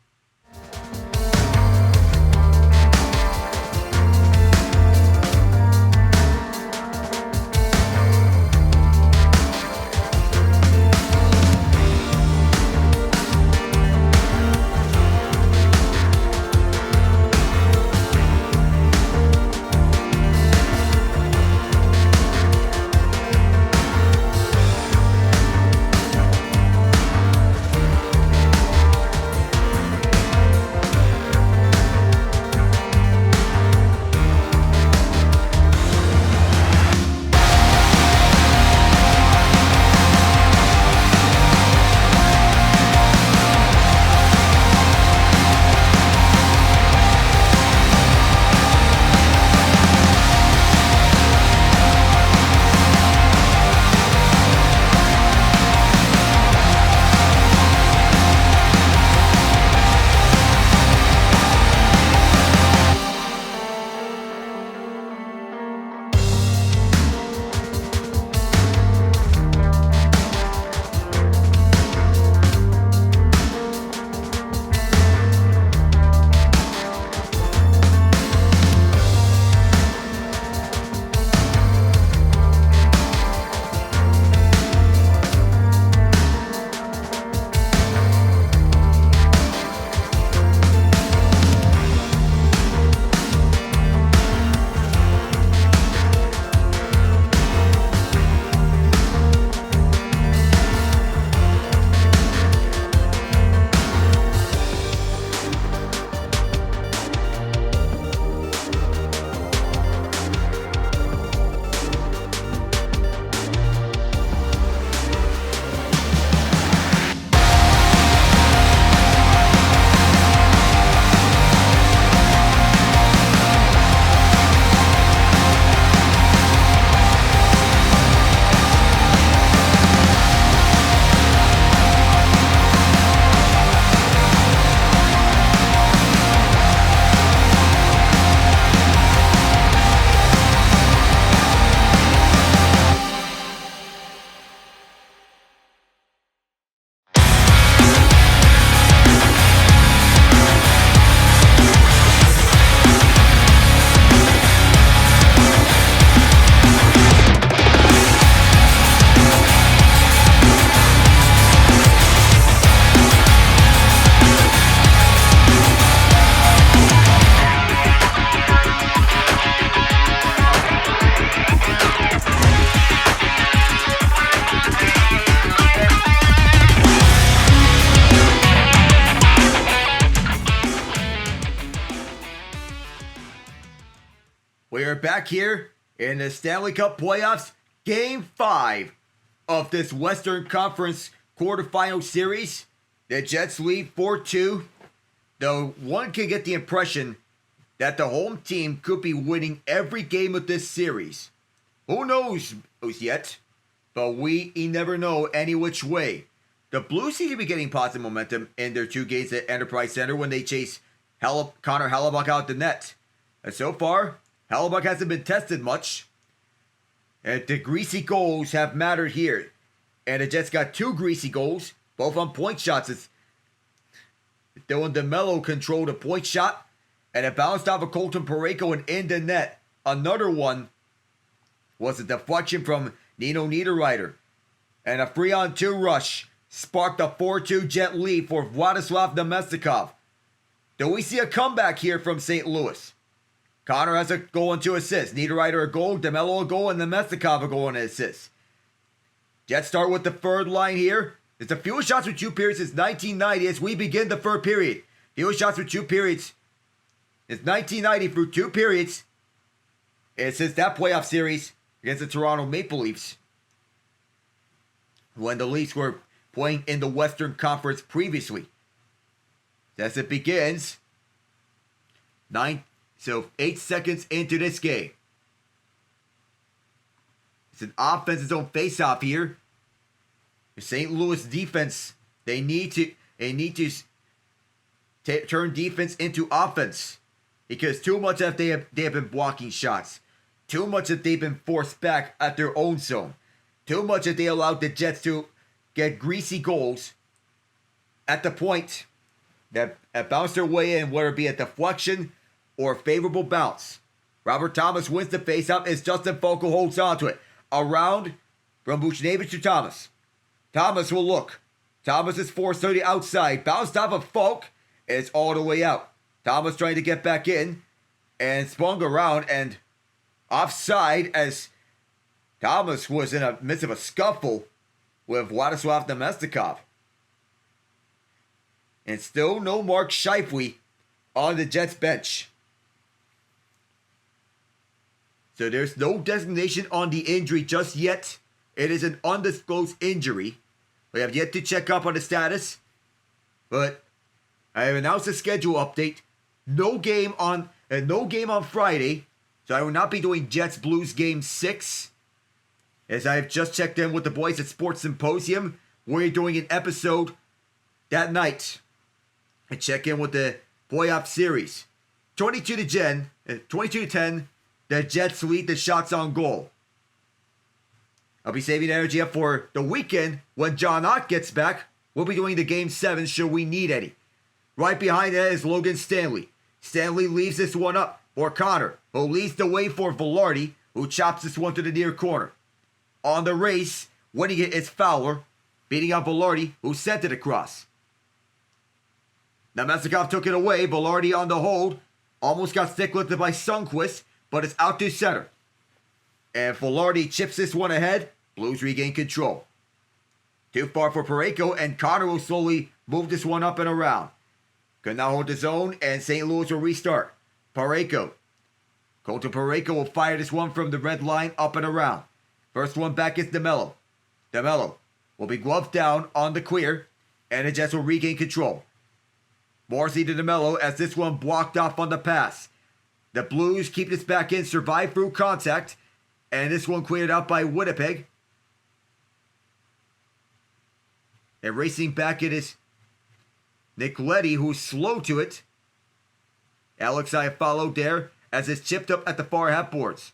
We are back here in the Stanley Cup Playoffs, Game 5 of this Western Conference Quarterfinal Series. The Jets lead 4-2, though one can get the impression that the home team could be winning every game of this series. Who knows yet, but we never know any which way. The Blues seem to be getting positive momentum in their 2 games at Enterprise Center when they chase Connor Hellebuyck out the net. And so far, Hellebuyck hasn't been tested much. And the greasy goals have mattered here. And the Jets got 2 greasy goals, both on point shots. It's Dylan DeMello controlled a point shot, and it bounced off of Colton Parayko and in the net. Another one was a deflection from Nino Niederreiter. And a 3-on-2 rush sparked a 4-2 Jet lead for Vladislav Nemestikov. Do we see a comeback here from St. Louis? Connor has a goal and 2 assists. Niederreiter a goal, DeMello a goal, and Nemestikov a goal and an assist. Jets start with the third line here. It's the fewest shots with 2 periods since 1990 as we begin the third period. Fewest shots with 2 periods. It's 1990 through 2 periods. And since that playoff series against the Toronto Maple Leafs, when the Leafs were playing in the Western Conference previously. As it begins, 8 seconds into this game. It's an offensive zone face-off here. The St. Louis defense, they need to turn defense into offense, because too much that they have been blocking shots, too much that they've been forced back at their own zone, too much that they allowed the Jets to get greasy goals at the point that bounce their way in, whether it be a deflection or a favorable bounce. Robert Thomas wins the faceoff as Justin Foco holds on to it. Around from Buchnevich to Thomas. Thomas will look. Thomas is forced to the outside. Bounced off of Falk. And it's all the way out. Thomas trying to get back in. And spun around and offside as Thomas was in the midst of a scuffle with Vladislav Nemestikov. And still no Mark Scheifele on the Jets bench. So there's no designation on the injury just yet. It is an undisclosed injury. We have yet to check up on the status. But I have announced a schedule update. No game on Friday. So I will not be doing Jets Blues Game 6. As I have just checked in with the boys at Sports Symposium. We're doing an episode that night. And check in with the playoff series. 22 to 10. The Jets lead the shots on goal. I'll be saving energy up for the weekend when John Ott gets back. We'll be doing the Game 7 should we need any. Right behind that is Logan Stanley. Stanley leaves this one up for Connor, who leads the way for Vilardi, who chops this one to the near corner. On the race, winning it is Fowler, beating out Vilardi, who sent it across. Nemestikov took it away. Vilardi on the hold. Almost got stick-lifted by Sundqvist, but it's out to center. And Vilardi chips this one ahead. Blues regain control. Too far for Parayko, and Connor will slowly move this one up and around. Could now hold the zone, and St. Louis will restart. Parayko. Colton Parayko will fire this one from the red line up and around. First one back is DeMello. DeMello will be gloved down on the clear, and the Jets will regain control. Morrissey to DeMello as this one blocked off on the pass. The Blues keep this back in, survive through contact, and this one cleared out by Winnipeg. And racing back it is Nicoletti, who's slow to it. Alex followed there as it's chipped up at the far half boards.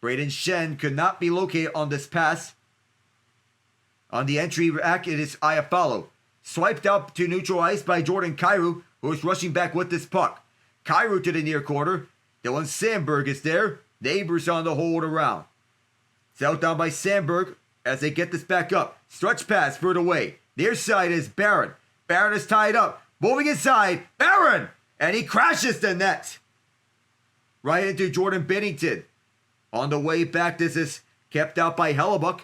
Braden Shen could not be located on this pass. On the entry back, it is Iafallo. Swiped out to neutral ice by Jordan Kyrou, who is rushing back with this puck. Kyrou to the near corner. Dylan Sandberg is there. Neighbors on the hold around. It's out down by Sandberg as they get this back up. Stretch pass further away. Near side is Barron. Barron is tied up. Moving inside. Barron! And he crashes the net. Right into Jordan Binnington. On the way back, this is kept out by Hellebuck.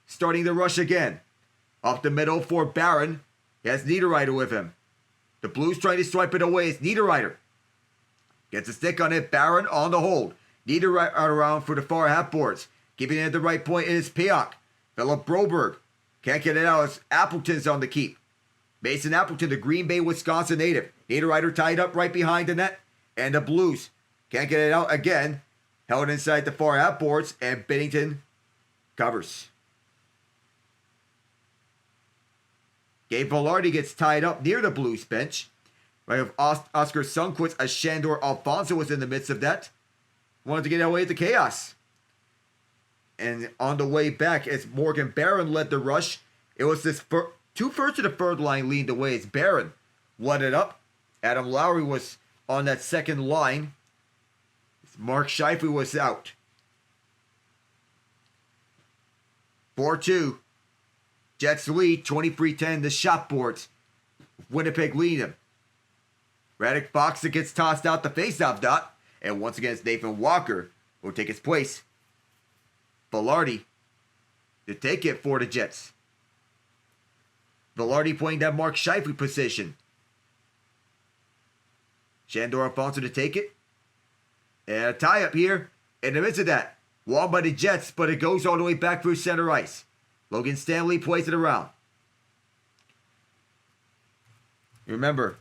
Starting the rush again. Up the middle for Barron. He has Niederreiter with him. The Blues trying to swipe it away. It's Niederreiter. Gets a stick on it. Barron on the hold. Niederreiter around for the far half boards. Keeping it at the right point is Pionk. Philip Broberg. Can't get it out as Appleton's on the keep. Mason Appleton, the Green Bay, Wisconsin native. Niederreiter tied up right behind the net. And the Blues can't get it out again. Held inside the far half boards. And Binnington covers. Gabe Vilardi gets tied up near the Blues bench. Right of Oscar Sundqvist as Shandor Alfonso was in the midst of that. Wanted to get away with the chaos. And on the way back, as Morgan Barron led the rush, it was this two-thirds of the third line leaned away as Barron led it up. Adam Lowry was on that second line. Mark Scheifele was out. 4-2. Jets lead, 23-10, the shot boards. Winnipeg lead them. Radek Boxer gets tossed out the faceoff dot. And once again, it's Nathan Walker who will take his place. Vilardi to take it for the Jets. Vilardi playing that Mark Scheifele position. Shandor Alfonso to take it. And a tie-up here in the midst of that. Won by the Jets, but it goes all the way back through center ice. Logan Stanley plays it around. Remember,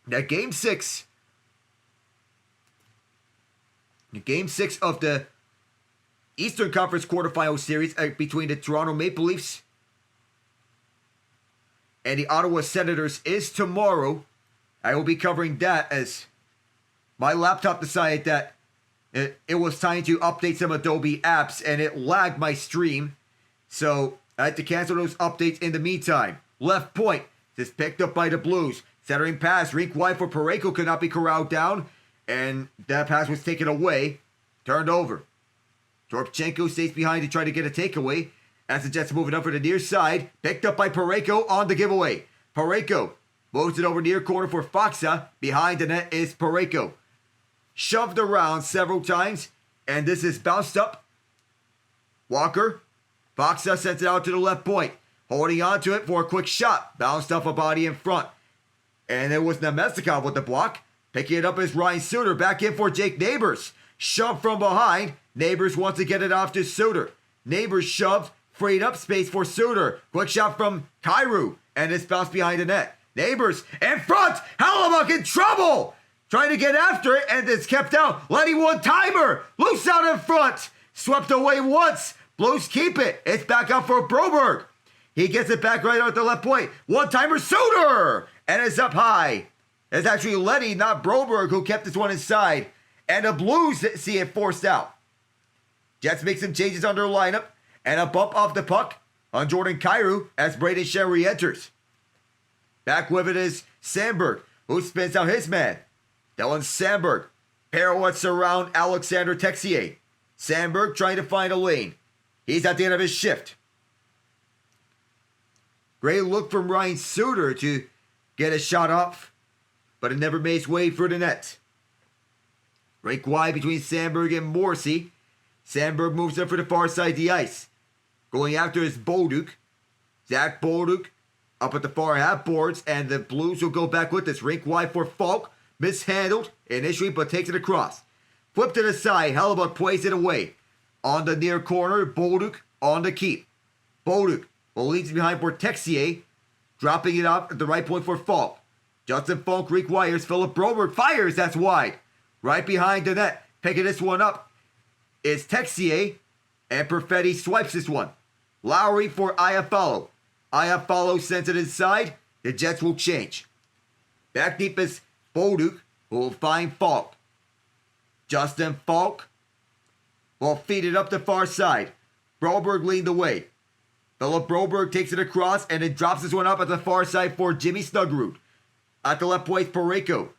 that Game 6 of the Eastern Conference Quarterfinal series between the Toronto Maple Leafs and the Ottawa Senators is tomorrow. I will be covering that as my laptop decided that it was time to update some Adobe apps and it lagged my stream. So I had to cancel those updates in the meantime. Left point. This picked up by the Blues. Centering pass. Rink wide for Parayko could not be corralled down. And that pass was taken away. Turned over. Torpchenko stays behind to try to get a takeaway. As the Jets move it up for the near side. Picked up by Parayko on the giveaway. Parayko moves it over near corner for Faksa. Behind the net is Parayko. Shoved around several times. And this is bounced up. Walker. Faksa sends it out to the left point. Holding on to it for a quick shot. Bounced off a body in front. And it was Nemestikov with the block. Picking it up is Ryan Suter. Back in for Jake Neighbors. Shoved from behind. Neighbors wants to get it off to Suter. Neighbors shoved. Freed up space for Suter. Quick shot from Kyrou. And it's bounced behind the net. Neighbors in front. Hellebuyck in trouble. Trying to get after it. And it's kept out. Letty one-timer. Loose out in front. Swept away once. Blues keep it. It's back up for Broberg. He gets it back right at the left point. One-timer Suter. And it's up high. It's actually Letty, not Broberg, who kept this one inside. And the Blues see it forced out. Jets make some changes on their lineup. And a bump off the puck on Jordan Kyrou as Braden Shen re-enters. Back with it is Sandberg, who spins out his man. Dylan Sandberg pirouettes around Alexander Texier. Sandberg trying to find a lane. He's at the end of his shift. Great look from Ryan Suter to get a shot off, but it never made its way through the net. Rink wide between Sandberg and Morrissey. Sandberg moves up for the far side of the ice. Going after is Bolduc. Zach Bolduc up at the far half boards, and the Blues will go back with this. Rink wide for Falk. Mishandled initially, but takes it across. Flip to the side. Hellebuyck plays it away. On the near corner, Bolduc on the keep. Bolduc will leads behind for Texier. Dropping it up at the right point for Falk. Justin Falk requires Philip Broberg. Fires, that's wide. Right behind the net. Picking this one up is Texier. And Perfetti swipes this one. Lowry for Iafallo. Iafallo sends it inside. The Jets will change. Back deep is Bolduc, who will find Falk. Justin Falk will feed it up the far side. Broberg leaned away. Philip Broberg takes it across and then drops this one up at the far side for Jimmy Snuggerud. At the left point, Parayko.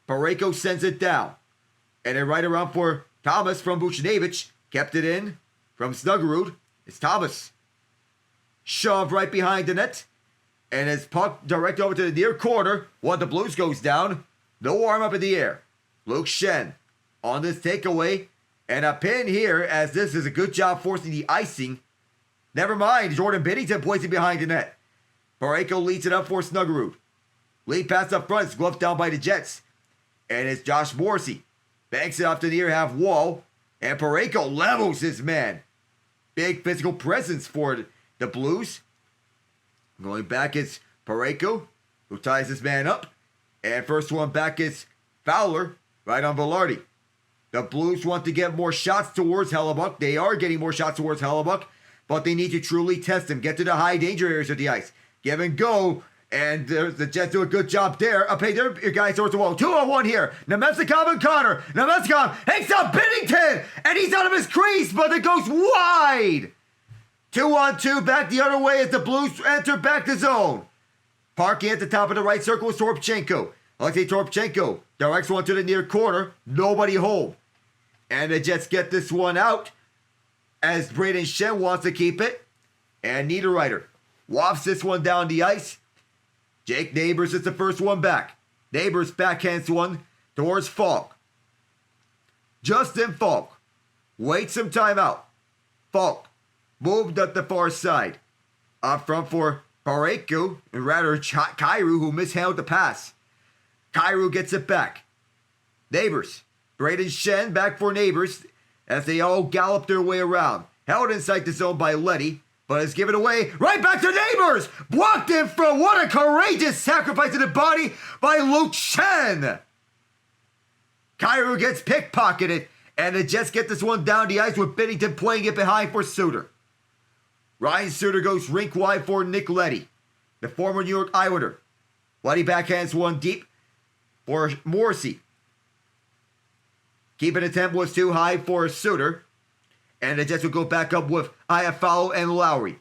Parayko sends it down. And then right around for Thomas from Buchnevich. Kept it in from Snuggerud. It's Thomas. Shoved right behind the net. And it's puck direct over to the near corner. One of the Blues goes down. No arm up in the air. Luke Shen on this takeaway. And a pin here as this is a good job forcing the icing. Never mind. Jordan Binnington plays it behind the net. Parayko leads it up for Snuggerud. Lead pass up front. It's gloved down by the Jets. And it's Josh Morrissey. Banks it off the near half wall. And Parayko levels his man. Big physical presence for the Blues. Going back is Parayko, who ties this man up. And first one back is Fowler, right on Vilardi. The Blues want to get more shots towards Hellebuyck. They are getting more shots towards Hellebuyck, but they need to truly test him. Get to the high danger areas of the ice. Give and go. And the Jets do a good job there. Up hey, there, guys towards the wall. 2-on-1 here. Nemestikov and Connor. Nemestikov takes out Binnington, and he's out of his crease, but it goes wide. 2-on-2 back the other way as the Blues enter back the zone. Parking at the top of the right circle is Torpchenko. Alexei Torpchenko directs one to the near corner. Nobody home. And the Jets get this one out as Braden Shen wants to keep it. And Niederreiter wafts this one down the ice. Jake Neighbors is the first one back. Neighbors backhands one towards Falk. Justin Falk waits some time out. Falk moved up the far side. Up front for Parayko, and rather Kyrou, who mishandled the pass. Kyrou gets it back. Neighbors. Braden Shen back for Neighbors as they all gallop their way around. Held inside the zone by Letty, but is given away right back to Neighbors. Blocked in front. What a courageous sacrifice of the body by Luke Shen. Kyrou gets pickpocketed, and the Jets get this one down the ice with Binnington playing it behind for Suter. Ryan Suter goes rink wide for Nick Letty, the former New York Islander. Letty backhands one deep for Morrissey. Keeping the tempo was too high for Suter. And the Jets will go back up with Iafallo and Lowry.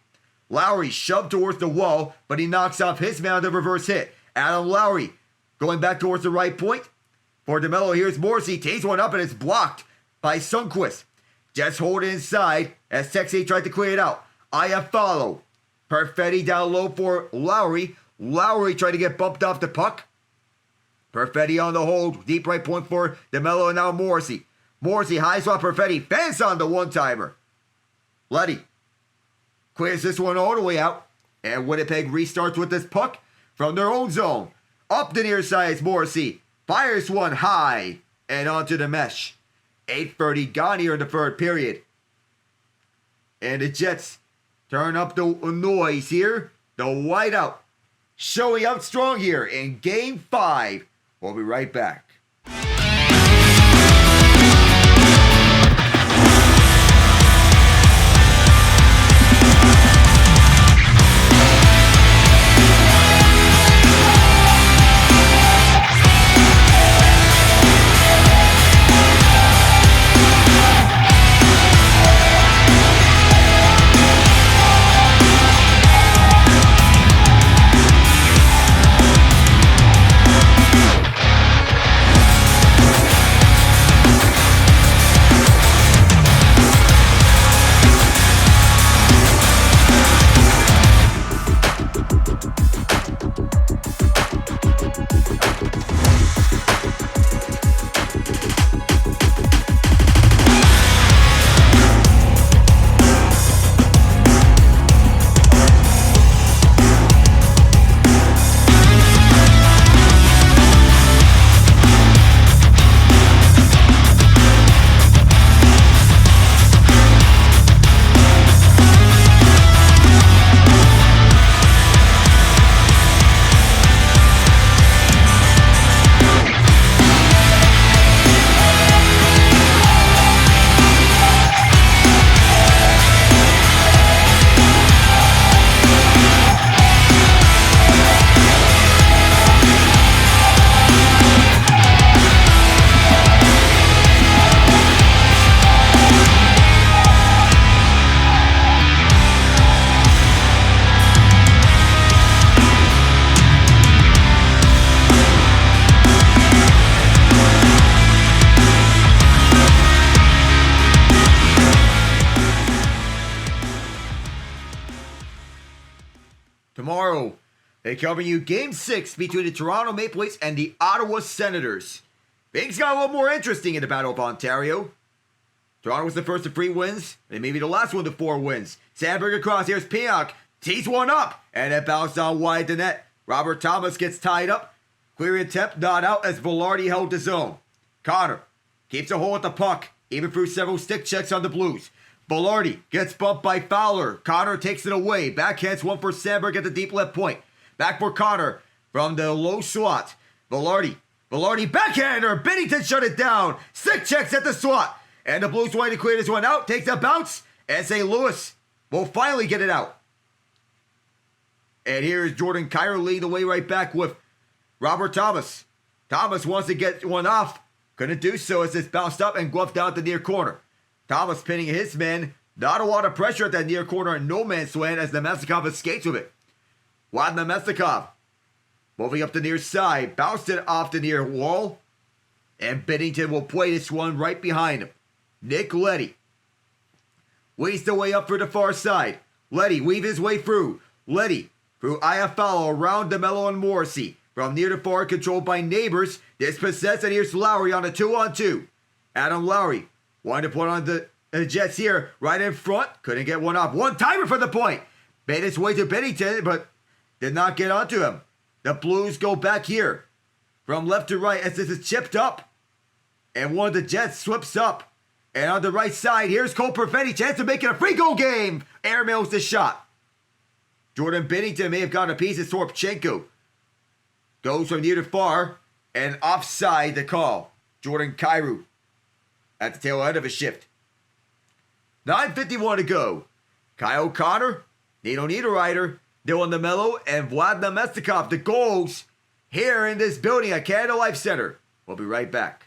Lowry shoved towards the wall, but he knocks off his man on the reverse hit. Adam Lowry going back towards the right point. For DeMello, here's Morrissey. Takes one up and it's blocked by Sundqvist. Jets hold it inside as Texas tried to clear it out. Iafallo. Perfetti down low for Lowry. Lowry tried to get bumped off the puck. Perfetti on the hold. Deep right point for DeMello and now Morrissey. Morrissey high swap Perfetti. Fence on the one-timer. Letty clears this one all the way out. And Winnipeg restarts with this puck from their own zone. Up the near side is Morrissey. Fires one high and onto the mesh. 8:30 gone here in the third period. And the Jets turn up the noise here. The whiteout showing up strong here in Game 5. We'll be right back. Tomorrow, they cover you Game 6 between the Toronto Maple Leafs and the Ottawa Senators. Things got a little more interesting in the Battle of Ontario. Toronto was the first of 3 wins, and maybe the last one to 4 wins. Sandberg across, here's Pionk, tees one up, and it bounced out wide the net. Robert Thomas gets tied up. Clear attempt not out as Vilardi held his own. Connor keeps a hold at the puck, even through several stick checks on the Blues. Vilardi gets bumped by Fowler. Connor takes it away. Backhands one for Sandberg at the deep left point. Back for Connor from the low slot. Vilardi backhander. Binnington shut it down. Stick checks at the slot. And the Blues trying to clear this one out. Takes a bounce. And St. Louis will finally get it out. And here is Jordan Kyrou leading the way right back with Robert Thomas. Thomas wants to get one off. Couldn't do so as it's bounced up and gloved out the near corner. Thomas pinning his man. Not a lot of pressure at that near corner and no man's land as Nemestikov escapes with it. Vlad Nemestikov moving up the near side. Bounced it off the near wall. And Binnington will play this one right behind him. Nick Leddy weaves the way up for the far side. Leddy weave his way through. Leddy through Iafallo around DeMello and Morrissey. From near to far, controlled by Neighbors. Dispossessed, and here's Lowry on a 2-on-2. Adam Lowry wanted to put on the Jets here, right in front. Couldn't get one off. One-timer for the point. Made its way to Binnington, but did not get onto him. The Blues go back here. From left to right as this is chipped up. And one of the Jets slips up. And on the right side, here's Cole Perfetti. Chance of making a free goal game. Airmails the shot. Jordan Binnington may have gotten a piece of Sorpchenko. Goes from near to far. And offside the call. Jordan Kyrou at the tail end of a shift. 9:51 to go. Kyle Connor, Nino Niederreiter, Dylan DeMello, and Vlad Nemestikov, the goals here in this building at Canada Life Center. We'll be right back.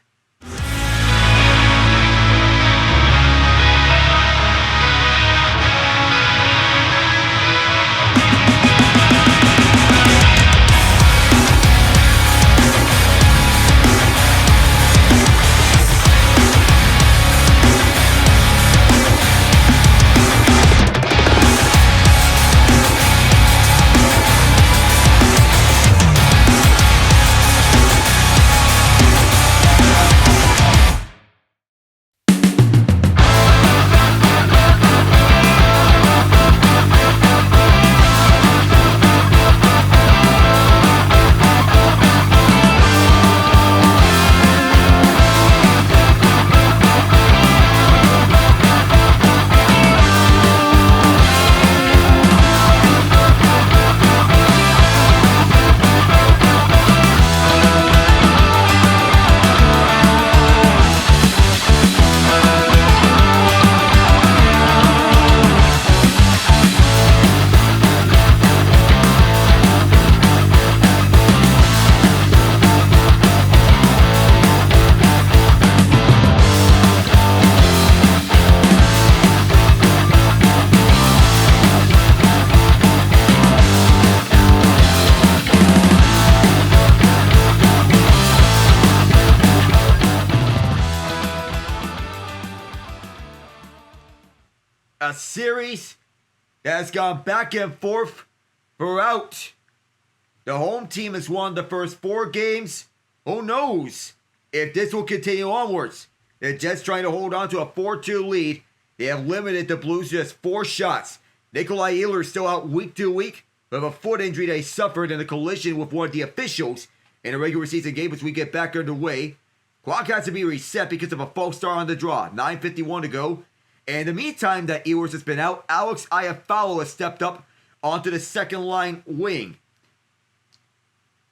a series that has gone back and forth throughout. The home team has won the first 4 games. Who knows if this will continue onwards? The Jets trying to hold on to a 4-2 lead. They have limited the Blues to just 4 shots. Nikolai Ehlers is still out week to week with a foot injury that he suffered in a collision with one of the officials in a regular season game as we get back underway. Clock has to be reset because of a false start on the draw. 9:51 to go. And in the meantime that Ehlers has been out, Alex Iafallo has stepped up onto the second line wing.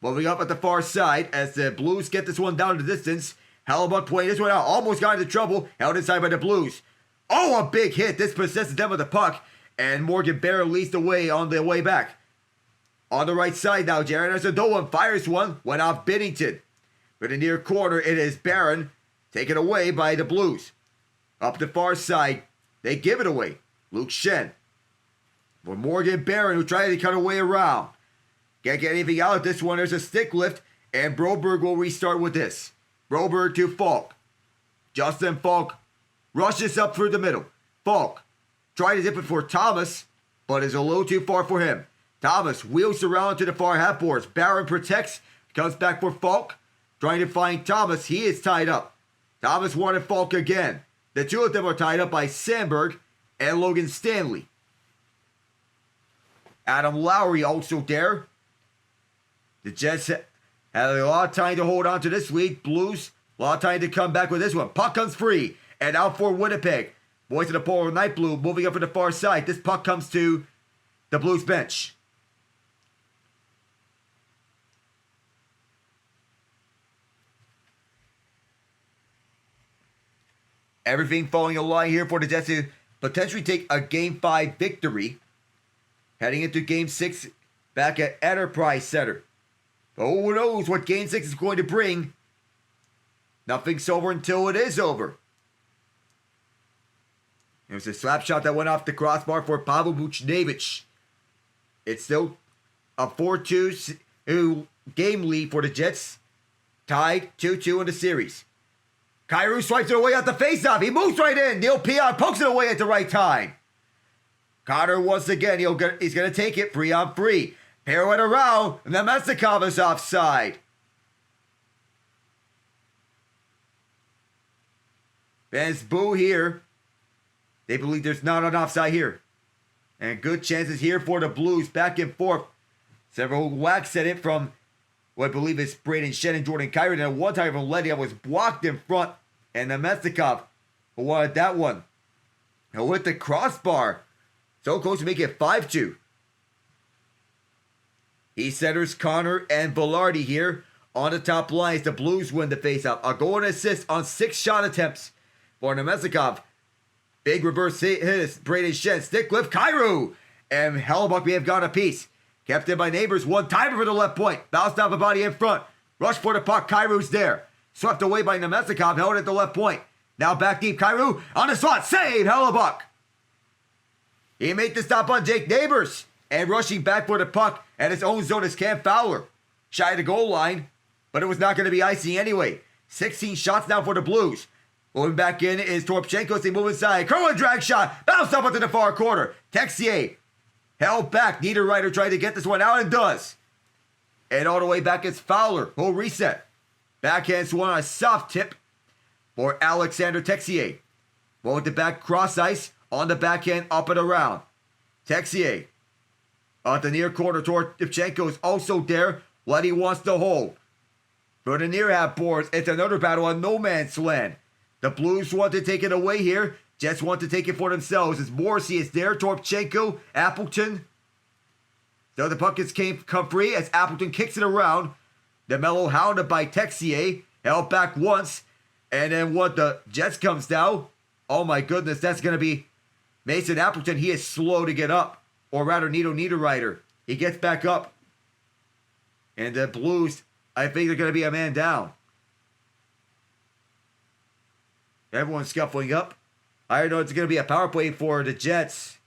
Moving up at the far side as the Blues get this one down to the distance. Hellebuyck playing this one out. Almost got into trouble. Held inside by the Blues. Oh, a big hit. This possesses them with the puck. And Morgan Barron leads the way on the way back. On the right side now, Jared Asadowan fires one. Went off Binnington. For the near corner, it is Barron. Taken away by the Blues. Up the far side, they give it away. Luke Schenn. For Morgan Barron, who tried to cut away around. Can't get anything out of this one. There's a stick lift, and Broberg will restart with this. Broberg to Falk. Justin Falk rushes up through the middle. Falk tried to zip it for Thomas, but is a little too far for him. Thomas wheels around to the far half boards. Barron protects, comes back for Falk. Trying to find Thomas. He is tied up. Thomas wanted Falk again. The two of them are tied up by Sandberg and Logan Stanley. Adam Lowry also there. The Jets had a lot of time to hold on to this lead. Blues, a lot of time to come back with this one. Puck comes free. And out for Winnipeg. Boys in the Polar Night Blue moving up to the far side. This puck comes to the Blues bench. Everything falling in line here for the Jets to potentially take a Game 5 victory. Heading into Game 6 back at Enterprise Center. But who knows what Game 6 is going to bring. Nothing's over until it is over. It was a slap shot that went off the crossbar for Pavel Buchnevich. It's still a 4-2 game lead for the Jets. Tied 2-2 in the series. Kyrou swipes it away at the faceoff. He moves right in. Neil Pionk pokes it away at the right time. Connor once again, he's going to take it free on free. Pirouette around, and Nemestikov is offside. Fans boo here. They believe there's not an offside here. And good chances here for the Blues. Back and forth. Several whacks at it from what I believe is Braden Schenn and Jordan Kyrou. And one time from Letty was blocked in front. And Nemestikov who wanted that one. And with the crossbar. So close to make it 5-2. He centers Connor and Vilardi here on the top line as the Blues win the faceoff. A goal and assist on 6 shot attempts for Nemestikov. Big reverse hit is Braden Schenn. Stick lift, Kyrou. And Hellebuyck may have gone a piece. Kept in by Neighbors. One timer for the left point. Bounced off the body in front. Rush for the puck. Kyrou's there. Swept away by Nemestikov. Held at the left point. Now back deep. Kyrou on the slot. Save Hellebuyck. He made the stop on Jake Neighbors. And rushing back for the puck at his own zone is Cam Fowler. Shy of the goal line. But it was not going to be icing anyway. 16 shots now for the Blues. Moving back in is Torpchenko. They move inside. Kerwin drag shot. Bounced up into the far corner. Texier held back. Niederreiter tried to get this one out and does. And all the way back is Fowler. Who'll reset. Backhands one on a soft tip for Alexander Texier. One with the back cross ice. On the backhand up and around. Texier. On the near corner. Torpchenko is also there. Letty wants to hold. For the near half boards, it's another battle on no man's land. The Blues want to take it away here. Jets want to take it for themselves. As Morrissey is there. Torpchenko, Appleton. So the puck is come free as Appleton kicks it around. DeMello hounded by Texier. Held back once. And then what the Jets comes down. Oh my goodness, that's going to be Mason Appleton. He is slow to get up. Or rather, Nito Niederreiter. He gets back up. And the Blues, I think they're going to be a man down. Everyone's scuffling up. I know it's going to be a power play for the Jets.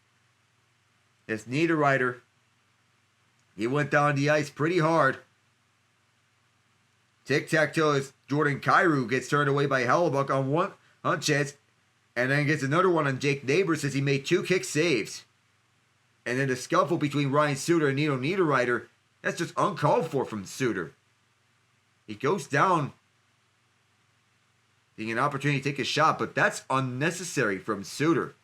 It's Niederreiter. He went down the ice pretty hard. Tic-tac-toe as Jordan Kyrou gets turned away by Hellebuyck on one chance. And then gets another one on Jake Neighbors as he made 2 kick saves. And then the scuffle between Ryan Suter and Nino Niederreiter, that's just uncalled for from Suter. He goes down, getting an opportunity to take a shot, but that's unnecessary from Suter.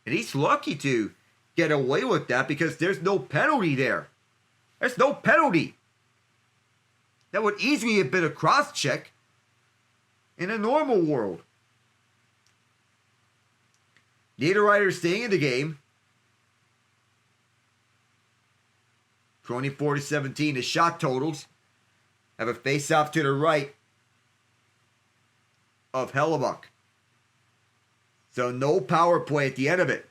And he's lucky to get away with that because there's no penalty there. There's no penalty. That would easily have been a cross-check in a normal world. Niederreiter staying in the game. 24-17, the shot totals have a face-off to the right of Hellebuck. So no power play at the end of it.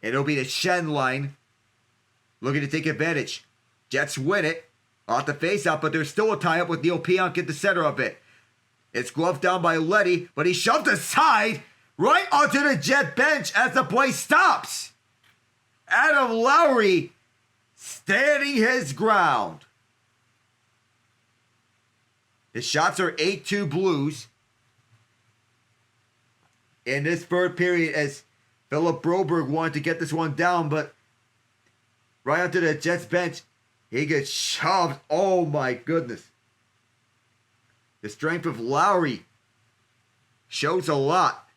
It'll be the Shen line looking to take advantage. Jets win it off the face-off, but there's still a tie-up with Neil Pionk at the center of it. It's gloved down by Leddy, but he shoved aside right onto the Jet bench as the play stops. Adam Lowry standing his ground. The shots are 8-2 Blues in this third period as Philip Broberg wanted to get this one down, but right onto the Jets bench, he gets shoved. Oh my goodness. The strength of Lowry shows a lot.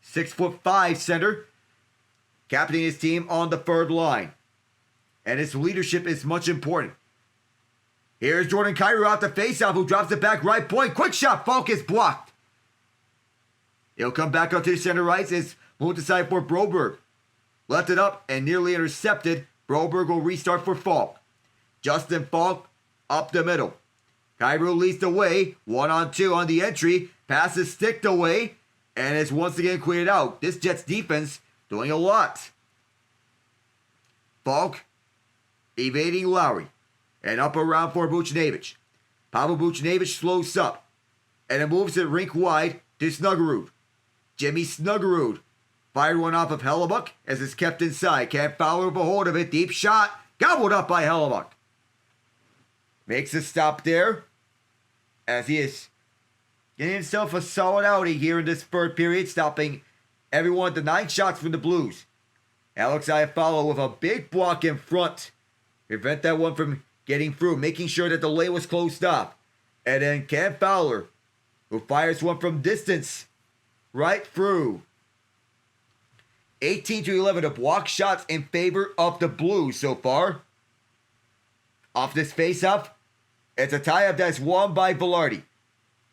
6'5" center, captaining his team on the third line. And his leadership is much important. Here's Jordan Kyrou out the faceoff, who drops it back right point. Quick shot, Falk is blocked. He'll come back up to the center right as moved aside for Broberg. Left it up and nearly intercepted. Broberg will restart for Falk. Justin Falk up the middle. Kyrou leads the way. 1-on-2 on the entry. Pass is sticked away. And is once again cleared out. This Jets defense doing a lot. Falk evading Lowry. And up around for Buchnevich. Pavel Buchnevich slows up. And it moves it rink wide to Snuggerud. Jimmy Snuggerud fired one off of Hellebuck as it's kept inside. Cam Fowler with a hold of it. Deep shot. Gobbled up by Hellebuck. Makes a stop there as he is getting himself a solid outing here in this third period, stopping everyone to 9 shots from the Blues. Alex Iafallo with a big block in front. Prevent that one from getting through, making sure that the lane was closed off. And then Cam Fowler, who fires one from distance right through. 18-11 to block shots in favor of the Blues so far. Off this face-off, it's a tie-up that's won by Vilardi.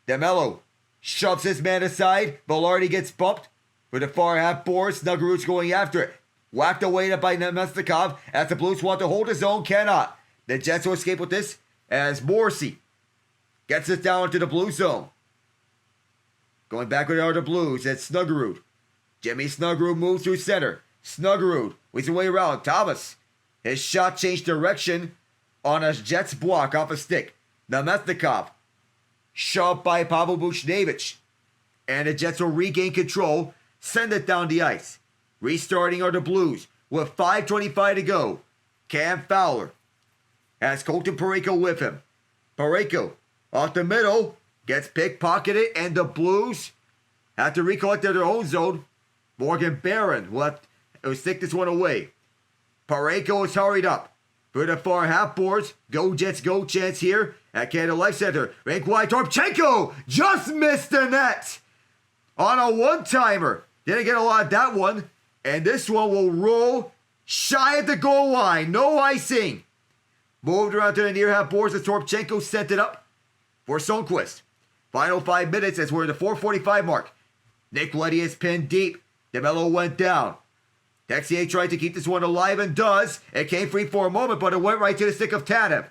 DeMello shoves his man aside. Vilardi gets bumped for the far half board. Snuggerud's going after it. Whacked away by Nemestikov as the Blues want to hold his own. Cannot. The Jets will escape with this as Morrissey gets it down to the Blue zone. Going back with the Blues, it's Snuggerud. Jimmy Snuggerud moves through center. Snuggerud leads the way around. Thomas. His shot changed direction on a Jets block off a stick. Nemestikov shoved by Pavel Buchnevich. And the Jets will regain control. Send it down the ice. Restarting are the Blues with 5:25 to go. Cam Fowler has Colton Parayko with him. Parayko off the middle. Gets pickpocketed. And the Blues have to recollect their own zone. Morgan Barron will stick this one away. Parayko is hurried up. For the far half boards, go Jets, go chance here at Canada Life Center. Rink wide, Torpchenko just missed the net on a one-timer. Didn't get a lot of that one. And this one will roll shy at the goal line. No icing. Moved around to the near half boards as Torpchenko sent it up for Sundqvist. Final 5 minutes as we're at the 4:45 mark. Nick Leddy is pinned deep. DeMello went down. Texier tried to keep this one alive and does. It came free for a moment, but it went right to the stick of Tanev.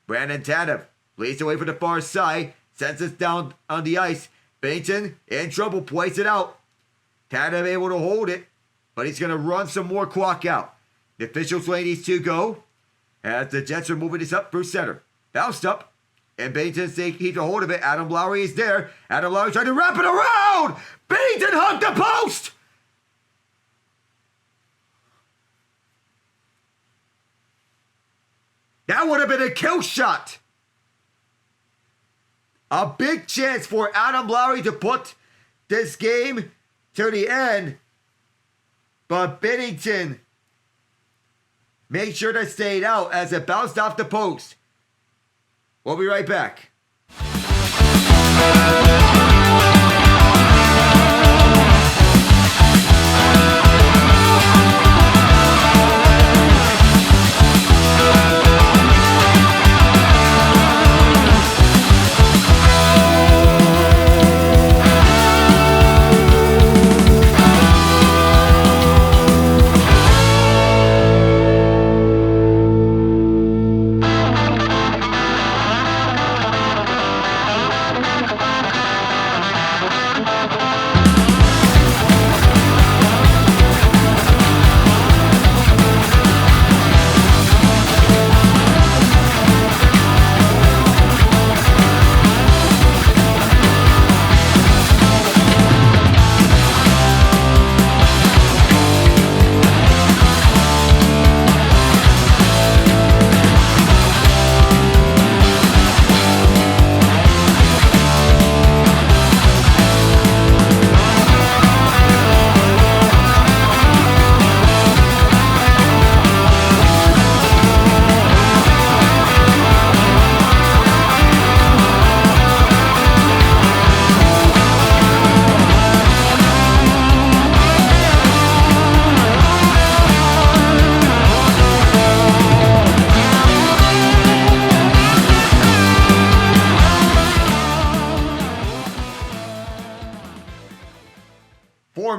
Brandon Tanev leads away from the far side, sends it down on the ice. Binnington in trouble, plays it out. Tanev able to hold it, but he's going to run some more clock out. The officials letting these two go as the Jets are moving this up through center. Bounced up, and Binnington keeps a hold of it. Adam Lowry is there. Adam Lowry trying to wrap it around. Binnington hugged the post. That would have been a kill shot. A big chance for Adam Lowry to put this game to the end. But Binnington made sure to stay out as it bounced off the post. We'll be right back.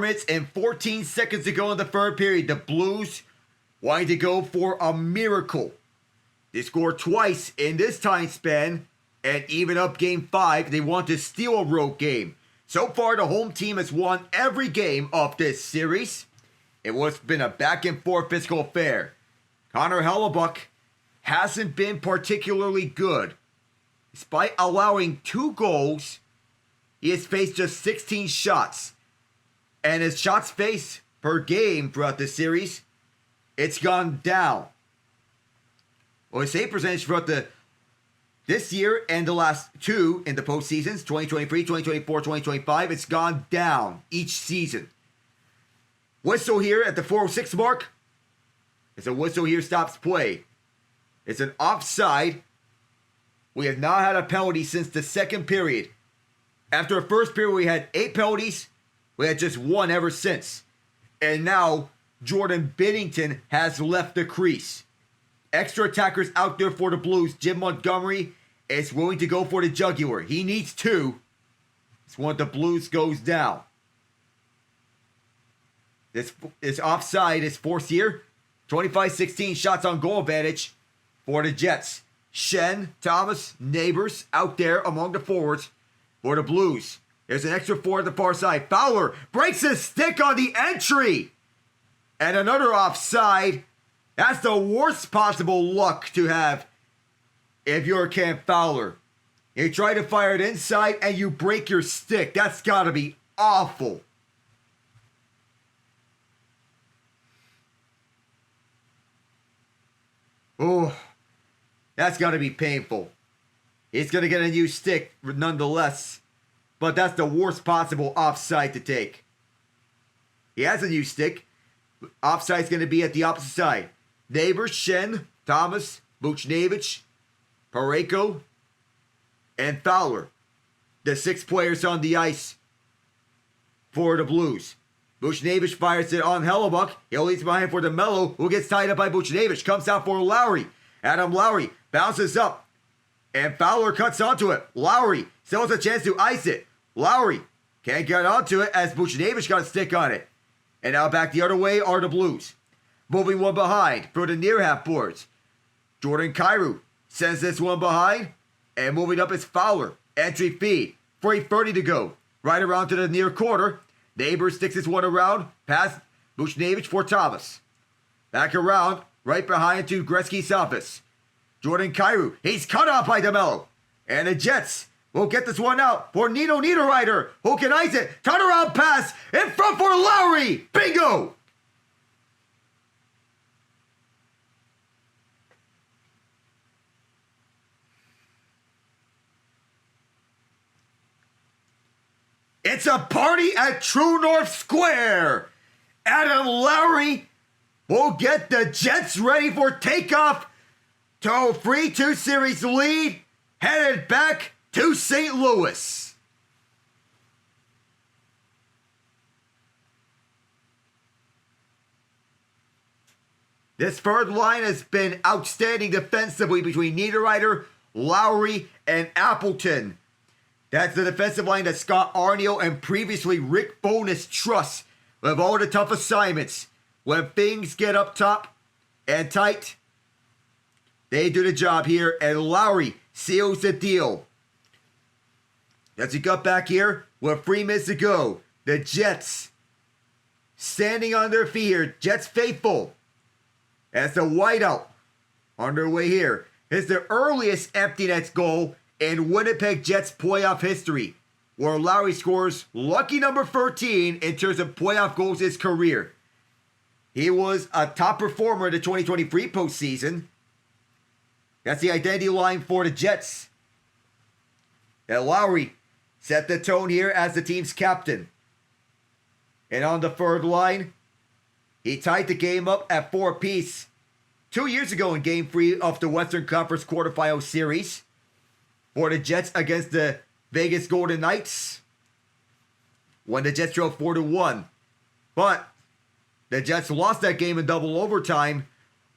Minutes and 14 seconds to go in the third period. The Blues wanting to go for a miracle. They scored twice in this time span and even up game 5. They want to steal a road game. So far, the home team has won every game of this series. It was been a back and forth physical affair. Connor Hellebuyck hasn't been particularly good. Despite allowing 2 goals, he has faced just 16 shots. And his shots faced per game throughout this series, it's gone down. Well, his save percentage throughout this year and the last 2 in the postseasons, 2023, 2024, 2025, it's gone down each season. Whistle here at the 4:06 mark. It's a whistle here, stops play. It's an offside. We have not had a penalty since the second period. After the first period, we had 8 penalties. We had just 1 ever since. And now, Jordan Binnington has left the crease. Extra attackers out there for the Blues. Jim Montgomery is willing to go for the jugular. He needs 2. It's when the Blues goes down. This offside is forced here. 25-16 shots on goal advantage for the Jets. Schenn, Thomas, Neighbors out there among the forwards for the Blues. There's an extra 4 at the far side. Fowler breaks his stick on the entry. And another offside. That's the worst possible luck to have if you're Cam Fowler. You try to fire it inside and you break your stick. That's got to be awful. Oh, that's got to be painful. He's going to get a new stick nonetheless. But that's the worst possible offside to take. He has a new stick. Offside's going to be at the opposite side. Neighbors, Schenn, Thomas, Buchnevich, Parayko, and Fowler. The 6 players on the ice for the Blues. Buchnevich fires it on Hellebuyck. He'll leave behind for DeMello, who gets tied up by Buchnevich. Comes out for Lowry. Adam Lowry bounces up. And Fowler cuts onto it. Lowry still has a chance to ice it. Lowry can't get onto it as Buchnevich got a stick on it. And now back the other way are the Blues. Moving one behind for the near half boards. Jordan Kyrou sends this one behind. And moving up is Fowler. Entry feed. 3:30 to go. Right around to the near corner. Neighbors sticks this one around. Past Buchnevich for Thomas. Back around. Right behind to Gretzky's office. Jordan Kyrou. He's cut off by DeMello. And the Jets will get this one out for Nino Niederreiter, who can ice it. Turnaround pass in front for Lowry. Bingo! It's a party at True North Square. Adam Lowry will get the Jets ready for takeoff to a 3-2 series lead, headed back to St. Louis. This third line has been outstanding defensively between Niederreiter, Lowry, and Appleton. That's the defensive line that Scott Arniel and previously Rick Bowness trust with all the tough assignments. When things get up top and tight, they do the job here, and Lowry seals the deal. As he got back here with 3 minutes to go, the Jets standing on their feet here. Jets faithful. As the whiteout underway here. It's the earliest empty net goal in Winnipeg Jets playoff history, where Lowry scores lucky number 13 in terms of playoff goals in his career. He was a top performer in the 2023 postseason. That's the identity line for the Jets. And Lowry set the tone here as the team's captain. And on the third line, he tied the game up at 4 apiece 2 years ago in Game 3 of the Western Conference Quarterfinal series for the Jets against the Vegas Golden Knights, when the Jets drove 4-1. But the Jets lost that game in double overtime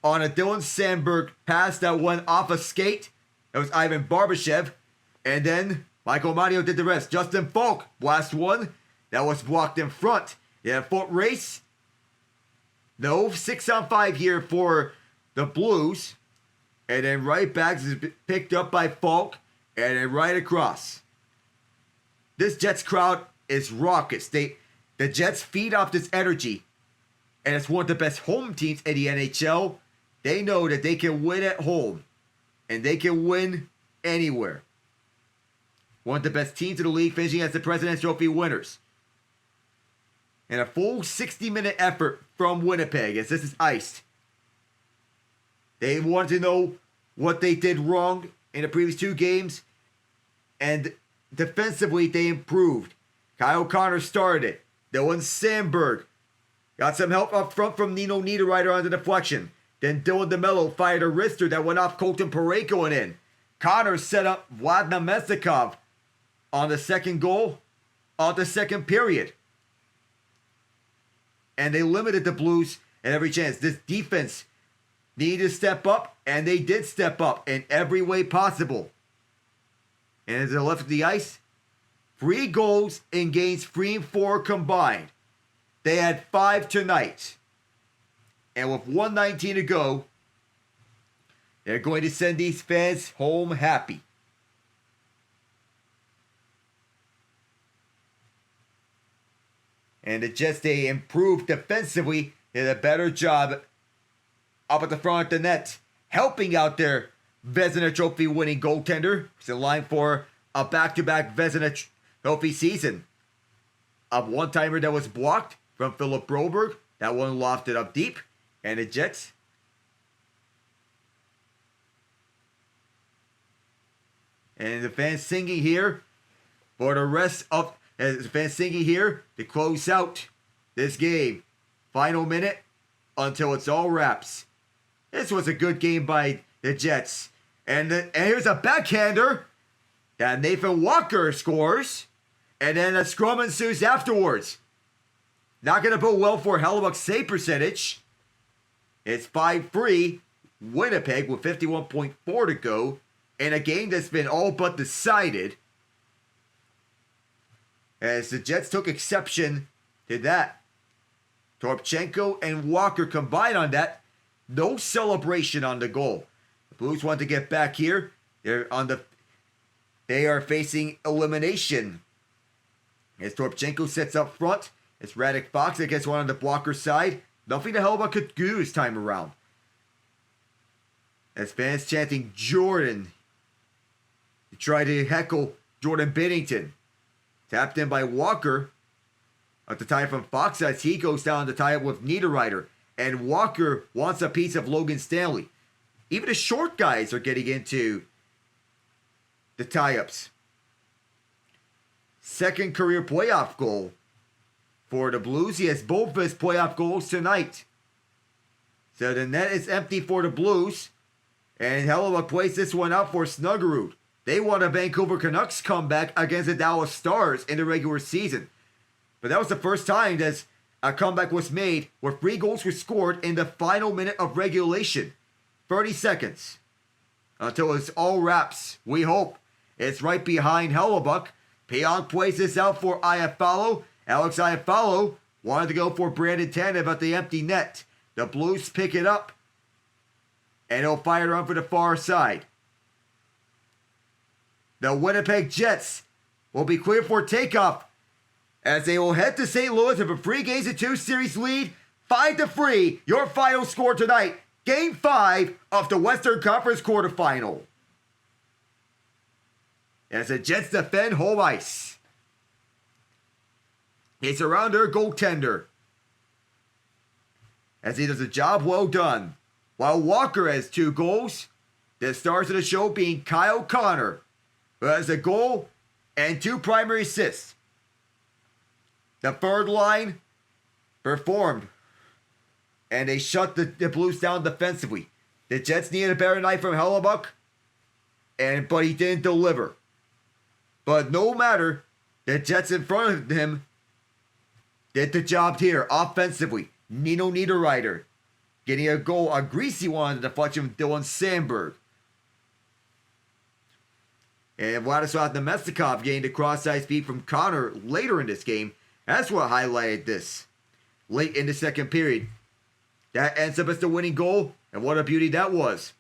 on a Dylan Sandberg pass that went off a skate. It was Ivan Barbashev. And then Michael Mario did the rest. Justin Falk, last one, that was blocked in front. Yeah, foot race. No 6-on-5 here for the Blues. And then right back is picked up by Falk. And then right across. This Jets crowd is raucous. The Jets feed off this energy. And it's one of the best home teams in the NHL. They know that they can win at home. And they can win anywhere. One of the best teams in the league, finishing as the President's Trophy winners. And a full 60-minute effort from Winnipeg as this is iced. They wanted to know what they did wrong in the previous 2 games. And defensively, they improved. Kyle Connor started it. Dylan Sandberg got some help up front from Nino Niederreiter on the deflection. Then Dylan DeMello fired a wrister that went off Colton Parayko and in. Connor set up Vladimir Messikov on the second goal of the second period. And they limited the Blues at every chance. This defense needed to step up, and they did step up in every way possible. And as they left the ice, 3 goals in games 3 and 4 combined. They had 5 tonight. And with 1:19 to go, they're going to send these fans home happy. And the Jets, they improved defensively. They did a better job up at the front of the net, helping out their Vezina Trophy winning goaltender, who's in line for a back-to-back Vezina Trophy season. A one-timer that was blocked from Philip Broberg. That one lofted up deep. And the Jets, and the fans singing here for the rest of the fans singing here to close out this game. Final minute until it's all wraps. This was a good game by the Jets. And here's a backhander that Nathan Walker scores. And then a scrum ensues afterwards. Not going to bode well for Hellebuck's save percentage. It's 5-3 Winnipeg with 51.4 to go in a game that's been all but decided. As the Jets took exception to that. Torpchenko and Walker combined on that. No celebration on the goal. The Blues want to get back here. They are facing elimination. As Torpchenko sets up front, it's Radek Fox that gets one on the blocker side. Nothing the Hellebuck could do this time around. As fans chanting Jordan to try to heckle Jordan Binnington. Tapped in by Walker at the time from Fox as he goes down to tie up with Niederreiter. And Walker wants a piece of Logan Stanley. Even the short guys are getting into the tie-ups. second career playoff goal for the Blues. He has both of his playoff goals tonight. So the net is empty for the Blues. And Hellebuyck plays this one out for Snuggerud. They won a Vancouver Canucks comeback against the Dallas Stars in the regular season. But that was the first time that a comeback was made where 3 goals were scored in the final minute of regulation. 30 seconds. Until it's all wraps. We hope. It's right behind Hellebuyck. Pionk plays this out for Iafallo. Alex Iafallo wanted to go for Brandon Tanev at the empty net. The Blues pick it up. And he'll fire it on for the far side. The Winnipeg Jets will be cleared for takeoff as they will head to St. Louis with a 3-2 series lead. 5-3, your final score tonight. Game 5 of the Western Conference Quarterfinal. As the Jets defend home ice. It's around their goaltender. As he does a job well done. While Walker has 2 goals. The stars of the show being Kyle Connor, who has a goal and 2 primary assists. The third line performed. And they shut the Blues down defensively. The Jets needed a better night from Hellebuyck. But he didn't deliver. But no matter, the Jets in front of him did the job here offensively. Nino Niederreiter getting a goal, a greasy one on the deflection from Dylan Sandberg. And Vladislav Nemestikov getting the cross-ice feed from Connor later in this game. That's what highlighted this. Late in the second period. That ends up as the winning goal, and what a beauty that was.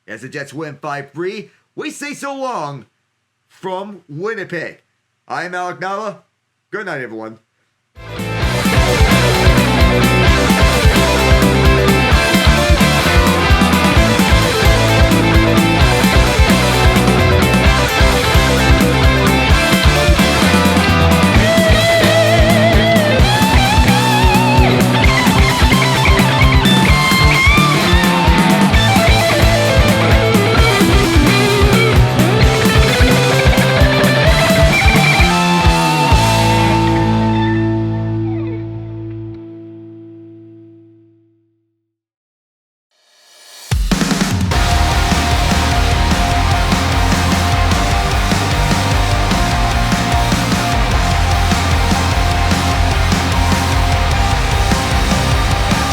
As the Jets win 5-3, we say so long from Winnipeg. I am Alec Nava. Good night, everyone.